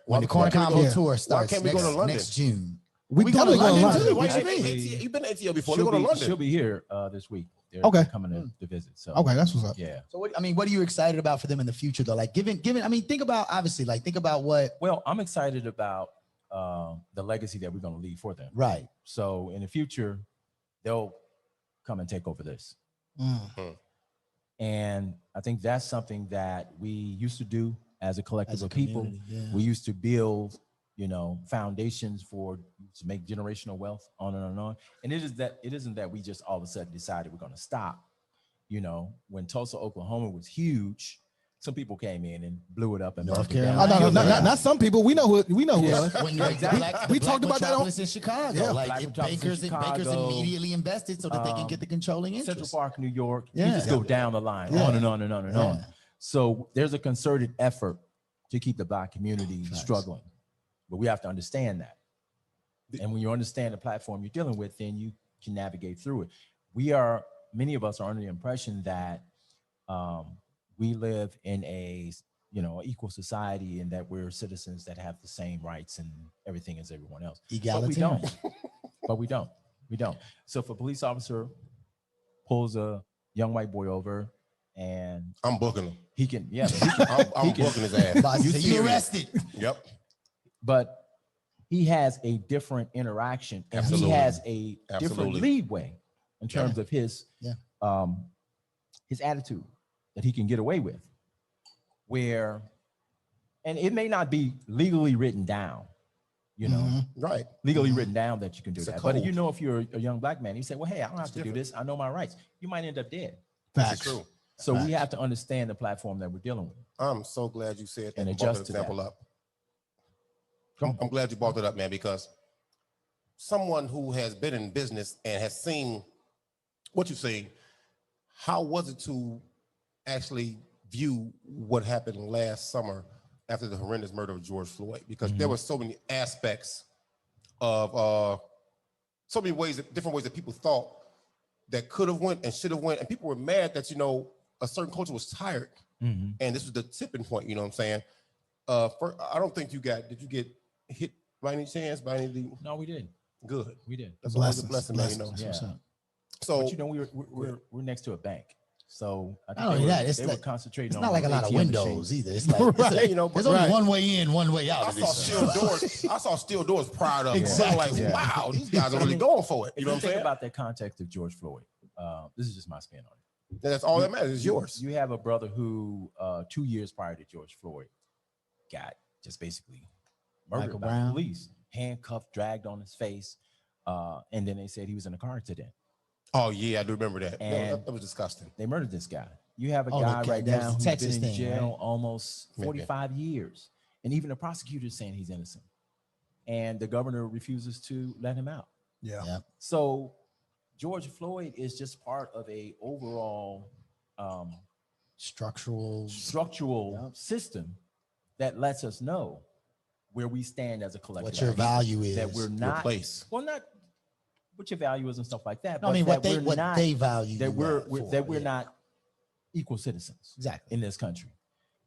Speaker 8: When the Corner Convo tour starts
Speaker 6: can't we go to London?
Speaker 8: next June.
Speaker 1: We definitely going to London.
Speaker 6: What you mean? You've been to ATL before. They go to London.
Speaker 10: She'll be here this week. They're
Speaker 1: Okay.
Speaker 10: coming to visit. So
Speaker 1: Okay, that's what's up.
Speaker 10: yeah.
Speaker 8: So what are you excited about for them in the future though? Like given, I mean, think about what.
Speaker 10: Well, I'm excited about the legacy that we're going to leave for them.
Speaker 8: Right.
Speaker 10: So in the future, they'll come and take over this. And I think that's something that we used to do as a collective of people.
Speaker 8: Yeah.
Speaker 10: We used to build, you know, foundations to make generational wealth on and on. And it isn't that we just all of a sudden decided we're going to stop. You know, when Tulsa, Oklahoma was huge, some people came in and blew it up and
Speaker 8: North
Speaker 10: burned it down.
Speaker 8: Carolina.
Speaker 1: Oh, no, not some people. We know who. We know who.
Speaker 8: When you're
Speaker 1: We talked about that
Speaker 8: in Chicago.
Speaker 1: Yeah.
Speaker 8: Like
Speaker 10: Black
Speaker 8: if
Speaker 10: metropolis in
Speaker 8: Bankers
Speaker 10: Chicago,
Speaker 8: immediately invested so that they can get the controlling interest.
Speaker 10: Central Park, New York.
Speaker 8: Yeah.
Speaker 10: You just go down the line, on and on and on and on. So there's a concerted effort to keep the Black community struggling, but we have to understand that. And when you understand the platform you're dealing with, then you can navigate through it. Many of us are under the impression that we live in a equal society and that we're citizens that have the same rights and everything as everyone else.
Speaker 8: Egalitarian.
Speaker 10: But we don't. So if a police officer pulls a young white boy over and
Speaker 6: I'm booking him.
Speaker 10: He can,
Speaker 6: I'm booking his ass.
Speaker 8: You arrested.
Speaker 6: Yep.
Speaker 10: But he has a different interaction and he has a different leeway in terms of his attitude that he can get away with. And it may not be legally written down,
Speaker 6: right?
Speaker 10: Legally written down that you can do that. But if you're a young black man, you say, well, hey, I don't have to do this. I know my rights. You might end up dead.
Speaker 6: That's true.
Speaker 10: So we have to understand the platform that we're dealing with.
Speaker 6: I'm so glad you said that.
Speaker 10: And adjust to that.
Speaker 6: I'm glad you brought it up, man, because someone who has been in business and has seen what you say, how was it to actually view what happened last summer after the horrendous murder of George Floyd? Because there were so many aspects of so many ways, different ways that people thought that could have went and should have went, and people were mad that a certain culture was tired, and this was the tipping point. You know what I'm saying? I don't think did you get hit by any chance by any of the?
Speaker 10: No, we did.
Speaker 6: Good.
Speaker 10: We did.
Speaker 6: That's always a blessing, man.
Speaker 10: Yeah.
Speaker 6: So
Speaker 10: but we're next to a bank. So
Speaker 8: I think they were
Speaker 10: concentrating.
Speaker 8: It's
Speaker 10: on
Speaker 8: not like a lot of windows either. It's like there's only one way in, one way out.
Speaker 6: I saw steel doors prior to. Exactly. Like, wow, these guys are really going for it. You know what I'm saying?
Speaker 10: Think about that context of George Floyd. This is just my spin on it.
Speaker 6: That's all that matters. Is yours.
Speaker 10: You have a brother who 2 years prior to George Floyd got just basically murdered by the police, handcuffed, dragged on his face, and then they said he was in a car accident.
Speaker 6: Oh yeah, I do remember that.
Speaker 10: And
Speaker 6: that was disgusting.
Speaker 10: They murdered this guy. You have a guy right now who's
Speaker 8: Texas
Speaker 10: been in jail almost 45 years, and even the prosecutor is saying he's innocent, and the governor refuses to let him out.
Speaker 1: Yeah.
Speaker 10: So George Floyd is just part of a overall
Speaker 8: structural
Speaker 10: system that lets us know where we stand as a collective.
Speaker 8: What your value is.
Speaker 10: That we're not
Speaker 6: place.
Speaker 10: Well, not what your value is and stuff like that.
Speaker 8: No, I mean what they value.
Speaker 10: That we're not equal citizens.
Speaker 8: Exactly.
Speaker 10: In this country.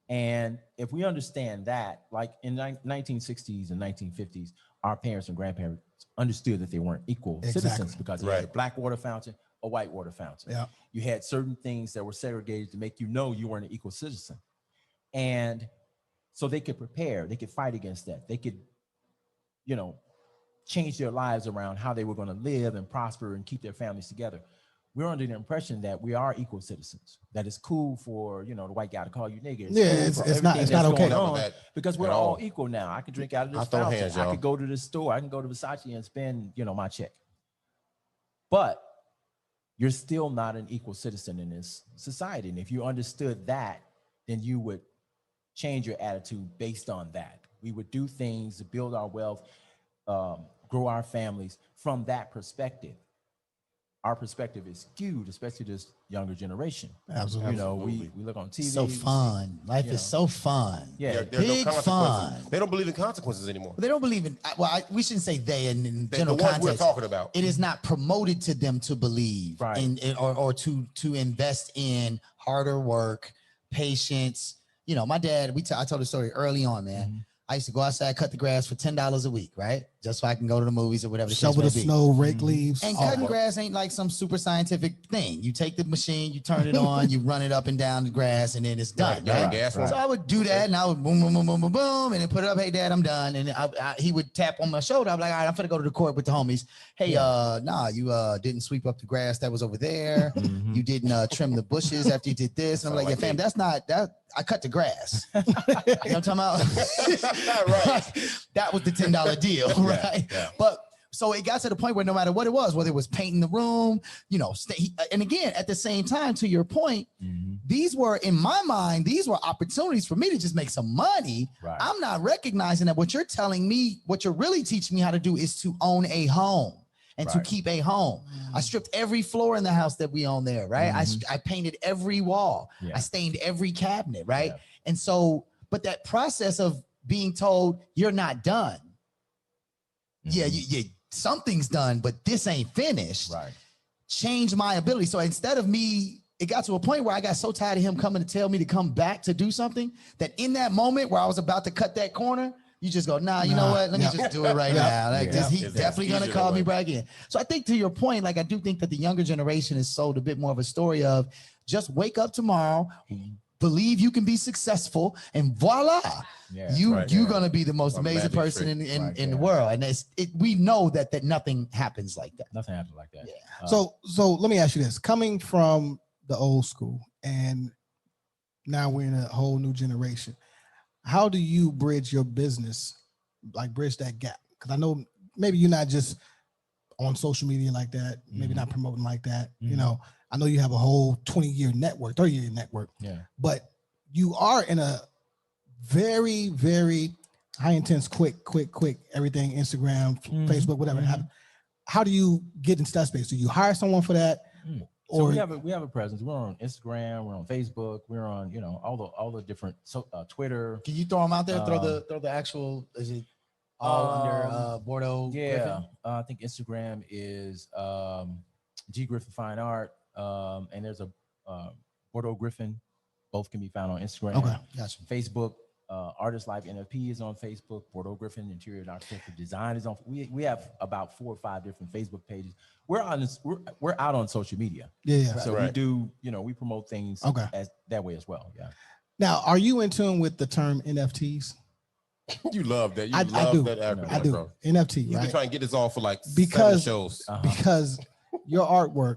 Speaker 10: And if we understand that, like in 1960s and 1950s, our parents and grandparents understood that they weren't equal citizens because you had a black water fountain, a white water fountain.
Speaker 1: Yeah.
Speaker 10: You had certain things that were segregated to make you weren't an equal citizen. And so they could prepare, they could fight against that. They could, change their lives around how they were going to live and prosper and keep their families together. We're under the impression that we are equal citizens, that it's cool for, the white guy to call you nigga.
Speaker 1: It's not okay.
Speaker 10: Because we're all equal now. I can drink out of this fountain. I could go to the store. I can go to Versace and spend, my check. But you're still not an equal citizen in this society. And if you understood that, then you would change your attitude based on that. We would do things to build our wealth, grow our families from that perspective. Our perspective is skewed, especially this younger generation.
Speaker 1: Absolutely.
Speaker 10: We look on TV.
Speaker 8: So fun. Life is so fun.
Speaker 10: Yeah,
Speaker 8: big fun.
Speaker 6: They don't believe in consequences anymore.
Speaker 8: They don't believe in. We shouldn't say they in general
Speaker 6: the ones
Speaker 8: context.
Speaker 6: we're talking about.
Speaker 8: It is not promoted to them to believe or to invest in harder work, patience. My dad. I told the story early on, man. Mm-hmm. I used to go outside, cut the grass for $10 a week, right? Just so I can go to the movies or whatever.
Speaker 1: Shovel the snow, rake leaves.
Speaker 8: And cutting grass ain't like some super scientific thing. You take the machine, you turn it on, you run it up and down the grass, and then it's done, right? So I would do that, and I would boom, boom, boom, boom, boom, boom, and then put it up. Hey, Dad, I'm done. And he would tap on my shoulder. I'm like, all right, I'm finna go to the court with the homies. Hey, you didn't sweep up the grass that was over there. You didn't trim the bushes after you did this. And I'm like, yeah, fam, that's not that. I cut the grass. You know what I'm talking about? That was the $10 deal, right? Yeah. But so it got to the point where no matter what it was, whether it was painting the room, and again, at the same time, to your point, these were, in my mind, these were opportunities for me to just make some money. Right. I'm not recognizing that what you're telling me, what you're really teaching me how to do is to own a home. And to keep a home. I stripped every floor in the house that we own there, right? I painted every wall. I stained every cabinet, right? Yeah. And so, but that process of being told you're not done. Yeah, something's done, but this ain't finished. Right. Changed my ability. So instead of me it got to a point where I got so tired of him coming to tell me to come back to do something that in that moment where I was about to cut that corner, you just go, nah, you know what? Let me just do it right now. Like he's definitely going to call me back in. So I think to your point, like I do think that the younger generation is sold a bit more of a story of just wake up tomorrow, believe you can be successful, and voila, you're going to be the most amazing person in the world. And we know that nothing happens like that.
Speaker 10: Nothing happens like that.
Speaker 8: Yeah.
Speaker 1: So let me ask you this: coming from the old school, and now we're in a whole new generation. How do you bridge your business, like bridge that gap? Because I know maybe you're not just on social media like that, maybe not promoting like that. You know, I know you have a whole 20-year network, 30-year network. Yeah. But you are in a very, very high intense, quick, everything, Instagram, Facebook, whatever. How do you get into that space? Do you hire someone for that?
Speaker 10: So we have a presence. We're on Instagram, we're on Facebook, we're on, you know, all the different Twitter.
Speaker 8: Can you throw them out there? Throw the actual, is it all under Bourdeau?
Speaker 10: Yeah. I think Instagram is G Griffin Fine Art. And there's a Bourdeau Griffin. Both can be found on Instagram.
Speaker 8: Okay, gotcha.
Speaker 10: Facebook, Artist Life NFP is on Facebook. Bourdeau Griffin Interior and Architecture Design is on. We have about 4 or 5 different Facebook pages. We're out on social media.
Speaker 1: Yeah.
Speaker 10: So we do, you know, we promote things that way as well. Yeah.
Speaker 1: Now, are you in tune with the term NFTs?
Speaker 6: You love that. You
Speaker 1: I
Speaker 6: love
Speaker 1: do.
Speaker 6: that acronym,
Speaker 1: I do.
Speaker 6: bro.
Speaker 1: NFT.
Speaker 6: You've been trying to get this off for like 7 shows.
Speaker 1: Because your artwork.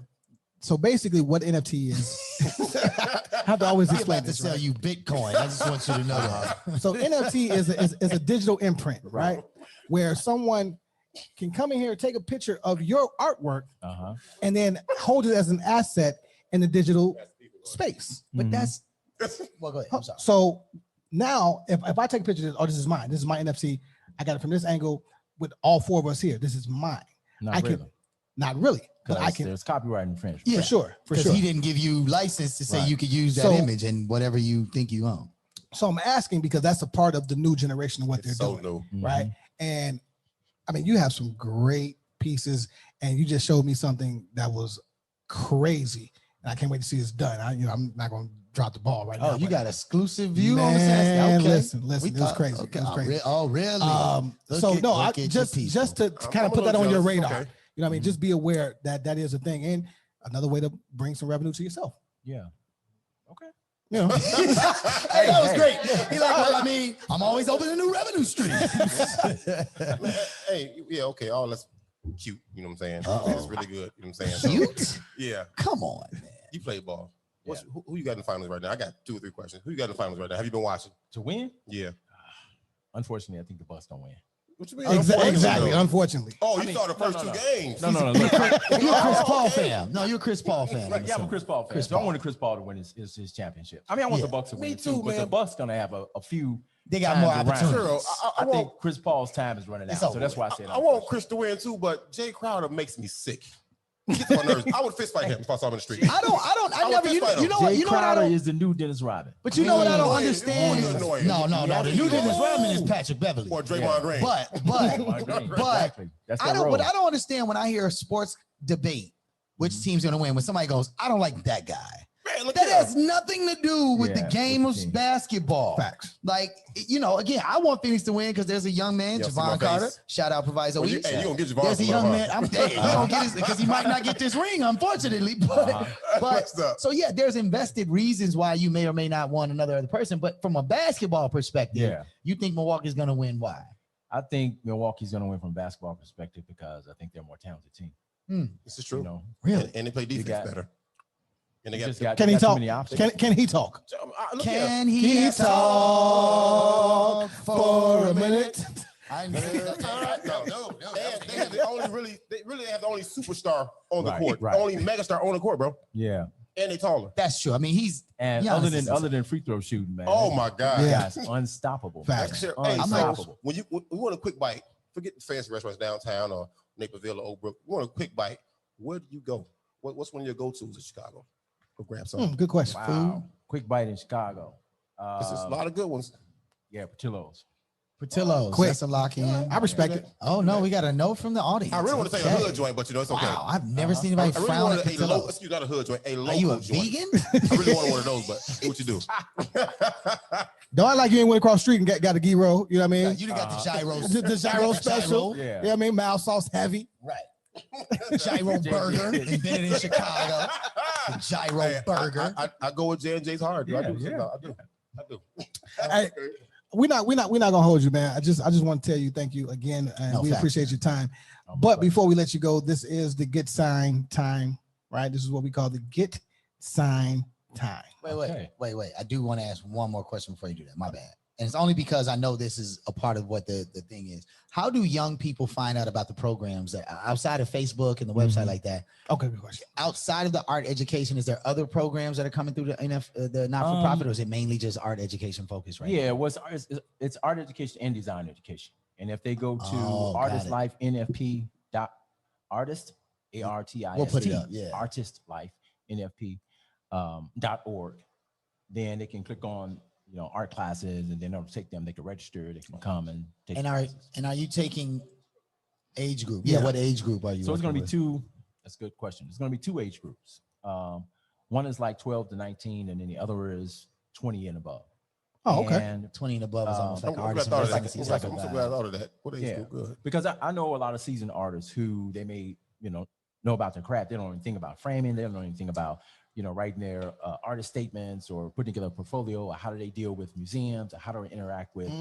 Speaker 1: So basically, what NFT is, I have to always explain this.
Speaker 8: Sell you Bitcoin. I just want you to know that.
Speaker 1: So NFT is a digital imprint, right? Where someone can come in here, take a picture of your artwork, and then hold it as an asset in the digital space.
Speaker 8: But that's well, go ahead. I'm sorry.
Speaker 1: So now, if I take a picture of this, this is mine. This is my NFT. I got it from this angle with all 4 of us here. This is mine. Not really. But I can.
Speaker 10: There's copyright infringement.
Speaker 1: Yeah, for sure.
Speaker 8: Because he didn't give you license to say you could use that image and whatever you think you own.
Speaker 1: So I'm asking because that's a part of the new generation of what they're doing, right? And I mean, you have some great pieces, and you just showed me something that was crazy, and I can't wait to see this done. I'm not going to drop the ball right now.
Speaker 8: Oh, you got exclusive view
Speaker 1: man,
Speaker 8: on the set? Okay.
Speaker 1: Listen, it was crazy.
Speaker 8: Okay.
Speaker 1: It was crazy.
Speaker 8: Oh, really?
Speaker 1: Just to kind of put that on your radar. Okay. You know what I mean? Just be aware that is a thing, and another way to bring some revenue to yourself.
Speaker 10: Yeah. Okay.
Speaker 1: You know,
Speaker 8: hey, that was great. He's like, well, I mean, I'm always open to new revenue streams.
Speaker 6: Hey, yeah, okay. Oh, that's cute. You know what I'm saying? It's really good. You know what I'm saying?
Speaker 8: Cute?
Speaker 6: Yeah.
Speaker 8: Come on, man.
Speaker 6: You play ball. Who you got in the finals right now? I got 2 or 3 questions. Who you got in the finals right now? Have you been watching?
Speaker 10: To win?
Speaker 6: Yeah.
Speaker 10: Unfortunately, I think the Bucks don't win.
Speaker 6: What you mean?
Speaker 1: Exactly. Unfortunately.
Speaker 6: Oh, you saw the first 2 games.
Speaker 10: No.
Speaker 8: You're a Chris Paul fan. No, you're a Chris Paul fan.
Speaker 10: Yeah, I'm a Chris Paul fan. So I wanted Chris Paul to win his championship. I mean, I want the Bucks to win it too, but the Bucks gonna have a few.
Speaker 8: They got more opportunities.
Speaker 6: I
Speaker 10: think Chris Paul's time is running out. So that's why I said
Speaker 6: I want Chris to win too, but Jay Crowder makes me sick. Gets my nerves. I would fist fight him if I saw him in the street.
Speaker 8: I never. You know what?
Speaker 10: Jay Crowder is the new Dennis Rodman.
Speaker 8: But you know what I don't understand? No. The new Dennis Rodman is Patrick Beverly
Speaker 6: or Draymond Green.
Speaker 8: But what I don't understand when I hear a sports debate, which team's gonna win? When somebody goes, I don't like that guy. Man, that has nothing to do with the game of basketball.
Speaker 1: Facts.
Speaker 8: Like, you know, again, I want Phoenix to win because there's a young man, Javon Carter. Shout out Proviso.
Speaker 6: You gonna get Javon?
Speaker 8: There's a young man. I'm he gonna get his because he might not get this ring, unfortunately. But so yeah, there's invested reasons why you may or may not want another other person. But from a basketball perspective, you think Milwaukee's gonna win? Why?
Speaker 10: I think Milwaukee's gonna win from a basketball perspective because I think they're a more talented team.
Speaker 6: This is true.
Speaker 10: You know,
Speaker 8: really,
Speaker 6: and they play defense better. And they
Speaker 1: can he talk? Can he talk?
Speaker 8: Can he talk for a minute?
Speaker 6: They really have the only superstar on the court, only megastar on the court, bro.
Speaker 10: Yeah,
Speaker 6: and they taller.
Speaker 8: That's true. I mean, he's
Speaker 10: other than free throw shooting, man.
Speaker 6: Oh my God,
Speaker 10: that's unstoppable.
Speaker 1: Facts.
Speaker 6: Unstoppable. When you want a quick bite, forget the fancy restaurants downtown or Naperville or Oak Brook. You want a quick bite? Where do you go? What's one of your go-tos in Chicago? Go grab something.
Speaker 1: Good question.
Speaker 10: Wow. Quick bite in Chicago.
Speaker 6: There's a lot of good ones.
Speaker 10: Yeah, Portillo's.
Speaker 8: Patillos.
Speaker 1: Quick.
Speaker 8: That's a lock in.
Speaker 1: I respect it.
Speaker 8: Oh no, we got a note from the audience.
Speaker 6: I really want to say a hood joint, but it's okay.
Speaker 8: Wow, I've never seen anybody
Speaker 6: I really
Speaker 8: frown at
Speaker 6: wanted
Speaker 8: Patillos.
Speaker 6: you got a hood joint, a local
Speaker 8: Are you a
Speaker 6: joint.
Speaker 8: vegan?
Speaker 6: I really wanted one of those, but what you do?
Speaker 1: Don't act like you ain't went across the street and got a gyro. You know what I mean?
Speaker 8: You got the gyro.
Speaker 1: The gyro special.
Speaker 10: Yeah.
Speaker 1: You know what I mean? Mild sauce heavy.
Speaker 8: Right. Gyro burger invented in Chicago. The gyro burger.
Speaker 6: I go with J&J's hard.
Speaker 10: Yeah,
Speaker 6: I do.
Speaker 1: Hey, we're not gonna hold you, man. I just want to tell you thank you again, and we appreciate your time. But before we let you go, this is the get sign time, right? This is what we call the get sign time.
Speaker 8: Wait. I do want to ask one more question before you do that. My bad. And it's only because I know this is a part of what the thing is. How do young people find out about the programs that outside of Facebook and the website like that?
Speaker 1: Okay, good question.
Speaker 8: Outside of the art education, is there other programs that are coming through the not-for-profit, or is it mainly just art education focused right
Speaker 10: now? It's art education and design education. And if they go to artistlifenfp.artist, ARTIST,
Speaker 8: we'll put it up,
Speaker 10: artistlifenfp.org, then they can click on art classes, and then it'll take them. They can register. They can come and take.
Speaker 8: And are you taking age group?
Speaker 1: Yeah.
Speaker 8: What age group are you?
Speaker 10: So it's going to be two. That's a good question. It's going to be two age groups. One is like 12 to 19, and then the other is 20 and above.
Speaker 1: Oh, okay.
Speaker 8: And 20 and above is almost like artists.
Speaker 6: I'm so glad I thought of that. What age group? Good.
Speaker 10: Because I know a lot of seasoned artists who they may know about their craft. They don't know anything about framing. They don't know anything about writing their artist statements or putting together a portfolio, or how do they deal with museums, or how do they interact with,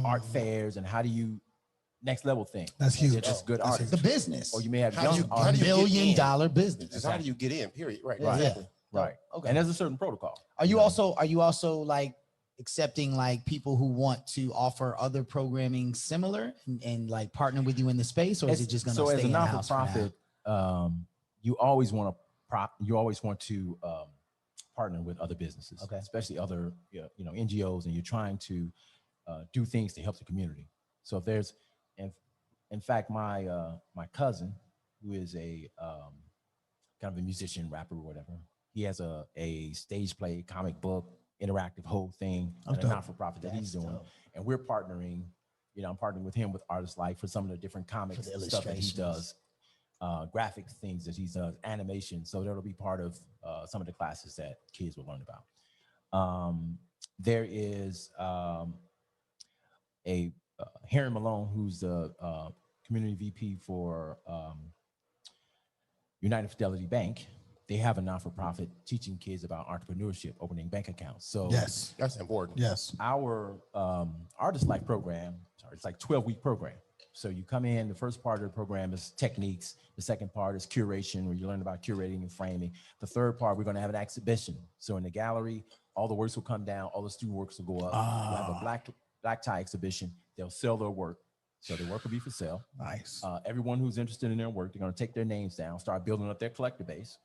Speaker 10: art fairs, and how do you next level thing.
Speaker 1: That's huge.
Speaker 10: It's just good artists.
Speaker 8: The business.
Speaker 10: Or you may have
Speaker 6: How do you
Speaker 10: artists.
Speaker 6: get in?
Speaker 8: $1 million business.
Speaker 6: How do you get in? Period. Right.
Speaker 8: Exactly.
Speaker 10: Right.
Speaker 8: Okay.
Speaker 10: And there's a certain protocol.
Speaker 8: Are you also like accepting like people who want to offer other programming similar and like partner with you in the space, or is it just going to stay
Speaker 10: as a
Speaker 8: in house?
Speaker 10: not-for-profit, you always want to partner with other businesses, especially other NGOs, and you're trying to do things to help the community. So if there's, in fact, my cousin, who is a kind of a musician, rapper, or whatever, he has a stage play, comic book, interactive whole thing, a not-for-profit that he's doing, and we're partnering. I'm partnering with him with Artist Life for some of the different comics stuff that he does. Graphic things that he does, animation. So that'll be part of some of the classes that kids will learn about. There is Harry Malone, who's the community VP for United Fidelity Bank. They have a not-for-profit teaching kids about entrepreneurship, opening bank accounts. So
Speaker 1: yes,
Speaker 6: that's important.
Speaker 1: Yes,
Speaker 10: our Artist Life program, it's like 12-week program. So you come in, the first part of the program is techniques. The second part is curation, where you learn about curating and framing. The third part, we're going to have an exhibition. So in the gallery, all the works will come down, all the student works will go up. We'll have a black tie exhibition. They'll sell their work. So their work will be for sale.
Speaker 1: Nice.
Speaker 10: Everyone who's interested in their work, they're going to take their names down, start building up their collector base.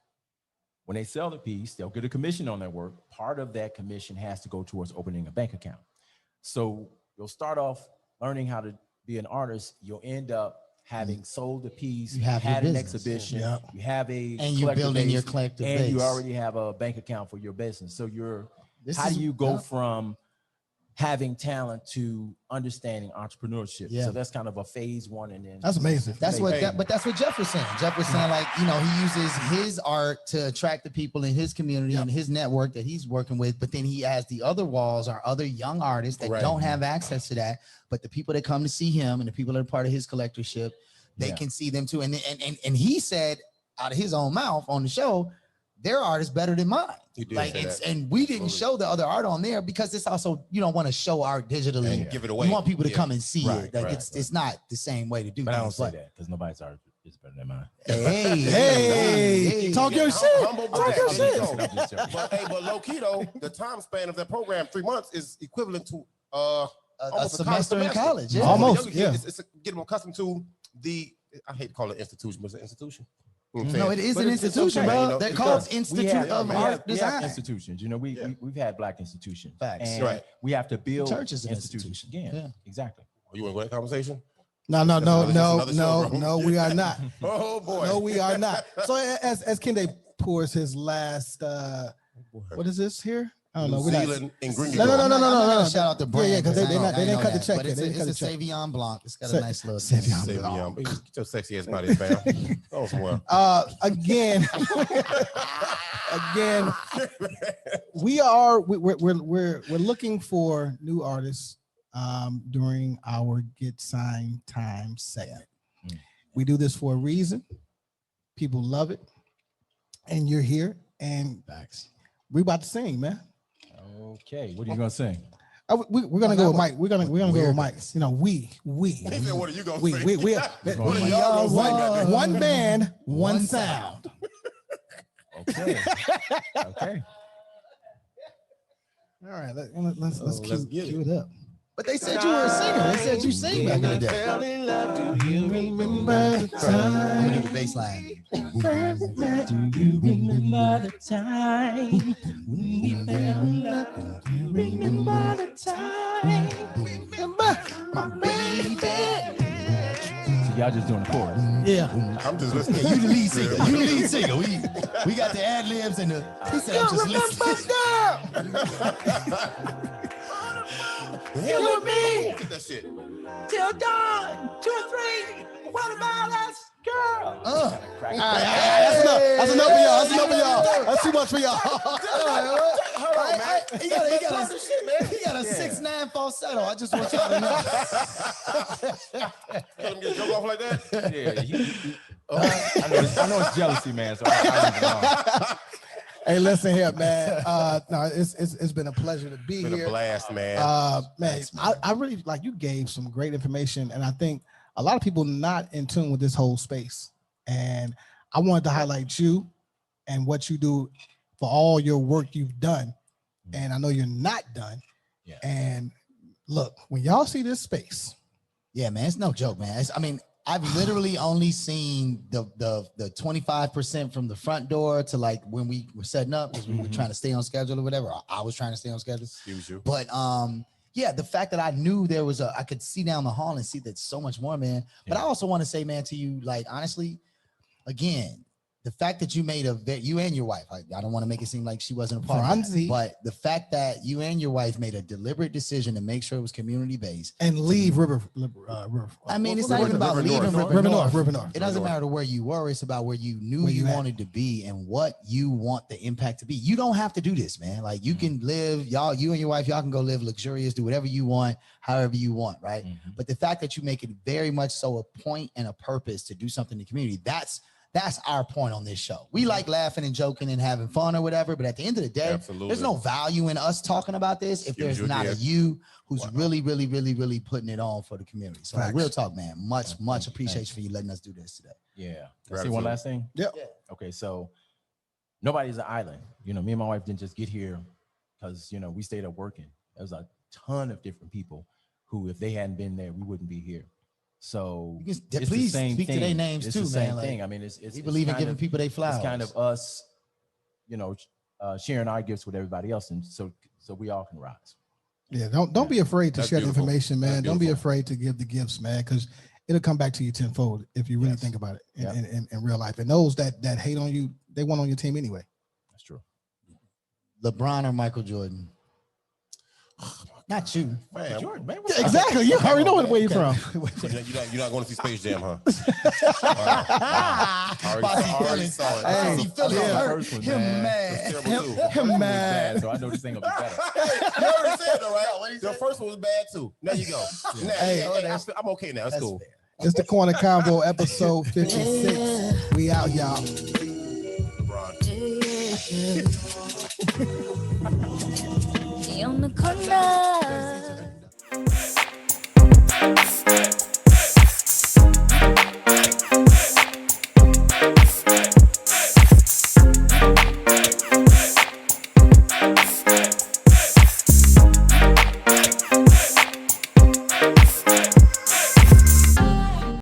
Speaker 10: When they sell the piece, they'll get a commission on their work. Part of that commission has to go towards opening a bank account. So you'll start off learning how to be an artist. You'll end up having sold a piece, you have had an exhibition, you have and
Speaker 8: you're building your collective base,
Speaker 10: and you already have a bank account for your business. So how do you go from having talent to understanding entrepreneurship? So that's kind of a phase one, and then
Speaker 1: that's amazing.
Speaker 8: That's what Jeff was saying. Jeff was saying, like, he uses his art to attract the people in his community and his network that he's working with, but then he has the other walls are other young artists that don't have access to that, but the people that come to see him and the people that are part of his collectorship, they can see them too. And he said out of his own mouth on the show, their art is better than mine. And we didn't show the other art on there because it's also, you don't want to show art digitally and give it away. You want people to come and see it. Like it's not the same way to do.
Speaker 10: But I don't say that because nobody's art is better than mine.
Speaker 1: Hey, talk your shit. Talk your shit.
Speaker 6: But low key though, the time span of that program, 3 months, is equivalent to
Speaker 8: a semester in college. Yeah.
Speaker 1: Almost.
Speaker 6: It's get them accustomed to I hate to call it institution, but it's an institution.
Speaker 8: No, it is an institution, bro. They're called Institute of Art Design.
Speaker 10: Institutions, we've had black institutions.
Speaker 8: Facts.
Speaker 10: And we have to build
Speaker 8: churches
Speaker 10: institutions again. Yeah. Exactly.
Speaker 6: You want to go that conversation?
Speaker 1: No, we are not.
Speaker 6: Oh boy.
Speaker 1: No, we are not. So as Kende pours his last, what is this here? I don't know.
Speaker 6: New Zealand ingredient.
Speaker 1: No.
Speaker 8: Shout out to brand.
Speaker 1: Yeah, because they didn't cut the check.
Speaker 8: It's a Sauvignon Blanc. It's got a nice little
Speaker 6: Sauvignon. Get your sexy ass body, fam. Go somewhere.
Speaker 1: Again, we're looking for new artists during our Get Signed Time segment. We do this for a reason. People love it, and you're here, and we about to sing, man.
Speaker 10: Okay, what are you gonna sing?
Speaker 1: We're gonna go with Mike. We're gonna go with Mike. You know, we.
Speaker 6: What are you gonna say?
Speaker 1: We are one band, one sound.
Speaker 10: Okay. Okay.
Speaker 1: All right, let's cue it up.
Speaker 8: But they said you were a singer. They said you sang back in the day.
Speaker 1: Fell in love. Do you remember the time?
Speaker 8: I'm gonna do the bass line.
Speaker 7: Do you remember the time when we fell in love? Do you remember the time?
Speaker 1: Remember my baby.
Speaker 10: So y'all just doing the chorus.
Speaker 1: Yeah.
Speaker 6: I'm just listening.
Speaker 8: Yeah, you the lead singer. You the lead singer. We got the ad libs and the. He said, I'm just listening.
Speaker 7: You and me
Speaker 6: Get that shit.
Speaker 7: till dawn, 2 or 3. What about us, girl?
Speaker 1: That's enough for y'all. That's enough for y'all. That's too much for y'all.
Speaker 6: Hold on, man.
Speaker 8: He got a 6'9" falsetto. I just want y'all to know.
Speaker 6: Let him get jump off like that.
Speaker 10: Yeah, I know it's jealousy, man. So I don't know.
Speaker 1: Hey, listen here, man. No, it's been a pleasure to be
Speaker 6: It's been
Speaker 1: here.
Speaker 6: a blast, man.
Speaker 1: Man, I really like you gave some great information, and I think a lot of people not in tune with this whole space. And I wanted to highlight you and what you do for all your work you've done. And I know you're not done.
Speaker 10: Yeah.
Speaker 1: And look, when y'all see this space,
Speaker 8: yeah, man, it's no joke, man. I've literally only seen the 25% from the front door to like when we were setting up because we were trying to stay on schedule or whatever. Or I was trying to stay on schedule.
Speaker 6: Excuse you.
Speaker 8: But yeah, the fact that I knew there was I could see down the hall and see that so much more, man. But I also want to say, man, to you, like honestly, again, the fact that you made you and your wife, I don't want to make it seem like she wasn't a part of that, but the fact that you and your wife made a deliberate decision to make sure it was community based
Speaker 1: and leave River.
Speaker 8: I mean, it's not even about leaving
Speaker 1: River North.
Speaker 8: It doesn't matter where you were. It's about where you knew you wanted to be and what you want the impact to be. You don't have to do this, man. Like you can live, you and your wife, y'all can go live luxurious, do whatever you want, however you want, right? But the fact that you make it very much so a point and a purpose to do something in the community, that's our point on this show. We like laughing and joking and having fun or whatever, but at the end of the day, there's no value in us talking about this if there's not a you who's really putting it on for the community. So like, real talk, man. Much appreciation for you letting us do this today.
Speaker 10: Yeah. Can I say one last thing?
Speaker 1: Yeah.
Speaker 10: Okay, so nobody's an island. You know, me and my wife didn't just get here because, you know, we stayed up working. There was a ton of different people who, if they hadn't been there, we wouldn't be here. So
Speaker 8: please speak to their names too, man.
Speaker 10: It's the same thing. I mean, we
Speaker 8: believe in giving people their flowers.
Speaker 10: It's kind of us, you know, sharing our gifts with everybody else, and so we all can rise.
Speaker 1: Yeah, don't be afraid to share the information, man. Don't be afraid to give the gifts, man, because it'll come back to you tenfold if you really think about it in real life. And those that hate on you, they want on your team anyway.
Speaker 10: That's true.
Speaker 8: LeBron or Michael Jordan? Not you.
Speaker 6: Man,
Speaker 10: Jordan, man.
Speaker 1: Yeah, exactly. You already know where you're from.
Speaker 6: You're not going to see Space Jam, huh?
Speaker 8: Already saw it.
Speaker 10: Hey,
Speaker 8: Him mad.
Speaker 10: So I know this thing will be better.
Speaker 6: You already said it, though, right? The first one was bad, too. Now you go. I'm okay now. That's cool.
Speaker 1: It's the Corner Convo, episode 56. We out, y'all.
Speaker 11: On the corner.